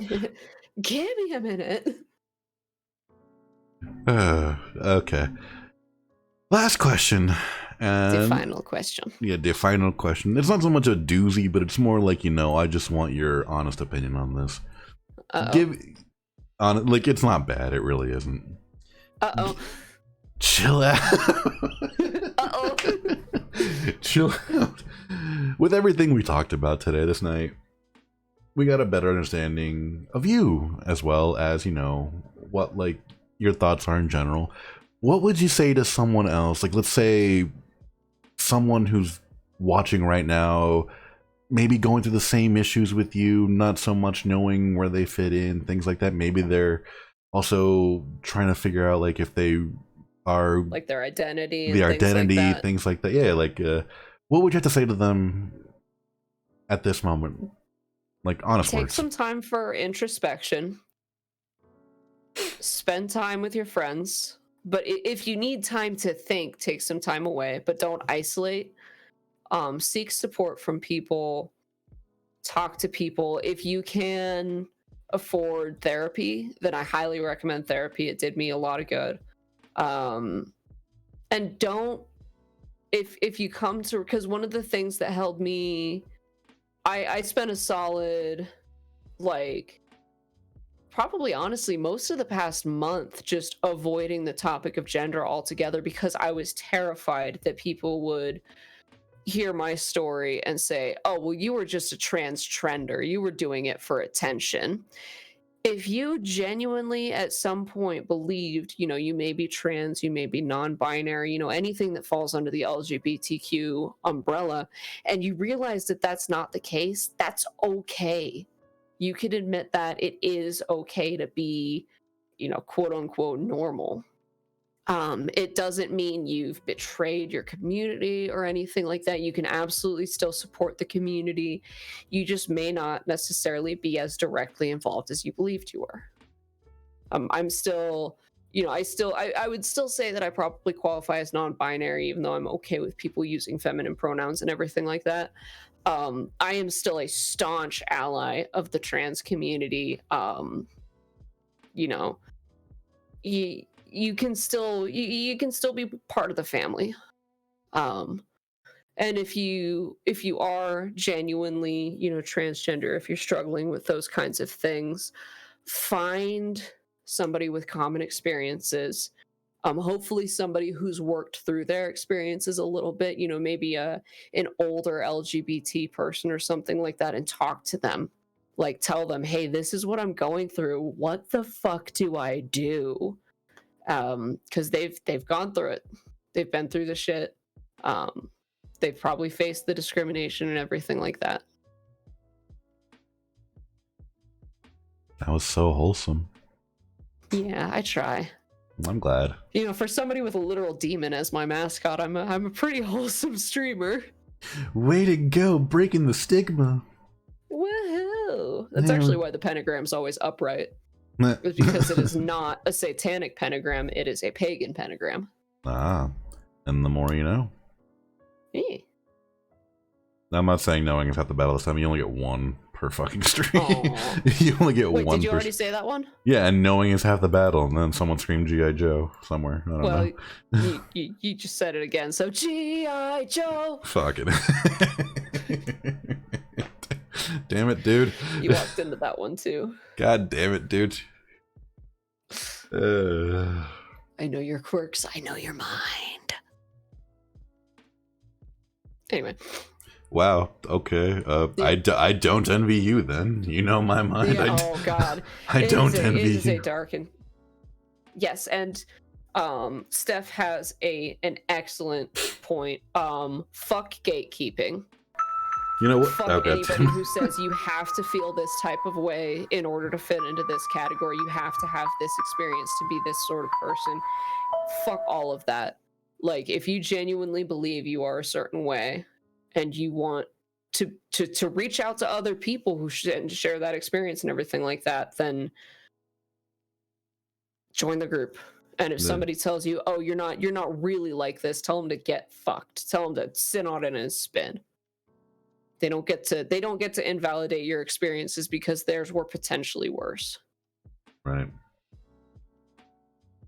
Give me a minute. Okay. Last question. The final question. Yeah, the final question. It's not so much a doozy, but it's more like, you know, I just want your honest opinion on this. Like, it's not bad. It really isn't. Chill out. Chill out. With everything we talked about today, this night, we got a better understanding of you, as well as, you know, what, like, your thoughts are in general. What would you say to someone else? Like, let's say someone who's watching right now, maybe going through the same issues with you, not so much knowing where they fit in, things like that. Maybe they're also trying to figure out, like, if they are... like their identity. Things like that. Yeah, like, what would you have to say to them at this moment? Like, honest words. Take some time for introspection. Spend time with your friends. But if you need time to think, take some time away, but don't isolate. Seek support from people. Talk to people. If you can afford therapy, then I highly recommend therapy. It did me a lot of good. And don't, if you come to, because one of the things that held me, I spent a solid, like, probably honestly most of the past month just avoiding the topic of gender altogether, because I was terrified that people would hear my story and say, oh, well, you were just a trans trender, you were doing it for attention. If you genuinely at some point believed, you know, you may be trans, you may be non-binary, you know, anything that falls under the LGBTQ umbrella, and you realize that that's not the case, that's okay. You can admit that it is okay to be, you know, quote unquote normal. It doesn't mean you've betrayed your community or anything like that. You can absolutely still support the community. You just may not necessarily be as directly involved as you believed you were. I'm still, you know, I would still say that I probably qualify as non-binary, even though I'm okay with people using feminine pronouns and everything like that. I am still a staunch ally of the trans community. You know, you can still be part of the family. And if you are genuinely, you know, transgender, if you're struggling with those kinds of things, find somebody with common experiences. Hopefully somebody who's worked through their experiences a little bit, you know, maybe an older LGBT person or something like that, and talk to them. Like, tell them, hey, this is what I'm going through. What the fuck do I do? Because they've gone through it. They've been through the shit. They've probably faced the discrimination and everything like that. That was so wholesome. Yeah, I try. I'm glad. You know, for somebody with a literal demon as my mascot, I'm a pretty wholesome streamer. Way to go, breaking the stigma. Woohoo! That's actually why the pentagram's always upright. It's because it is not a satanic pentagram, it is a pagan pentagram. Ah, and the more you know. Yeah. I'm not saying knowing is half the battle this time. You only get one per fucking stream. You only get one. Wait, did you already say that one? Yeah, and knowing is half the battle, and then someone screamed G.I. Joe somewhere. I don't know. you just said it again, so G.I. Joe! Fuck it. Damn it, dude. You walked into that one, too. God damn it, dude. I know your quirks, I know your mind. Anyway. Wow, okay. I don't envy you then. You know my mind. Yeah, oh, God. I don't envy you. It is a darkened... Yes, and Steph has an excellent point. Fuck gatekeeping. You know what? Fuck Oh, God. anybody who says you have to feel this type of way in order to fit into this category. You have to have this experience to be this sort of person. Fuck all of that. Like, if you genuinely believe you are a certain way and you want to reach out to other people who share that experience and everything like that, then join the group. And if somebody tells you, oh, you're not really like this, tell them to get fucked. Tell them to sit on it and spin. They don't get to invalidate your experiences because theirs were potentially worse. Right.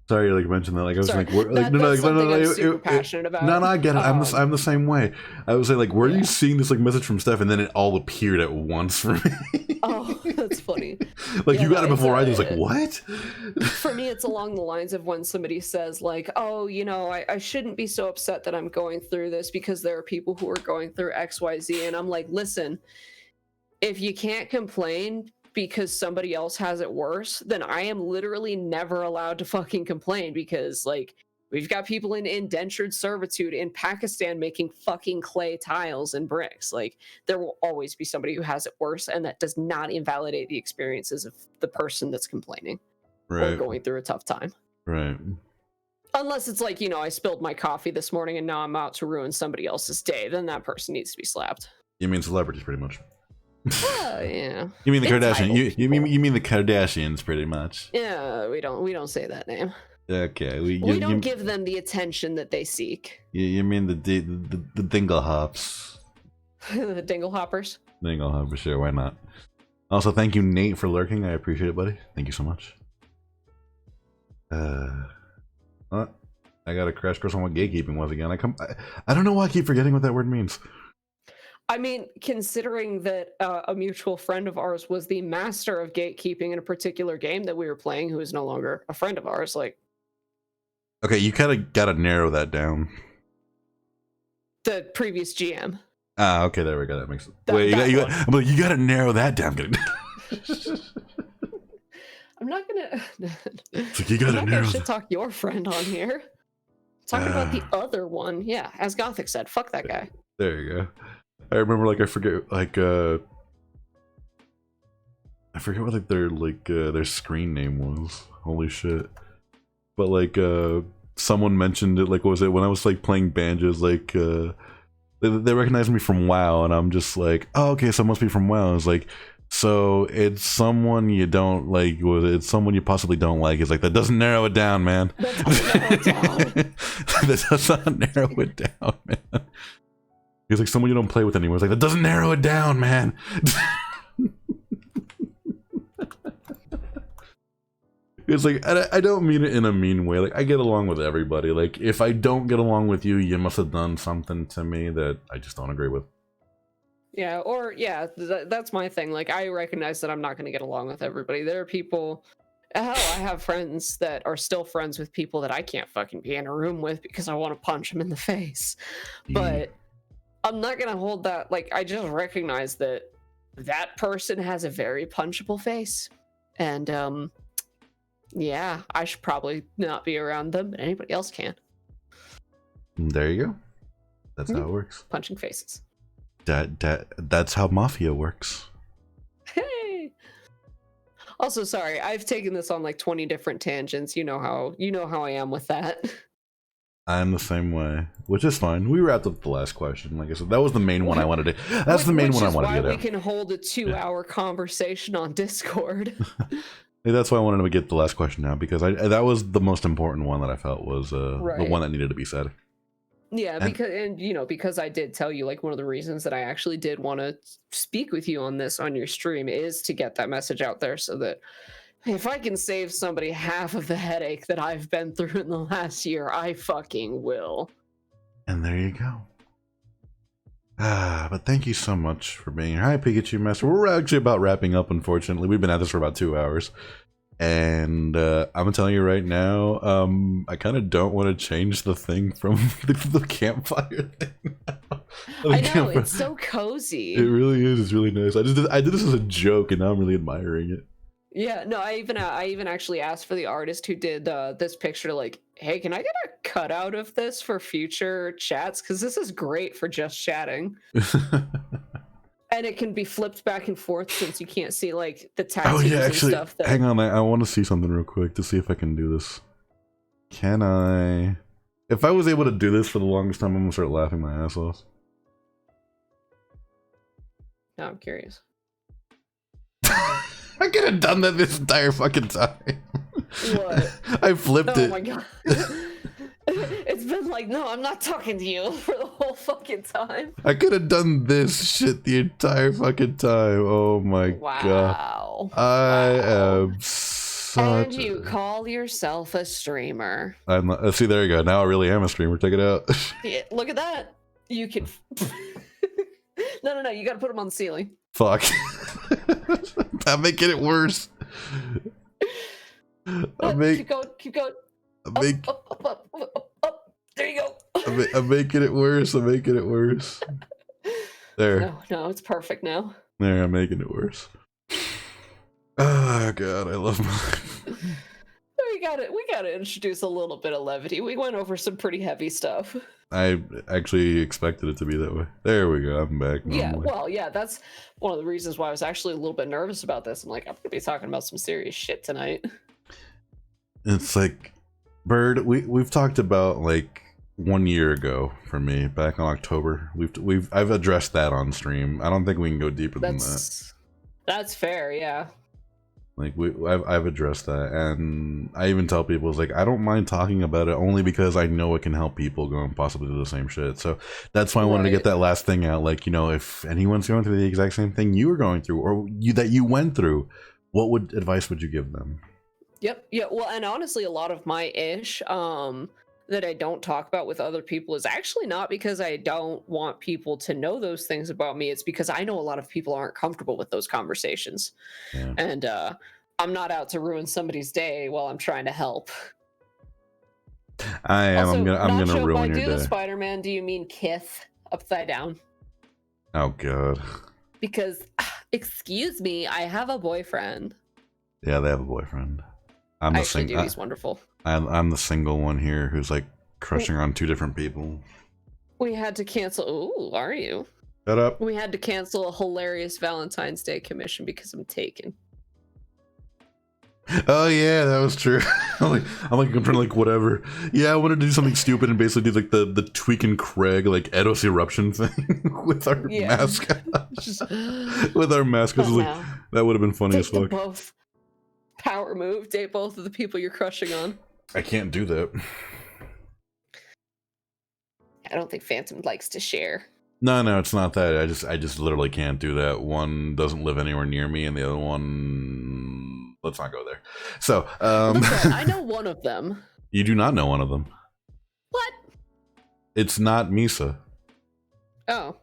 Sorry, like mentioned that. Like I was Sorry. like, That's something I'm super passionate about. No, I get it. I'm the same way. I was like, where are you seeing this like message from Steph? And then it all appeared at once for me. Oh, that's funny. Like you got it before I was like, what? For me, it's along the lines of when somebody says like, oh, you know, I shouldn't be so upset that I'm going through this because there are people who are going through XYZ. And I'm like, listen, if you can't complain because somebody else has it worse, then I am literally never allowed to fucking complain, because like we've got people in indentured servitude in Pakistan making fucking clay tiles and bricks. Like there will always be somebody who has it worse, and that does not invalidate the experiences of the person that's complaining or going through a tough time. Right. Unless it's like, you know, I spilled my coffee this morning and now I'm out to ruin somebody else's day, then that person needs to be slapped. You mean celebrities, pretty much. Yeah. You mean the Kardashians? You mean the Kardashians, pretty much. Yeah, we don't say that name. Okay, we don't give them the attention that they seek. You mean the dingle hops? The dingle hoppers. Dingle hoppers, sure, why not? Also, thank you, Nate, for lurking. I appreciate it, buddy. Thank you so much. I got a crash course on what gatekeeping was again. I don't know why I keep forgetting what that word means. I mean, considering that a mutual friend of ours was the master of gatekeeping in a particular game that we were playing, who is no longer a friend of ours, like... Okay, you kind of got to narrow that down. The previous GM. Ah, okay, there we go. That makes sense. Wait, you got to narrow that down. I'm not gonna... Like you gotta narrow shit talk your friend on here. Talking about the other one. Yeah, as Gothic said, fuck that guy. There you go. I remember, like, I forget what their screen name was. Holy shit! But like, someone mentioned it. Like, what was it when I was like playing banjos? Like, they recognized me from WoW, and I'm just like, oh, okay, so it must be from WoW. I was like, so it's someone you don't like. It's someone you possibly don't like. It's like that doesn't narrow it down, man. That does not narrow it down, man. He's like, someone you don't play with anymore. It's like, that doesn't narrow it down, man. It's like, I don't mean it in a mean way. Like, I get along with everybody. Like, if I don't get along with you, you must have done something to me that I just don't agree with. Yeah, or, yeah, that's my thing. Like, I recognize that I'm not going to get along with everybody. There are people... Hell, I have friends that are still friends with people that I can't fucking be in a room with because I want to punch them in the face. But... I'm not going to hold that. Like, I just recognize that that person has a very punchable face. And, yeah, I should probably not be around them, but anybody else can. There you go. That's how it works. Punching faces. That's how Mafia works. Hey! Also, sorry, I've taken this on like 20 different tangents. You know how I am with that. I'm the same way, which is fine. We wrapped up the last question. Like I said, that was the main one I wanted to. That's the main one I wanted to get why out. We can hold a 2-hour conversation on Discord. That's why I wanted to get the last question now, because that was the most important one that I felt was the one that needed to be said. Yeah, because I did tell you, like, one of the reasons that I actually did want to speak with you on this on your stream is to get that message out there, so that if I can save somebody half of the headache that I've been through in the last year, I fucking will. And there you go. But thank you so much for being here. Hi, Pikachu Master. We're actually about wrapping up, unfortunately. We've been at this for about 2 hours. And I'm telling you right now, I kind of don't want to change the thing from the campfire thing. I know, it's so cozy. It really is. It's really nice. I did this as a joke, and now I'm really admiring it. Yeah, no, I even actually asked for the artist who did this picture, like, hey, can I get a cutout of this for future chats? Because this is great for just chatting. And it can be flipped back and forth since you can't see like the Oh tattoos yeah, and actually, stuff. hang on. I want to see something real quick to see if I can do this. Can I? If I was able to do this for the longest time, I'm gonna start laughing my ass off. Now I'm curious. I could have done that this entire fucking time. What? I flipped it. Oh my god. It's been like, no, I'm not talking to you for the whole fucking time. I could have done this shit the entire fucking time. Oh my god. Wow. I Wow. am such. And you call yourself a streamer. I'm not, see, there you go. Now I really am a streamer. Check it out. Yeah, look at that. You can. No. You got to put them on the ceiling. Fuck. I'm making it worse. Keep going. Keep going. Up. There you go. I'm making it worse. I'm making it worse. There. No, it's perfect now. There, I'm making it worse. Oh god, I love my life. We gotta introduce a little bit of levity. We went over some pretty heavy stuff. I actually expected it to be that way. There we go. I'm back. Normally. Yeah, that's one of the reasons why I was actually a little bit nervous about this. I'm like, I'm gonna be talking about some serious shit tonight. It's like, Bird, we've talked about like 1 year ago for me, back on October. I've addressed that on stream. I don't think we can go deeper than that. That's fair, yeah. Like I've addressed that, and I even tell people, it's like, I don't mind talking about it only because I know it can help people go and possibly do the same shit. So that's why I wanted to get that last thing out. Like, you know, if anyone's going through the exact same thing you were going through, or that you went through, what advice would you give them? Yep. Yeah. Well, and honestly, a lot of my ish that I don't talk about with other people is actually not because I don't want people to know those things about me. It's because I know a lot of people aren't comfortable with those conversations. Yeah. And I'm not out to ruin somebody's day while I'm trying to help. I am. Also, I'm gonna ruin your day. The Spider-Man, do you mean Kith upside down? Oh god. Because, excuse me, I have a boyfriend. Yeah, they have a boyfriend. He's wonderful. I'm the single one here who's like crushing on 2 different people. We had to cancel. Ooh, are you? Shut up. We had to cancel a hilarious Valentine's Day commission because I'm taken. Oh yeah, that was true. I'm trying to like whatever. Yeah, I wanted to do something stupid and basically do like the Tweak and Craig like Eidos eruption thing with our mascot. With our mascots, like, that would have been funny as fuck. Both power move, date both of the people you're crushing on. I can't do that. I don't think Phantom likes to share. No, it's not that. I just literally can't do that. One doesn't live anywhere near me, and the other one, let's not go there. So, listen, I know one of them. You do not know one of them. What? It's not Misa. Oh.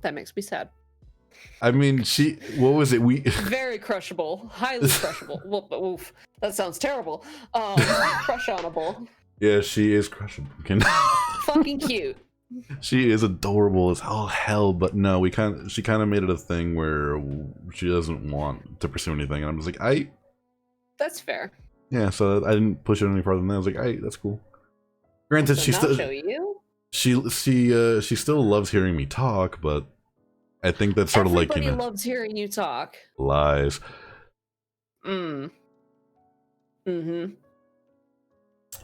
That makes me sad. I mean, what was it? Very crushable, highly crushable. Oof, that sounds terrible. Crush-onable. Yeah, she is crushable. Fucking cute. She is adorable as all hell, but no, she kind of made it a thing where she doesn't want to pursue anything, and I'm just like, That's fair. Yeah, so I didn't push it any further than that. I was like, that's cool. Granted, she still loves hearing me talk, but I think that's sort of like, everybody loves hearing you talk. Lies.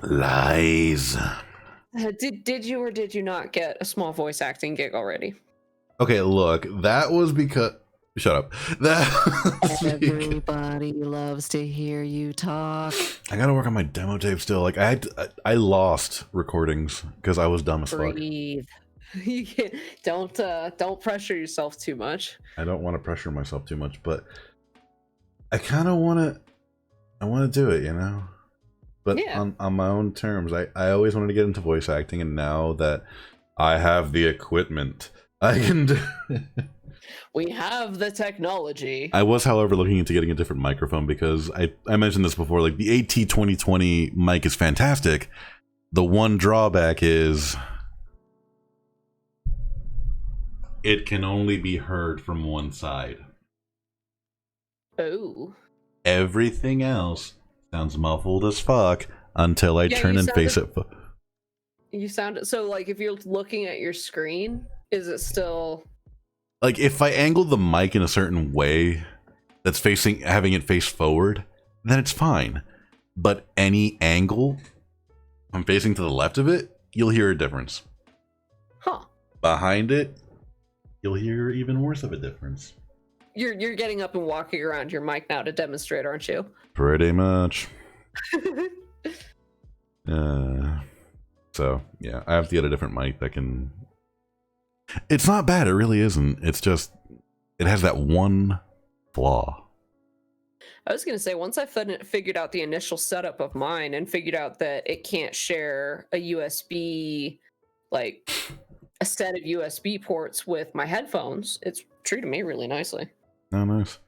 Lies. Did you or did you not get a small voice acting gig already? Okay, look, that was because... Shut up. Everybody loves to hear you talk. I gotta work on my demo tape still. Like, I lost recordings because I was dumb as fuck. Breathe. Don't pressure yourself too much. I don't want to pressure myself too much, but I kind of want to do it, you know? But on my own terms. I always wanted to get into voice acting, and now that I have the equipment, I can do it. We have the technology. I was, however, looking into getting a different microphone because I mentioned this before, like the AT2020 mic is fantastic. The one drawback is it can only be heard from one side. Oh. Everything else sounds muffled as fuck until I turn and face it. You sound so like if you're looking at your screen, is it still like if I angle the mic in a certain way that's having it face forward, then it's fine. But any angle I'm facing to the left of it, you'll hear a difference. Huh. Behind it, you'll hear even worse of a difference. You're getting up and walking around your mic now to demonstrate, aren't you? Pretty much. So yeah, I have to get a different mic that can. It's not bad. It really isn't. It's just it has that one flaw. I was going to say, once I figured out the initial setup of mine and figured out that it can't share a USB, like a set of USB ports with my headphones, it's treated me really nicely. Oh, nice.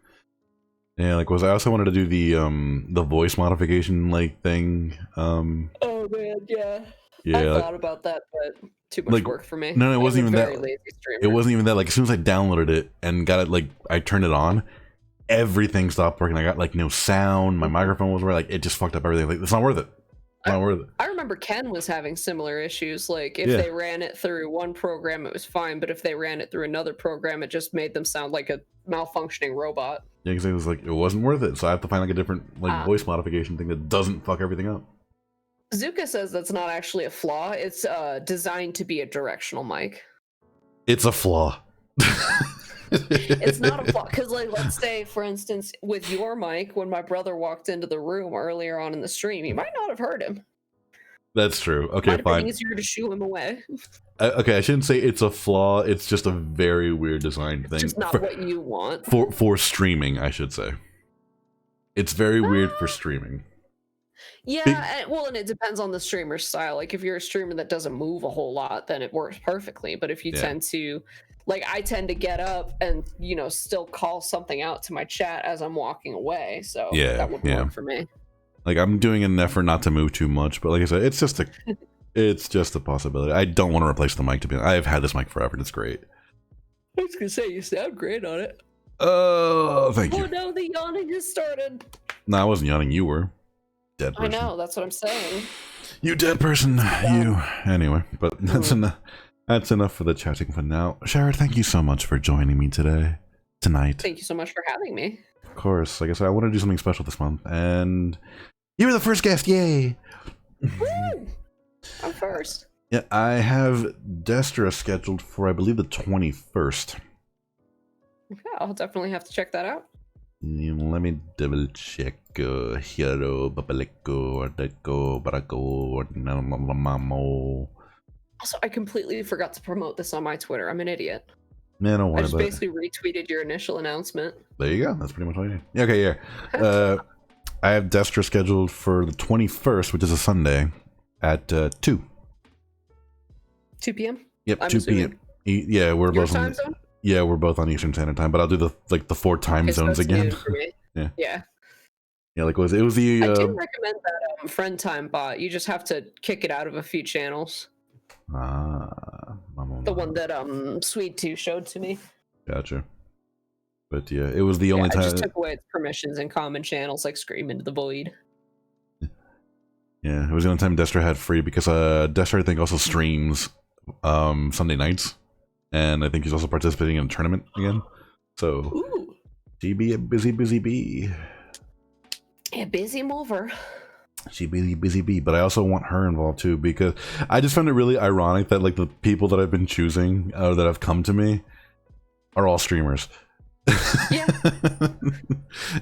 Yeah, like I also wanted to do the voice modification like thing. Oh man, yeah. Yeah, I thought about that, but too much work for me. No, it wasn't even that. Lazy streamer. It wasn't even that. Like as soon as I downloaded it and got it, like I turned it on, everything stopped working. I got like no sound. My microphone was like it just fucked up everything. Like it's not worth it. It's not worth it. I remember Ken was having similar issues. Like if they ran it through one program, it was fine, but if they ran it through another program, it just made them sound like a malfunctioning robot. Yeah, because it was like it wasn't worth it. So I have to find like a different like voice modification thing that doesn't fuck everything up. Zuka says that's not actually a flaw. It's designed to be a directional mic. It's a flaw. It's not a flaw because, like, let's say, for instance, with your mic, when my brother walked into the room earlier on in the stream, you might not have heard him. That's true. Okay, might have fine. been easier to shoo him away. Okay, I shouldn't say it's a flaw. It's just a very weird design thing. Just not what you want for streaming, I should say. It's very weird for streaming. Yeah, and it depends on the streamer's style. Like, if you're a streamer that doesn't move a whole lot, then it works perfectly. But if you tend to, like, I tend to get up and, you know, still call something out to my chat as I'm walking away. So that wouldn't work for me. Like, I'm doing an effort not to move too much, but like I said, it's just a possibility. I don't want to replace the mic, to be honest. I've had this mic forever, and it's great. I was gonna say, you sound great on it. Oh, thank you. Oh no, the yawning has started. No, I wasn't yawning. You were. Dead person. I know, that's what I'm saying. You dead person. You. Anyway, but that's enough. That's enough for the chatting for now. Chaerod, thank you so much for joining me tonight. Thank you so much for having me. Of course. Like I said, I want to do something special this month, and you were the first guest. Yay! Woo! I'm first. Yeah, I have Destra scheduled for, I believe, the 21st. Okay, I'll definitely have to check that out. Let me double check. Hero, Babaleko, Ardeko, Barako, Mamo. Also, I completely forgot to promote this on my Twitter. I'm an idiot. Man, don't worry I just about basically retweeted your initial announcement. There you go. That's pretty much all you do. Okay, yeah. I have Destra scheduled for the 21st, which is a Sunday, at 2. 2 p.m. Yep, I'm 2 assuming. p.m. Yeah, we're Your both time on. zone? Yeah, we're both on Eastern Standard Time, but I'll do the 4 time zones so again. For me. Yeah. Yeah. Yeah, like it was the. I do recommend that friend time bot. You just have to kick it out of a few channels. The one that Sweet 2 showed to me. Gotcha. But yeah, it was the only time. I just took away its permissions in common channels, like Scream into the Void. Yeah, it was the only time Destra had free because Destra I think also streams Sunday nights, and I think he's also participating in a tournament again. So she be a busy bee. Yeah, busy mover. She busy bee, but I also want her involved too because I just found it really ironic that like the people that I've been choosing that have come to me are all streamers. Yeah.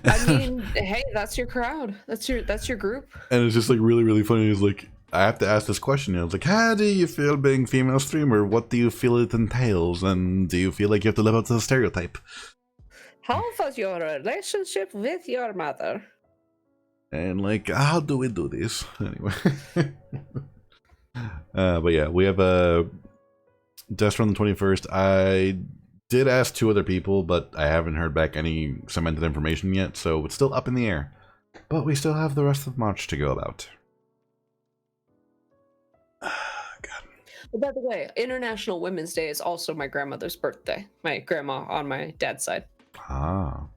I mean, hey, that's your crowd. That's your group. And it's just like really funny. It's like I have to ask this question. You know, it's like, how do you feel being female streamer? What do you feel it entails? And do you feel like you have to live up to the stereotype? How was your relationship with your mother? And like, how do we do this anyway? But yeah, we have Destra on the 21st. I did ask 2 other people, but I haven't heard back any cemented information yet, so it's still up in the air. But we still have the rest of March to go about. God. Well, by the way, International Women's Day is also my grandmother's birthday. My grandma on my dad's side. Ah.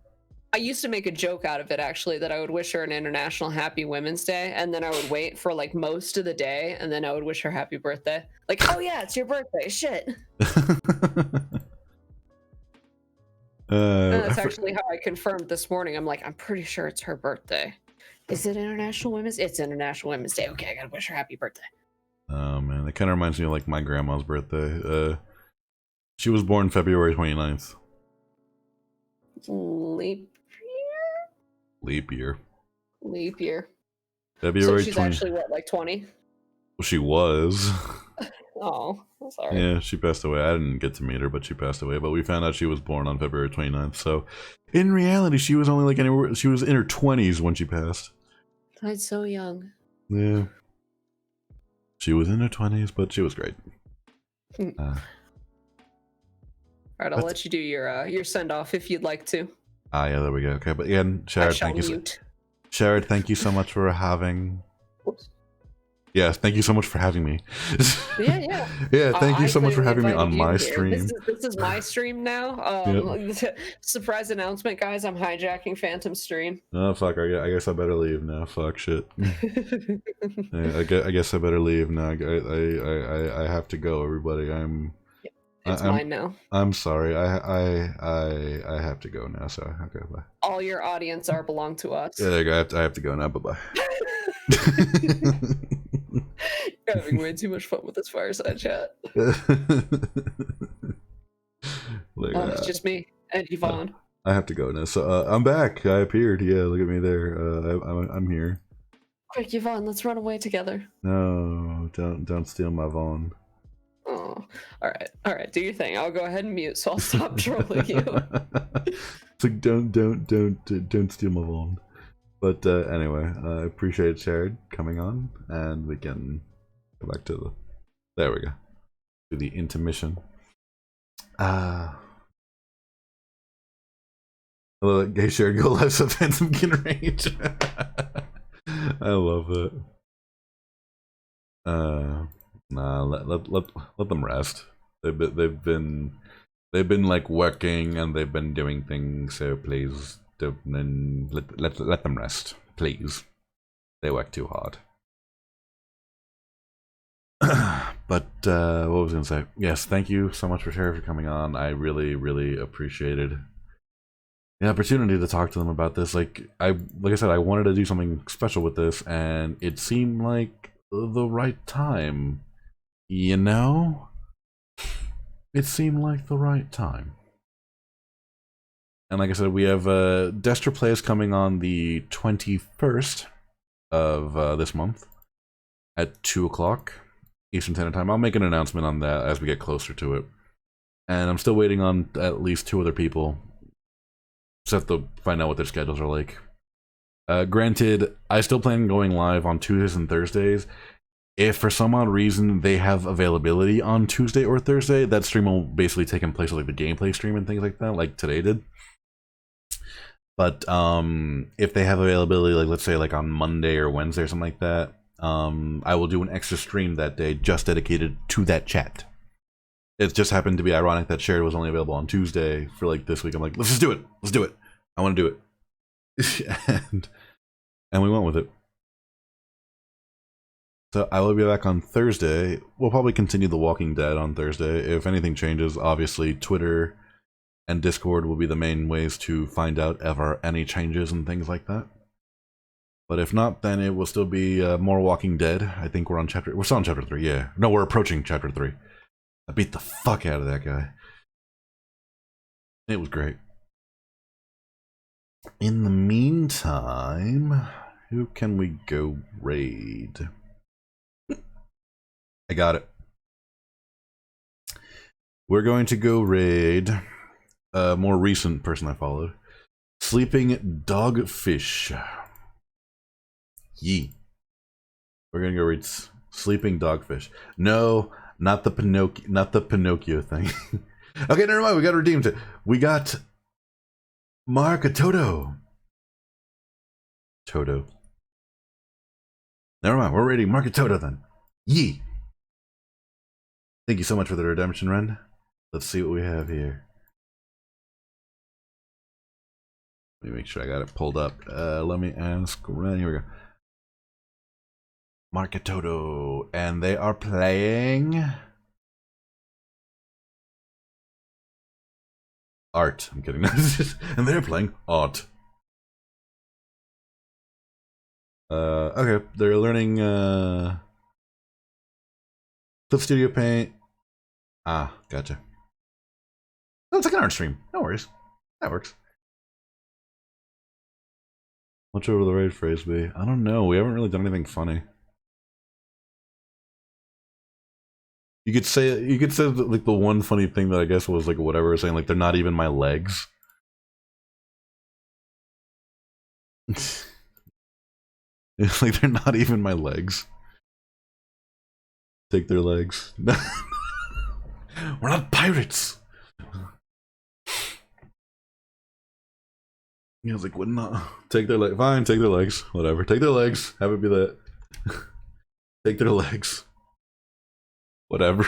I used to make a joke out of it, actually, that I would wish her an International Happy Women's Day, and then I would wait for, like, most of the day, and then I would wish her happy birthday. Like, oh yeah, it's your birthday, shit. That's actually how I confirmed this morning. I'm like, I'm pretty sure it's her birthday. Is it International Women's? It's International Women's Day. Okay, I gotta wish her happy birthday. Oh man, it kind of reminds me of like my grandma's birthday. She was born February 29th. Leap Leap year. Leap year. February So she's 20... actually what, like 20? Well, she was. Oh, sorry. Yeah, she passed away. I didn't get to meet her, but she passed away. But we found out she was born on February 29th. So, in reality, she was only like anywhere. She was in her 20s when she passed. Died so young. Yeah. She was in her 20s, but she was great. All right, I'll let you do your send off if you'd like to. Yeah, there we go. Okay, but again, I Chaerod, shall thank you. mute. Chaerod, thank you so much for having. Whoops. Yes, thank you so much for having me. Yeah. Yeah, thank you I so much for clearly having me on invited my you here. stream. This is my stream now. Yep. Surprise announcement, guys! I'm hijacking Phantom's stream. Oh fuck! I guess I better leave now. Fuck shit. Yeah, I guess I better leave now. I have to go, everybody. It's mine now. I'm sorry. I have to go now. So okay, bye. All your audience belong to us. Yeah, there you go. I have to go now. Bye bye. You're having way too much fun with this fireside chat. It's just me and Yvonne. I have to go now. So I'm back. I appeared. Yeah, look at me there. I'm here. Quick, Yvonne, let's run away together. No, don't steal my Vaughn. Oh, all right. Do your thing. I'll go ahead and mute, so I'll stop trolling you. It's like don't steal my Vaughn. But anyway, I appreciate Chaerod coming on, and we can go back to the. There we go. To the intermission. Hello, gay Chaerod, go live so Phantom can rage. I love it. Nah, let them rest. They've been like working and they've been doing things. So please don't let them rest, please. They work too hard. But what was I gonna say? Yes, thank you so much for Chaerod for coming on. I really appreciated the opportunity to talk to them about this. Like I said, I wanted to do something special with this, and it seemed like the right time. You know? It seemed like the right time. And like I said, we have Destra Plays coming on the 21st of this month at 2 o'clock Eastern Standard Time. I'll make an announcement on that as we get closer to it. And I'm still waiting on at least 2 other people. Just have to find out what their schedules are like. Granted, I still plan on going live on Tuesdays and Thursdays. If for some odd reason they have availability on Tuesday or Thursday, that stream will basically take in place of like the gameplay stream and things like that, like today did. But if they have availability, like let's say like on Monday or Wednesday or something like that, I will do an extra stream that day just dedicated to that chat. It just happened to be ironic that Chaerod was only available on Tuesday for like this week. I'm like, let's just do it. Let's do it. I want to do it. and we went with it. So I will be back on Thursday. We'll probably continue The Walking Dead on Thursday. If anything changes, obviously Twitter and Discord will be the main ways to find out if there are any changes and things like that. But if not, then it will still be more Walking Dead. I think we're still on chapter 3, yeah. No, we're approaching chapter 3. I beat the fuck out of that guy. It was great. In the meantime, who can we go raid? I got it. We're going to go raid a more recent person I followed. Sleeping Dogfish. Yee. We're gonna go read Sleeping Dogfish. No, not the Pinocchio thing. Okay, never mind. We got redeemed it. We got Toto. Never mind. We're raiding Toto then. Yee. Thank you so much for the redemption, Ren. Let's see what we have here. Let me make sure I got it pulled up. Let me ask Ren. Here we go. Toto, and they are playing Art. I'm kidding. And they're playing art. Okay, they're learning Clip Studio Paint. Ah, gotcha. Oh, it's like an art stream. No worries. That works. What should the rage phrase be? I don't know. We haven't really done anything funny. You could say like the one funny thing that I guess was like whatever, saying like they're not even my legs. It's like they're not even my legs. Take their legs. We're not pirates. He was like, "Would not take their leg. Fine, take their legs. Whatever. Take their legs. Have it be that. Take their legs. Whatever.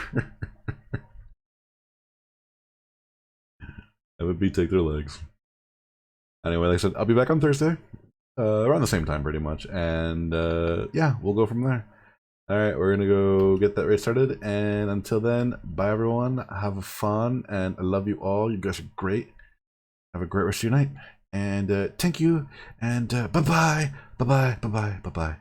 Have it be take their legs." Anyway, like I said, I'll be back on Thursday, around the same time, pretty much, and yeah, we'll go from there. All right, we're gonna go get that race started, and until then, bye everyone. Have fun, and I love you all. You guys are great. Have a great rest of your night. And thank you, and bye-bye, bye-bye, bye-bye, bye-bye.